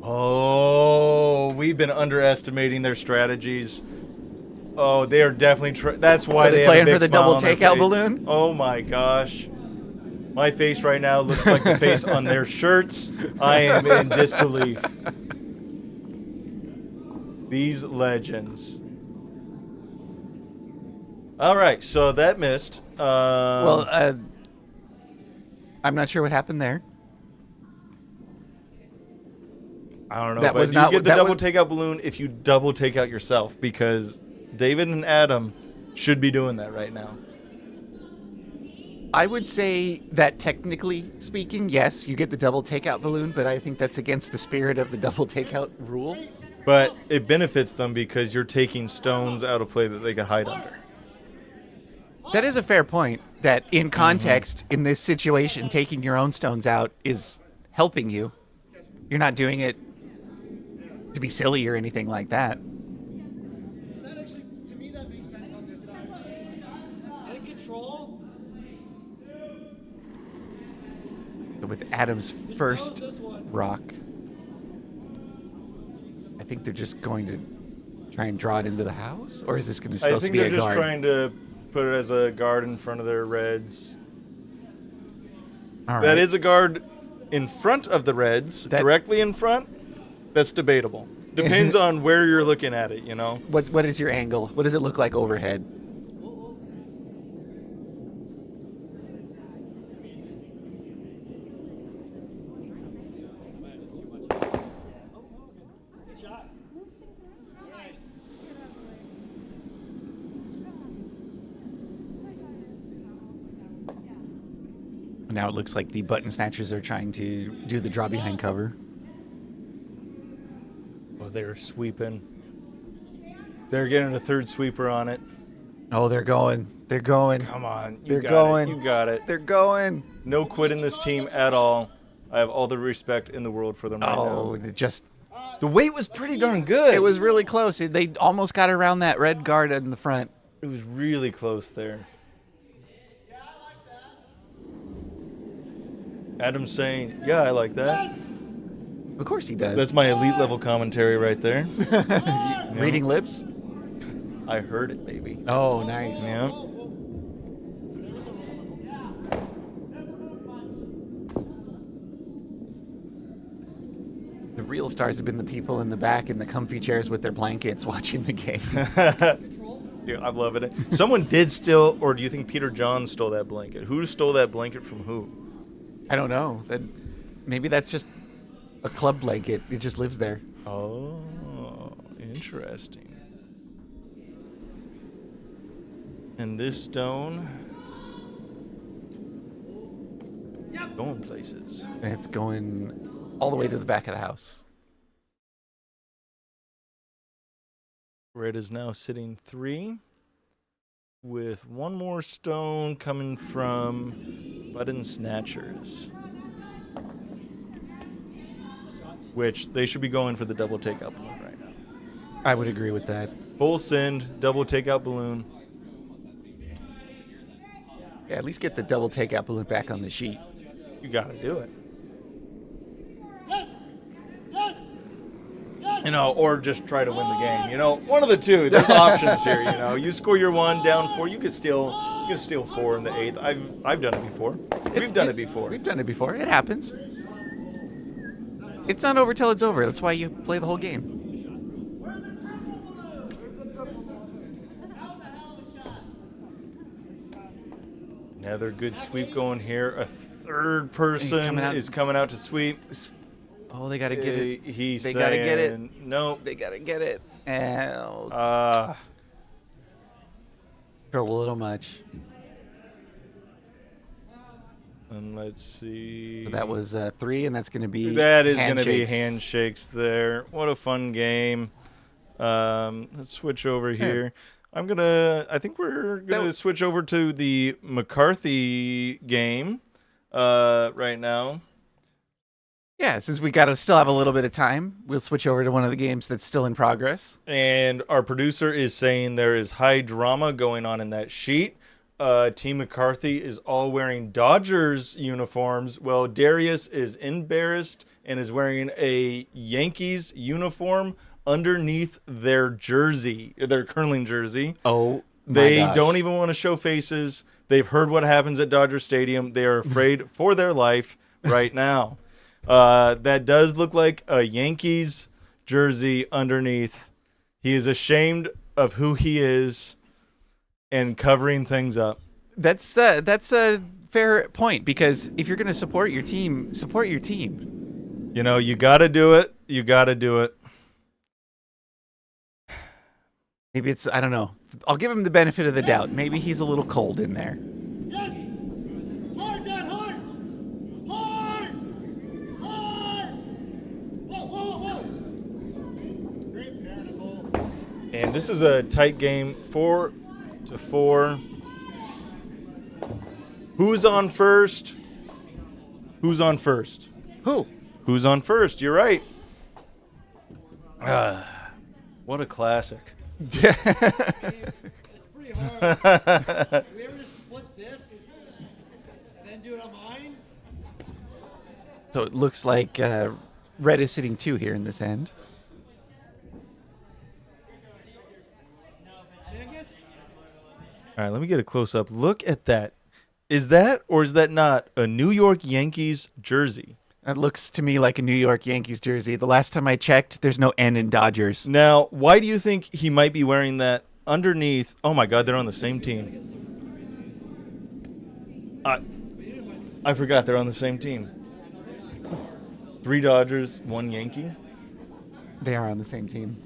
Oh, we've been underestimating their strategies. Oh, they are definitely. That's why Are they have a playing big for the smile double on their takeout face. balloon? Oh my gosh. My face right now looks like the face on their shirts. I am in disbelief. These legends. All right, so that missed. Well, I'm not sure what happened there. I don't know. that but was you not get what- the that double was- takeout balloon if you double take out yourself, because David and Adam should be doing that right now. I would say that technically speaking, yes, you get the double takeout balloon, but I think that's against the spirit of the double takeout rule. But it benefits them because you're taking stones out of play that they can hide under. That is a fair point, that in context, in this situation, taking your own stones out is helping you. You're not doing it to be silly or anything like that. That actually, to me, that makes sense on this side. Get in control. with Adam's first rock. I think they're just going to try and draw it into the house, or is this going to supposed to be a guard? I think they're just trying to put it as a guard in front of their reds. All right. That is a guard in front of the reds, directly in front. That's debatable. Depends on where you're looking at it, you know. What is your angle? What does it look like overhead? Now it looks like the Button Snatchers are trying to do the draw behind cover. Oh, they're sweeping. They're getting a third sweeper on it. Oh, they're going. They're going. Come on. They're going. You got it. They're going. No quitting this team at all. I have all the respect in the world for them right now. Oh, it just... The weight was pretty darn good. It was really close. They almost got around that red guard in the front. It was really close there. Adam's saying, yeah, I like that. Of course he does. That's my elite level commentary right there. Reading lips? I heard it, baby. Oh, nice. Yeah. The real stars have been the people in the back in the comfy chairs with their blankets watching the game. Dude, I'm loving it. Someone did steal, or do you think Peter John stole that blanket? Who stole that blanket from who? I don't know. Maybe that's just a club blanket. It just lives there. Oh, interesting. And this stone going places. It's going all the way to the back of the house. Red is now sitting 3 with one more stone coming from Button Snatchers, which they should be going for the double takeout balloon right now. I would agree with that. Full send, double takeout balloon. Yeah, at least get the double takeout balloon back on the sheet. You gotta do it. You know, or just try to win the game. You know, one of the two. There's options here. You know, you score your 1, down 4. You could steal 4 in the 8th. I've done it before. We've done it before. We've done it before. It happens. It's not over till it's over. That's why you play the whole game. Another good sweep going here. A third person is coming out to sweep. Oh, they gotta get it. They gotta get it. Nope. They gotta get it. Throw a little much. And let's see. So that was 3, and that's going to be That is going to be handshakes there. What a fun game. Let's switch over here. I think we're going to switch over to the McCarthy game right now. Yeah, since we still have a little bit of time, we'll switch over to one of the games that's still in progress. And our producer is saying there is high drama going on in that sheet. Team McCarthy is all wearing Dodgers uniforms. Well, Darius is embarrassed and is wearing a Yankees uniform underneath their jersey, their curling jersey. Oh, they don't even want to show faces. They've heard what happens at Dodger Stadium. They are afraid for their life right now. That does look like a Yankees jersey underneath. He is ashamed of who he is and covering things up. That's a fair point, because if you're going to support your team, support your team. You know, you got to do it. You got to do it. Maybe it's, I don't know. I'll give him the benefit of the doubt. Maybe he's a little cold in there. Yes! Hard, Dad, hard! Hard! Hard! Whoa, whoa, whoa! Great pair, Nicole. And this is a tight game, 4-4. Who's on first? Who's on first? Who's on first? You're right. What a classic. It's pretty hard. We ever just split this and then do it on mine? So it looks like red is sitting 2 here in this end. All right, let me get a close up. Look at that. Is that or is that not a New York Yankees jersey? That looks to me like a New York Yankees jersey. The last time I checked, there's no N in Dodgers. Now, why do you think he might be wearing that underneath? Oh my God, they're on the same team. I forgot they're on the same team. 3 Dodgers, 1 Yankee. They are on the same team.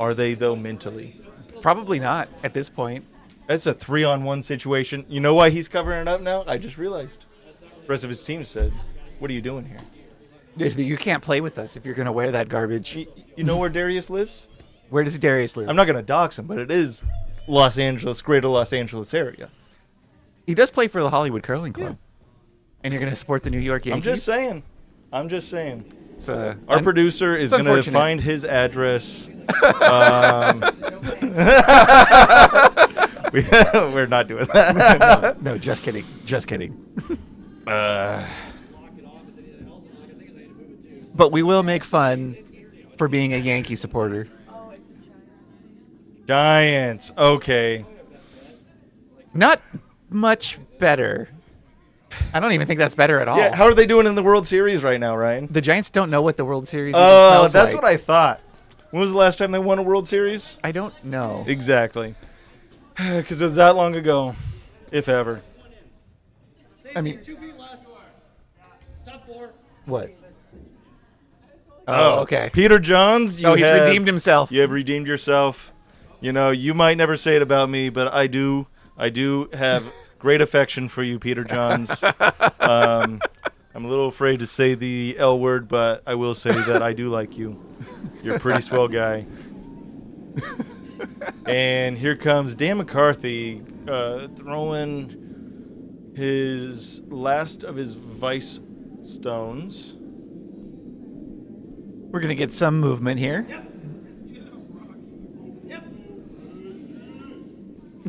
Are they though mentally? Probably not at this point. That's a 3-on-1 situation. You know why he's covering it up now? I just realized. The rest of his team said, "What are you doing here? You can't play with us if you're going to wear that garbage." You know where Darius lives? Where does Darius live? I'm not going to dox him, but it is Los Angeles, greater Los Angeles area. He does play for the Hollywood Curling Club. And you're going to support the New York Yankees? I'm just saying. It's, Our producer is going to unfortunate. find his address. We're not doing that. No, just kidding. Just kidding. But we will make fun for being a Yankee supporter. Giants. Okay. Not much better. I don't even think that's better at all. Yeah, how are they doing in the World Series right now, Ryan? The Giants don't know what the World Series even Oh, smells that's like. what I thought. When was the last time they won a World Series? I don't know. Exactly. Because it was that long ago, if ever. I mean, 2 feet less. Top 4. what? Oh, okay. Peter Johns, He's redeemed himself. You have redeemed yourself. You know, you might never say it about me, but I do have great affection for you, Peter Johns. I'm a little afraid to say the L word, but I will say that I do like you. You're a pretty swell guy. And here comes Dan McCarthy throwing his last of his Vice stones. We're going to get some movement here.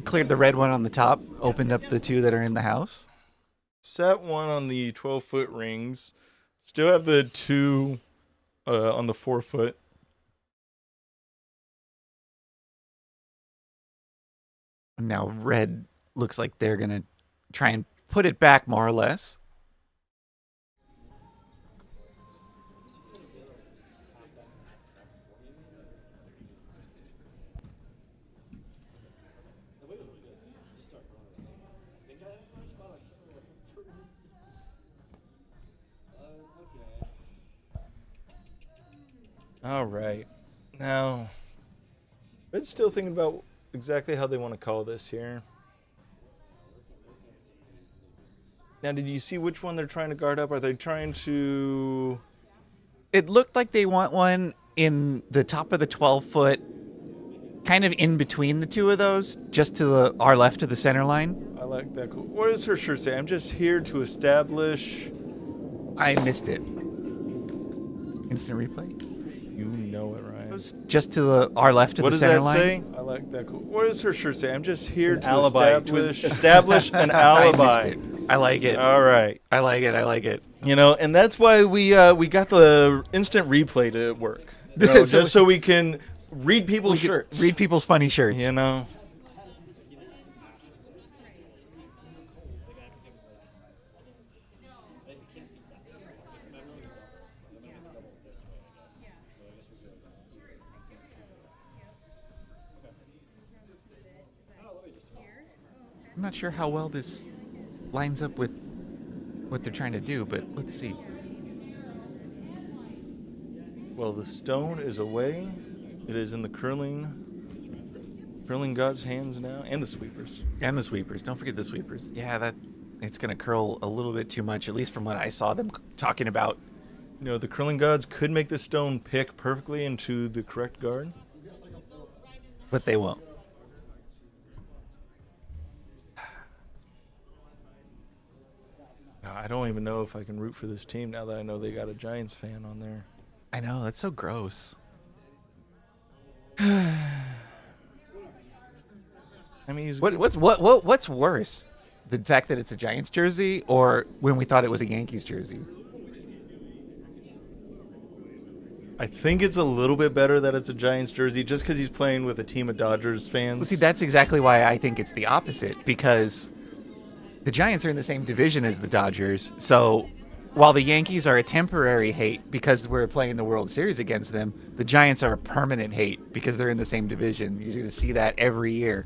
Cleared the red one on the top, opened up the 2 that are in the house. Set 1 on the 12-foot rings. Still have the 2 on the 4-foot. Now red looks like they're going to try and put it back more or less. All right. Now, Red's still thinking about exactly how they want to call this here. Now, did you see which one they're trying to guard up? Are they trying to... It looked like they want one in the top of the 12-foot, kind of in between the 2 of those, just to our left of the center line. I like that. Cool. What does her shirt say? I'm just here to establish... I missed it. Instant replay. You know it, Ryan. It was just to our left of What the does center that line. say? I like that. Cool. What does her shirt say? I'm just here An to alibi. establish an alibi. I missed it. I like it. All right. I like it. I like it. You know, and that's why we got the instant replay to work. You know, just so we can read people's shirts. Read people's funny shirts. You know. I'm not sure how well this lines up with what they're trying to do, but let's see. Well, the stone is away. It is in the curling gods' hands now, and the sweepers. And the sweepers. Don't forget the sweepers. Yeah, it's going to curl a little bit too much, at least from what I saw them talking about. You know, the curling gods could make the stone pick perfectly into the correct guard. But they won't. I don't even know if I can root for this team now that I know they got a Giants fan on there. I know, that's so gross. I mean, he's What's worse? The fact that it's a Giants jersey or when we thought it was a Yankees jersey? I think it's a little bit better that it's a Giants jersey just because he's playing with a team of Dodgers fans. Well, see, that's exactly why I think it's the opposite, because the Giants are in the same division as the Dodgers. So while the Yankees are a temporary hate because we're playing the World Series against them, the Giants are a permanent hate because they're in the same division. You're going to see that every year.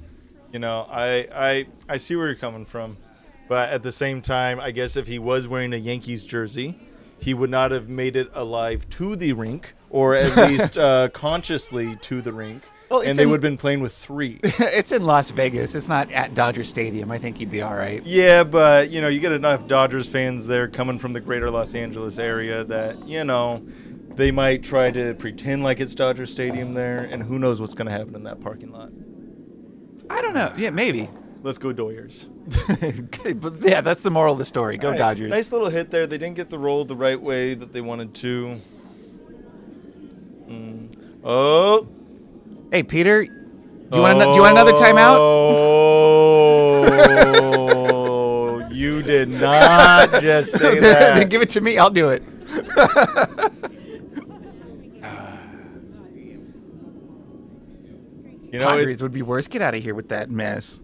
You know, I see where you're coming from. But at the same time, I guess if he was wearing a Yankees jersey, he would not have made it alive to the rink, or at least consciously to the rink. Well, and they would have been playing with 3. It's in Las Vegas. It's not at Dodger Stadium. I think he'd be all right. Yeah, but, you know, you get enough Dodgers fans there coming from the greater Los Angeles area that, you know, they might try to pretend like it's Dodger Stadium there, and who knows what's going to happen in that parking lot. I don't know. Yeah, maybe. Let's go Doyers. But yeah, that's the moral of the story. Go right. Dodgers. Nice little hit there. They didn't get the roll the right way that they wanted to. Oh. Hey, Peter, do you want another timeout? Oh, you did not just say that. Then give it to me. I'll do it. You know, Padres would be worse. Get out of here with that mess.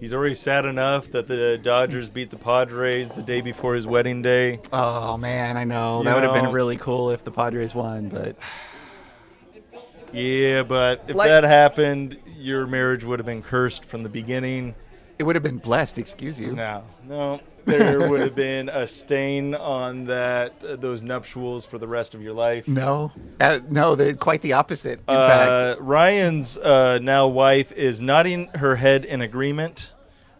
He's already sad enough that the Dodgers beat the Padres the day before his wedding day. Oh, man, I know. That would have been really cool if the Padres won, but... Yeah, but if that happened, your marriage would have been cursed from the beginning. It would have been blessed, excuse you. No. There would have been a stain on those nuptials for the rest of your life. No, quite the opposite, in fact. Ryan's now wife is nodding her head in agreement.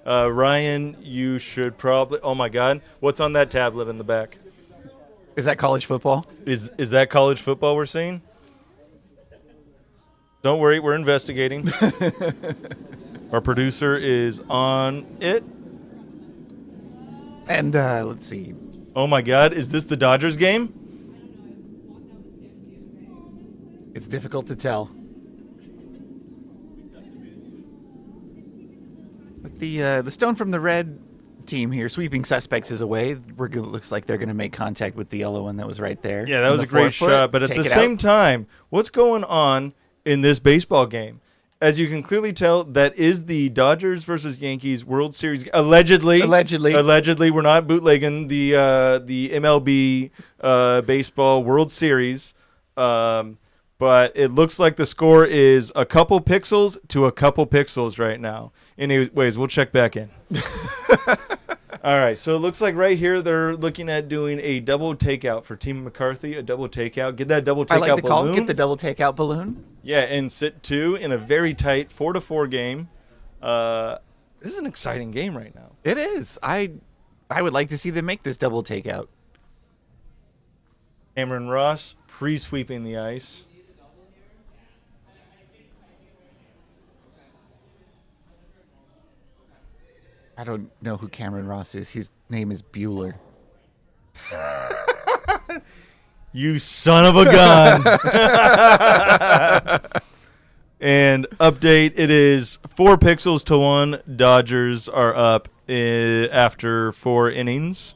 Ryan, you should probably... Oh, my God. What's on that tablet in the back? Is that college football? Is that college football we're seeing? Don't worry, we're investigating. Our producer is on it. And let's see. Oh my God, is this the Dodgers game? It's difficult to tell. But the stone from the red team here, sweeping suspects, is away. Looks like they're going to make contact with the yellow one that was right there. Yeah, that was a great shot. But at the same time, what's going on in this baseball game? As you can clearly tell, that is the Dodgers versus Yankees World Series. Allegedly, we're not bootlegging the MLB baseball World Series. But it looks like the score is a couple pixels to a couple pixels right now. Anyways, we'll check back in. All right, so it looks like right here they're looking at doing a double takeout for Team McCarthy, a double takeout. Get that double takeout balloon. I like the call. Get the double takeout balloon. Yeah, and sit 2 in a very tight 4-4 game. This is an exciting game right now. It is. I would like to see them make this double takeout. Cameron Ross pre-sweeping the ice. I don't know who Cameron Ross is. His name is Bueller. You son of a gun. And update, it is 4 pixels to 1. Dodgers are up after 4 innings.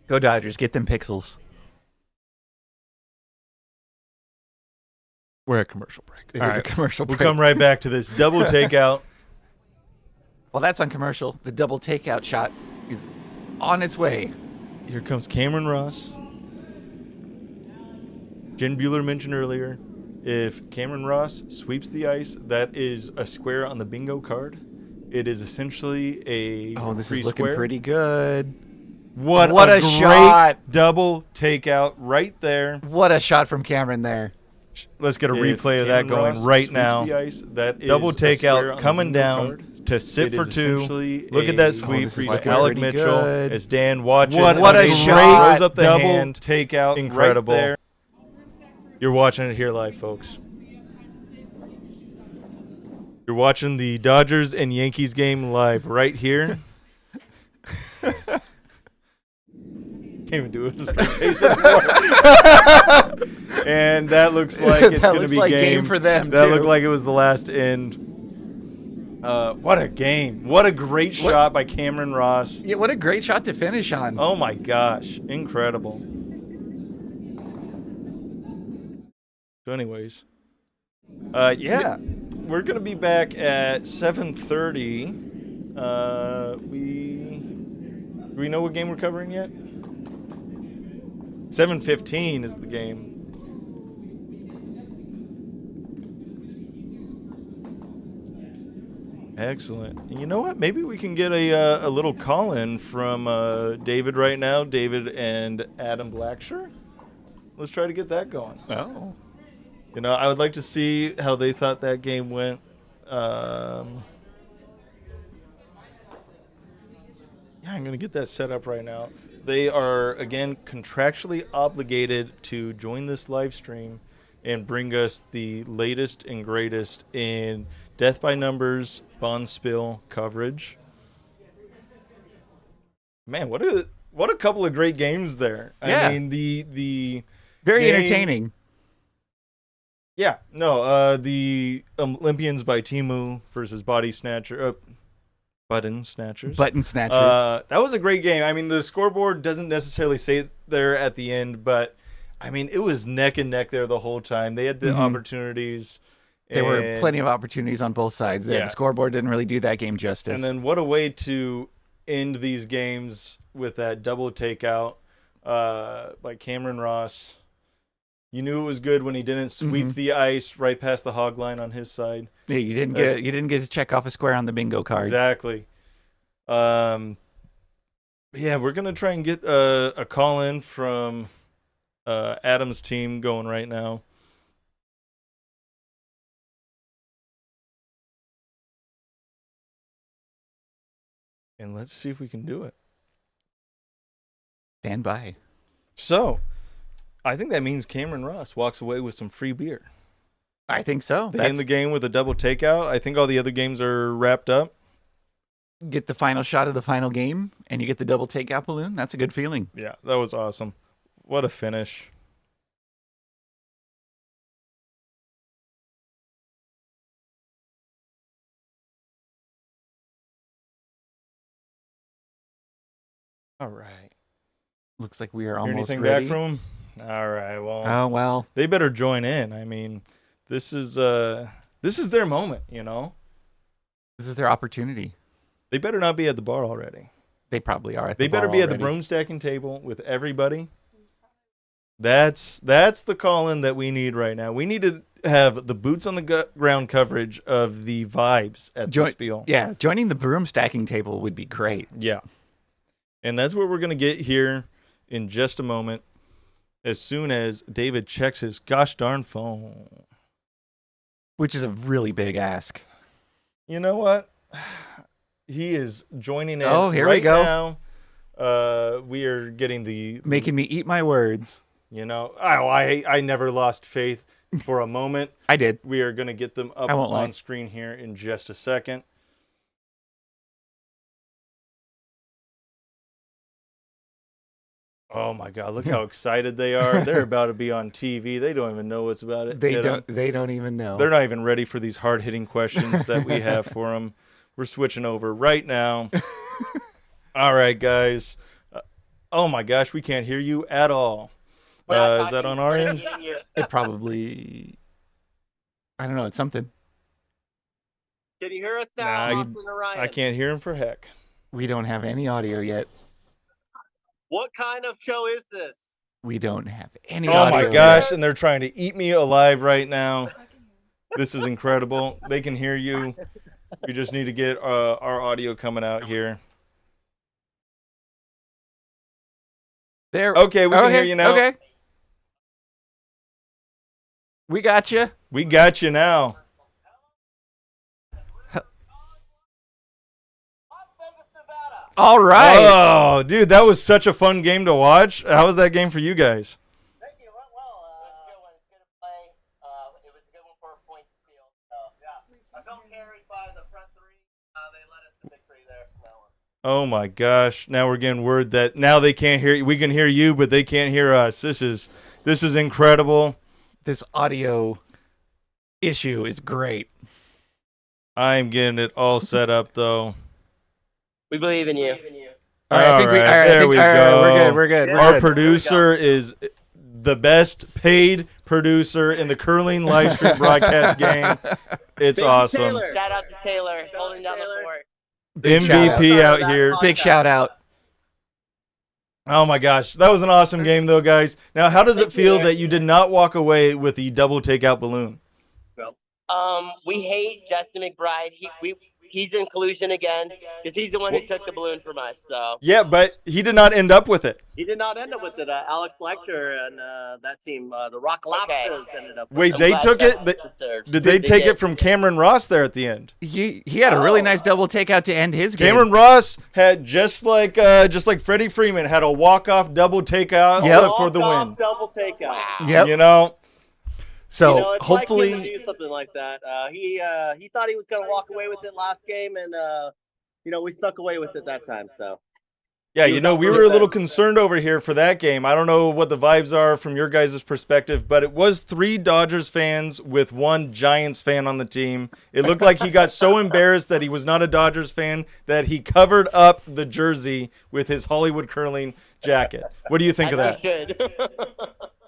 Go Dodgers. Get them pixels. We're at commercial break. It is a commercial break. We'll come right back to this double takeout. Well, that's on commercial. The double takeout shot is on its way. Here comes Cameron Ross. Jen Bueller mentioned earlier, if Cameron Ross sweeps the ice, that is a square on the bingo card. It is essentially a this free is looking square. pretty good. What a great shot. Double takeout right there. What a shot from Cameron there. Let's get a replay of that going right now. That double takeout coming down to sit for 2. Look at that sweep for Alec Mitchell as Dan watches. What a shot. Throws up the double takeout. Incredible. Right there. You're watching it here live, folks. You're watching the Dodgers and Yankees game live right here. Can't even do it with a face anymore. And that looks like it's going to be game for them. That looked like it was the last end. What a game. What a great shot by Cameron Ross. Yeah, what a great shot to finish on. Oh my gosh. Incredible. So anyways. Yeah. We're going to be back at 7:30. Do we know what game we're covering yet? 7:15 is the game. Excellent. You know what? Maybe we can get a little call-in from David right now. David and Adam Blacksher. Let's try to get that going. Oh. You know, I would like to see how they thought that game went. Yeah, I'm going to get that set up right now. They are, again, contractually obligated to join this live stream and bring us the latest and greatest in Death by Numbers, Bonspiel coverage. Man, what a couple of great games there. Yeah. I mean, the Very game, entertaining. Yeah, no, the Olympians by Temu versus Button Snatchers. Button Snatchers. That was a great game. I mean, the scoreboard doesn't necessarily say it there at the end, but I mean, it was neck and neck there the whole time. They had the opportunities. There were plenty of opportunities on both sides. Yeah. The scoreboard didn't really do that game justice. And then what a way to end these games with that double takeout by Cameron Ross. You knew it was good when he didn't sweep the ice right past the hog line on his side. Yeah, you didn't get to check off a square on the bingo card. Exactly. Yeah, we're gonna try and get a call in from Adam's team going right now. And let's see if we can do it. Stand by. So, I think that means Cameron Ross walks away with some free beer. I think so. They end the game with a double takeout. I think all the other games are wrapped up. Get the final shot of the final game, and you get the double takeout balloon. That's a good feeling. Yeah, that was awesome. What a finish. All right. Looks like we are Hear almost anything ready. back from them? All right. Well, Oh, well. they better join in. I mean, this is their moment, you know? This is their opportunity. They better not be at the bar already. They probably are. They better be at the broom stacking table with everybody. That's the call-in that we need right now. We need to have the boots on the ground coverage of the vibes at the Spiel. Yeah, joining the broom stacking table would be great. Yeah. And that's what we're going to get here in just a moment, as soon as David checks his gosh darn phone. Which is a really big ask. You know what? He is joining in Oh, here right we go. now. We are getting the... Making me eat my words. You know, I never lost faith for a moment. I did. We are going to get them up I won't lie. on screen here in just a second. Oh my God! Look how excited they are. They're about to be on TV. They don't even know what's about it. They don't even know. They're not even ready for these hard-hitting questions that we have for them. We're switching over right now. All right, guys. Oh my gosh, we can't hear you at all. Is that on our end? It probably... I don't know. It's something. Can you hear us now, Nah, Austin or Ryan? I can't hear him for heck. We don't have any audio yet. What kind of show is this? We don't have any Oh audio my yet. gosh, and they're trying to eat me alive right now. This is incredible. They can hear you. We just need to get our audio coming out here. There. Okay, we can hear you now. Okay. We got you. We got you now. All right. Oh, dude, that was such a fun game to watch. How was that game for you guys? Thank you. It went well. It was a good one. It's good to play. It was a good one for a point field. So, yeah. I felt carried by the front three. They led us to victory there from that one. Oh my gosh. Now we're getting word that now they can't hear you. We can hear you, but they can't hear us. This is incredible. This audio issue is great. I'm getting it all set up, though. We believe in you. All right, I think we. All right, there we go. We're good. Our producer is the best paid producer in the curling live stream broadcast game. It's awesome. Taylor. Shout out to Taylor holding down the fort. MVP out here. Big shout out. Oh my gosh, that was an awesome game, though, guys. Now, how does it feel that you did not walk away with the double takeout balloon? We hate Justin McBride. He's in collusion again because he's the one who took the balloon from us. So Yeah, but he did not end up with it. He did not end up with it. Alex Lecter and that team, the Rock Lobsters, ended up with Wait, it. they glad took that it? was deserved. Did they take it from Cameron Ross there at the end? He had a really nice double takeout to end his game. Cameron Ross had just like Freddie Freeman had a walk-off double takeout for the Walk-off win. double takeout. Yep. You know, So You know, it's hopefully, like him to do something like that. He thought he was going to walk away with it last game, and we stuck away with it that time. So yeah, He you was know, out we for were a the little bet. concerned over here for that game. I don't know what the vibes are from your guys' perspective, but it was 3 Dodgers fans with 1 Giants fan on the team. It looked like he got so embarrassed that he was not a Dodgers fan that he covered up the jersey with his Hollywood curling jacket. What do you think of that? Should.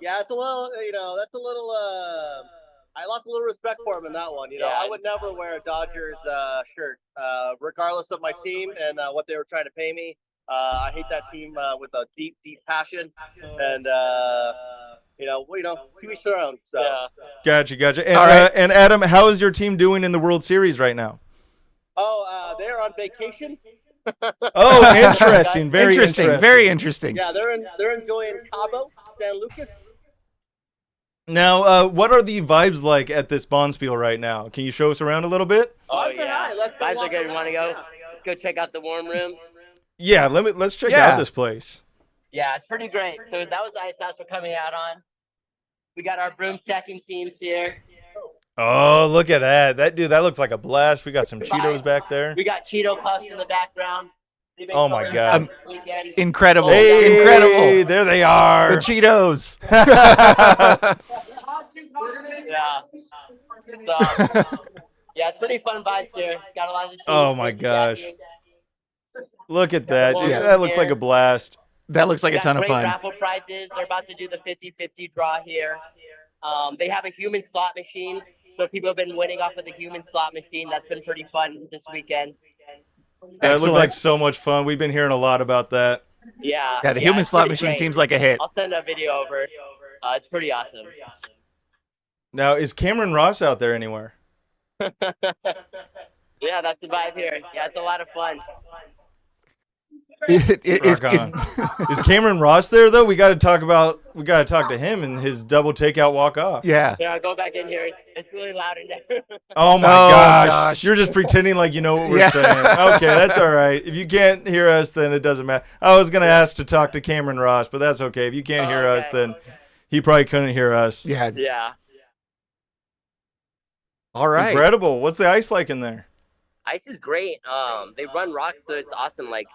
yeah, it's a little, that's a little. I lost a little respect for him in that one. Yeah. I would never wear a Dodgers shirt, regardless of my team and what they were trying to pay me. I hate that team with a deep, deep passion, and to each their own. So. Yeah. Gotcha. And, All right. And Adam, how is your team doing in the World Series right now? Oh, they're on vacation. Oh, interesting. Very interesting. Very interesting. Yeah, they're enjoying Cabo, San Lucas. Now, what are the vibes like at this Bonspiel right now? Can you show us around a little bit? Oh Vibes are yeah. high. Let's go Vibes are walk good. around. Want to go? Let's go check out the warm room. Yeah, let's check Yeah. out this place. Yeah, it's pretty great. So that was Ice House we're coming out on. We got our broom stacking teams here. Oh, look at that. That looks like a blast. We got some Cheetos back there. We got Cheeto Puffs in the background. They've been Oh my coming God. this weekend. Incredible. Hey, Incredible. there they are. The Cheetos. Yeah. So, yeah, it's pretty fun vibes here. Got a lot of the teams. Oh my gosh. Look at that. Yeah. That looks like a blast. That looks like We a got ton of great fun. raffle prizes. They're about to do the 50-50 draw here. They have a human slot machine. So people have been winning off of the human slot machine. That's been pretty fun this weekend. That Excellent. looked like so much fun. We've been hearing a lot about that. Yeah. Yeah, the human it's slot pretty machine great. seems like a hit. I'll send a video over. It's pretty awesome. Now, is Cameron Ross out there anywhere? Yeah, that's the vibe here. Yeah, it's a lot of fun. It's- Rock on. Is Cameron Ross there though? We got to talk to him and his double takeout walk off. yeah. Yeah, go back in here. It's really loud in there. Oh my Oh, gosh. gosh. You're just pretending like you know what we're Yeah. saying. Okay, that's all right. If you can't hear us, then it doesn't matter. I was going to ask to talk to Cameron Ross, but that's okay. If you can't hear us, then he probably couldn't hear us. Yeah. Yeah. All right. Incredible. What's the ice like in there? Ice is great. They run rocks, so it's awesome. Like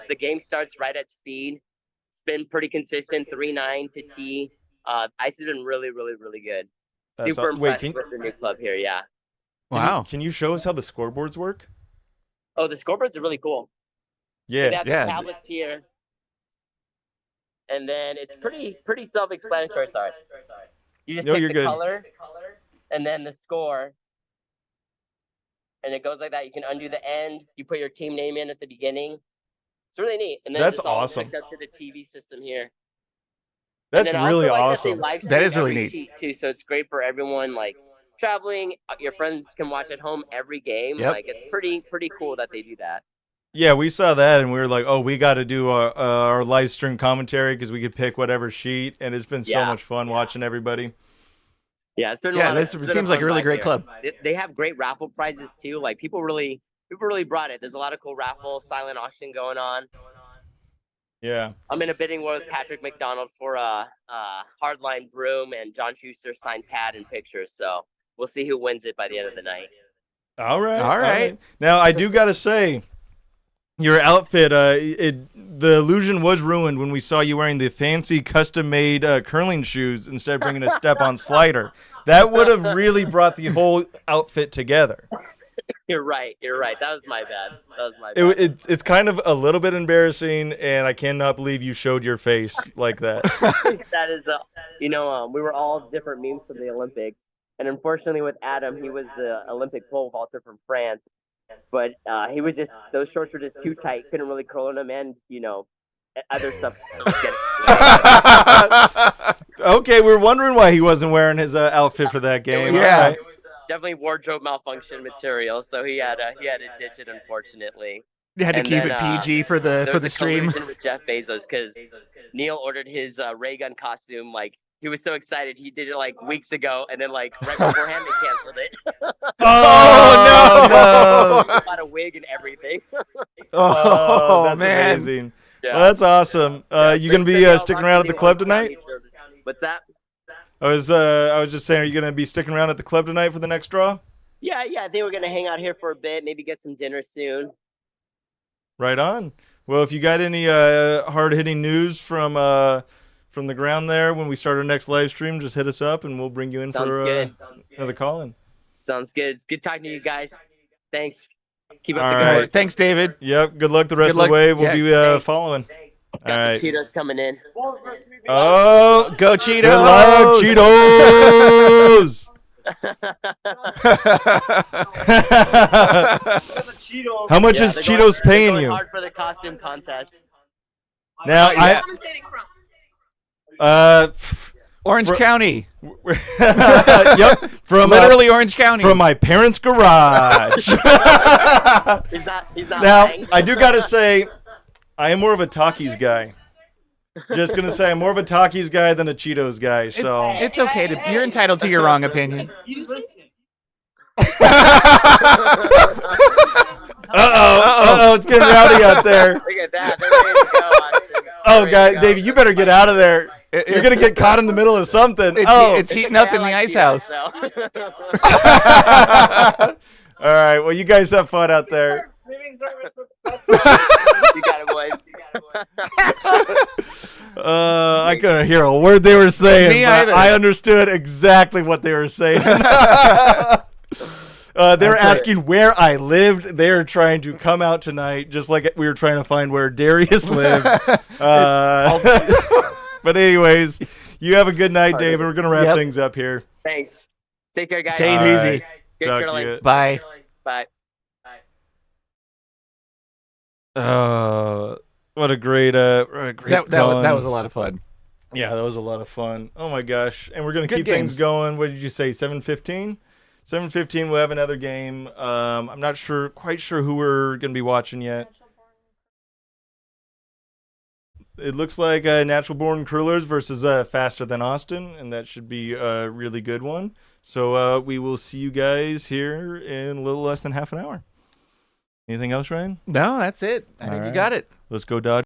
the game starts right at speed. It's been pretty consistent, 3-9 to T. Ice has been really, really, really good. That's Super wait, impressed with the new club here. Yeah. Wow. Can you show us how the scoreboards work? Oh, the scoreboards are really cool. They Yeah. have Yeah. the tablets here, and then it's pretty self-explanatory. Sorry. You just No, pick you're the good. color, and then the score, and it goes like that. You can undo the end. You put your team name in at the beginning. It's really neat. And then That's it's all awesome. hooked up to the TV system here. That's And then I really also like awesome. That, they live That is stream really every neat. sheet, too, so it's great for everyone like traveling. Your friends can watch at home every game. Yep. Like it's pretty cool that they do that. Yeah, we saw that and we were like, oh, we got to do our live stream commentary because we could pick whatever sheet, and it's been so Yeah. much fun watching everybody. Yeah, it's been. Yeah, it's it been a seems like fun a really vibe great here. club. They have great raffle prizes too. Like people really brought it. There's a lot of cool raffles, silent auction going on. Yeah. I'm in a bidding war with Patrick McDonald for a hardline broom and John Schuster signed pad and pictures. So we'll see who wins it by the end of the night. All right. All right. Now, I do got to say, your outfit, the illusion was ruined when we saw you wearing the fancy custom-made curling shoes instead of bringing a step-on slider. That would have really brought the whole outfit together. You're right. That was my bad. It's kind of a little bit embarrassing, and I cannot believe you showed your face like that. That is, we were all different memes from the Olympics, and unfortunately with Adam, he was the Olympic pole vaulter from France, but he was just those shorts were just too tight, couldn't really curl in them, and other stuff. Okay, we're wondering why he wasn't wearing his outfit for that game. Yeah. All right. Definitely wardrobe malfunction material, so he had to ditch it, unfortunately. You had to And keep then, it PG for there the was a stream. collusion with Jeff Bezos because Neil ordered his ray gun costume. Like he was so excited, he did it like weeks ago, and then like right beforehand they canceled it. Oh no! Bought a wig and everything. Oh, that's man. amazing. Yeah. Well, that's awesome. You gonna be sticking around at the club tonight? What's that? I was just saying, are you gonna be sticking around at the club tonight for the next draw? Yeah. I think we're gonna hang out here for a bit, maybe get some dinner soon. Right on. Well, if you got any hard-hitting news from the ground there when we start our next live stream, just hit us up and we'll bring you in for another call-in. Sounds good. It's good talking to you guys. Thanks. Keep up All the right. good work. Thanks, David. Yep. Good luck the rest Good of the luck. way. We'll Yeah. be following. Got All right. the Cheetos coming in. Oh, Go Cheetos! good luck, Cheetos! How much is they're Cheetos they're paying going you? hard for the costume contest. Now, Yeah. Orange For- County. Yep, from Literally Orange County. from my parents' garage. He's not Now, lying. I do gotta say, I am more of a Takis guy. Just gonna say, I'm more of a Takis guy than a Cheetos guy. So It's okay to. You're entitled to your wrong opinion. it's getting rowdy out there. Look at that. They're ready to go, Austin. Oh, God, David, you better get out of there. You're gonna get caught in the middle of something. It's heating up in the ice house. So. All right. Well, you guys have fun out there. You got it, boys. I couldn't hear a word they were saying. Me but either. I understood exactly what they were saying. They're asking where I lived. They're trying to come out tonight, just like we were trying to find where Darius lived. But anyways, you have a good night, David. We're going to wrap things up here. Thanks. Take care, guys. Take it All easy. right. Good Talk to curling. you. Bye. Bye. What a great That con. was a lot of fun. Yeah, that was a lot of fun. Oh my gosh. And we're going to Good keep things games. going. What did you say, 7:15? 7:15 we'll have another game. I'm not quite sure who we're going to be watching yet. It looks like Natural Born Curlers versus Faster Than Austin, and that should be a really good one. So we will see you guys here in a little less than half an hour. Anything else, Ryan? No, that's it. I think you right. got it. Let's go, Dodge.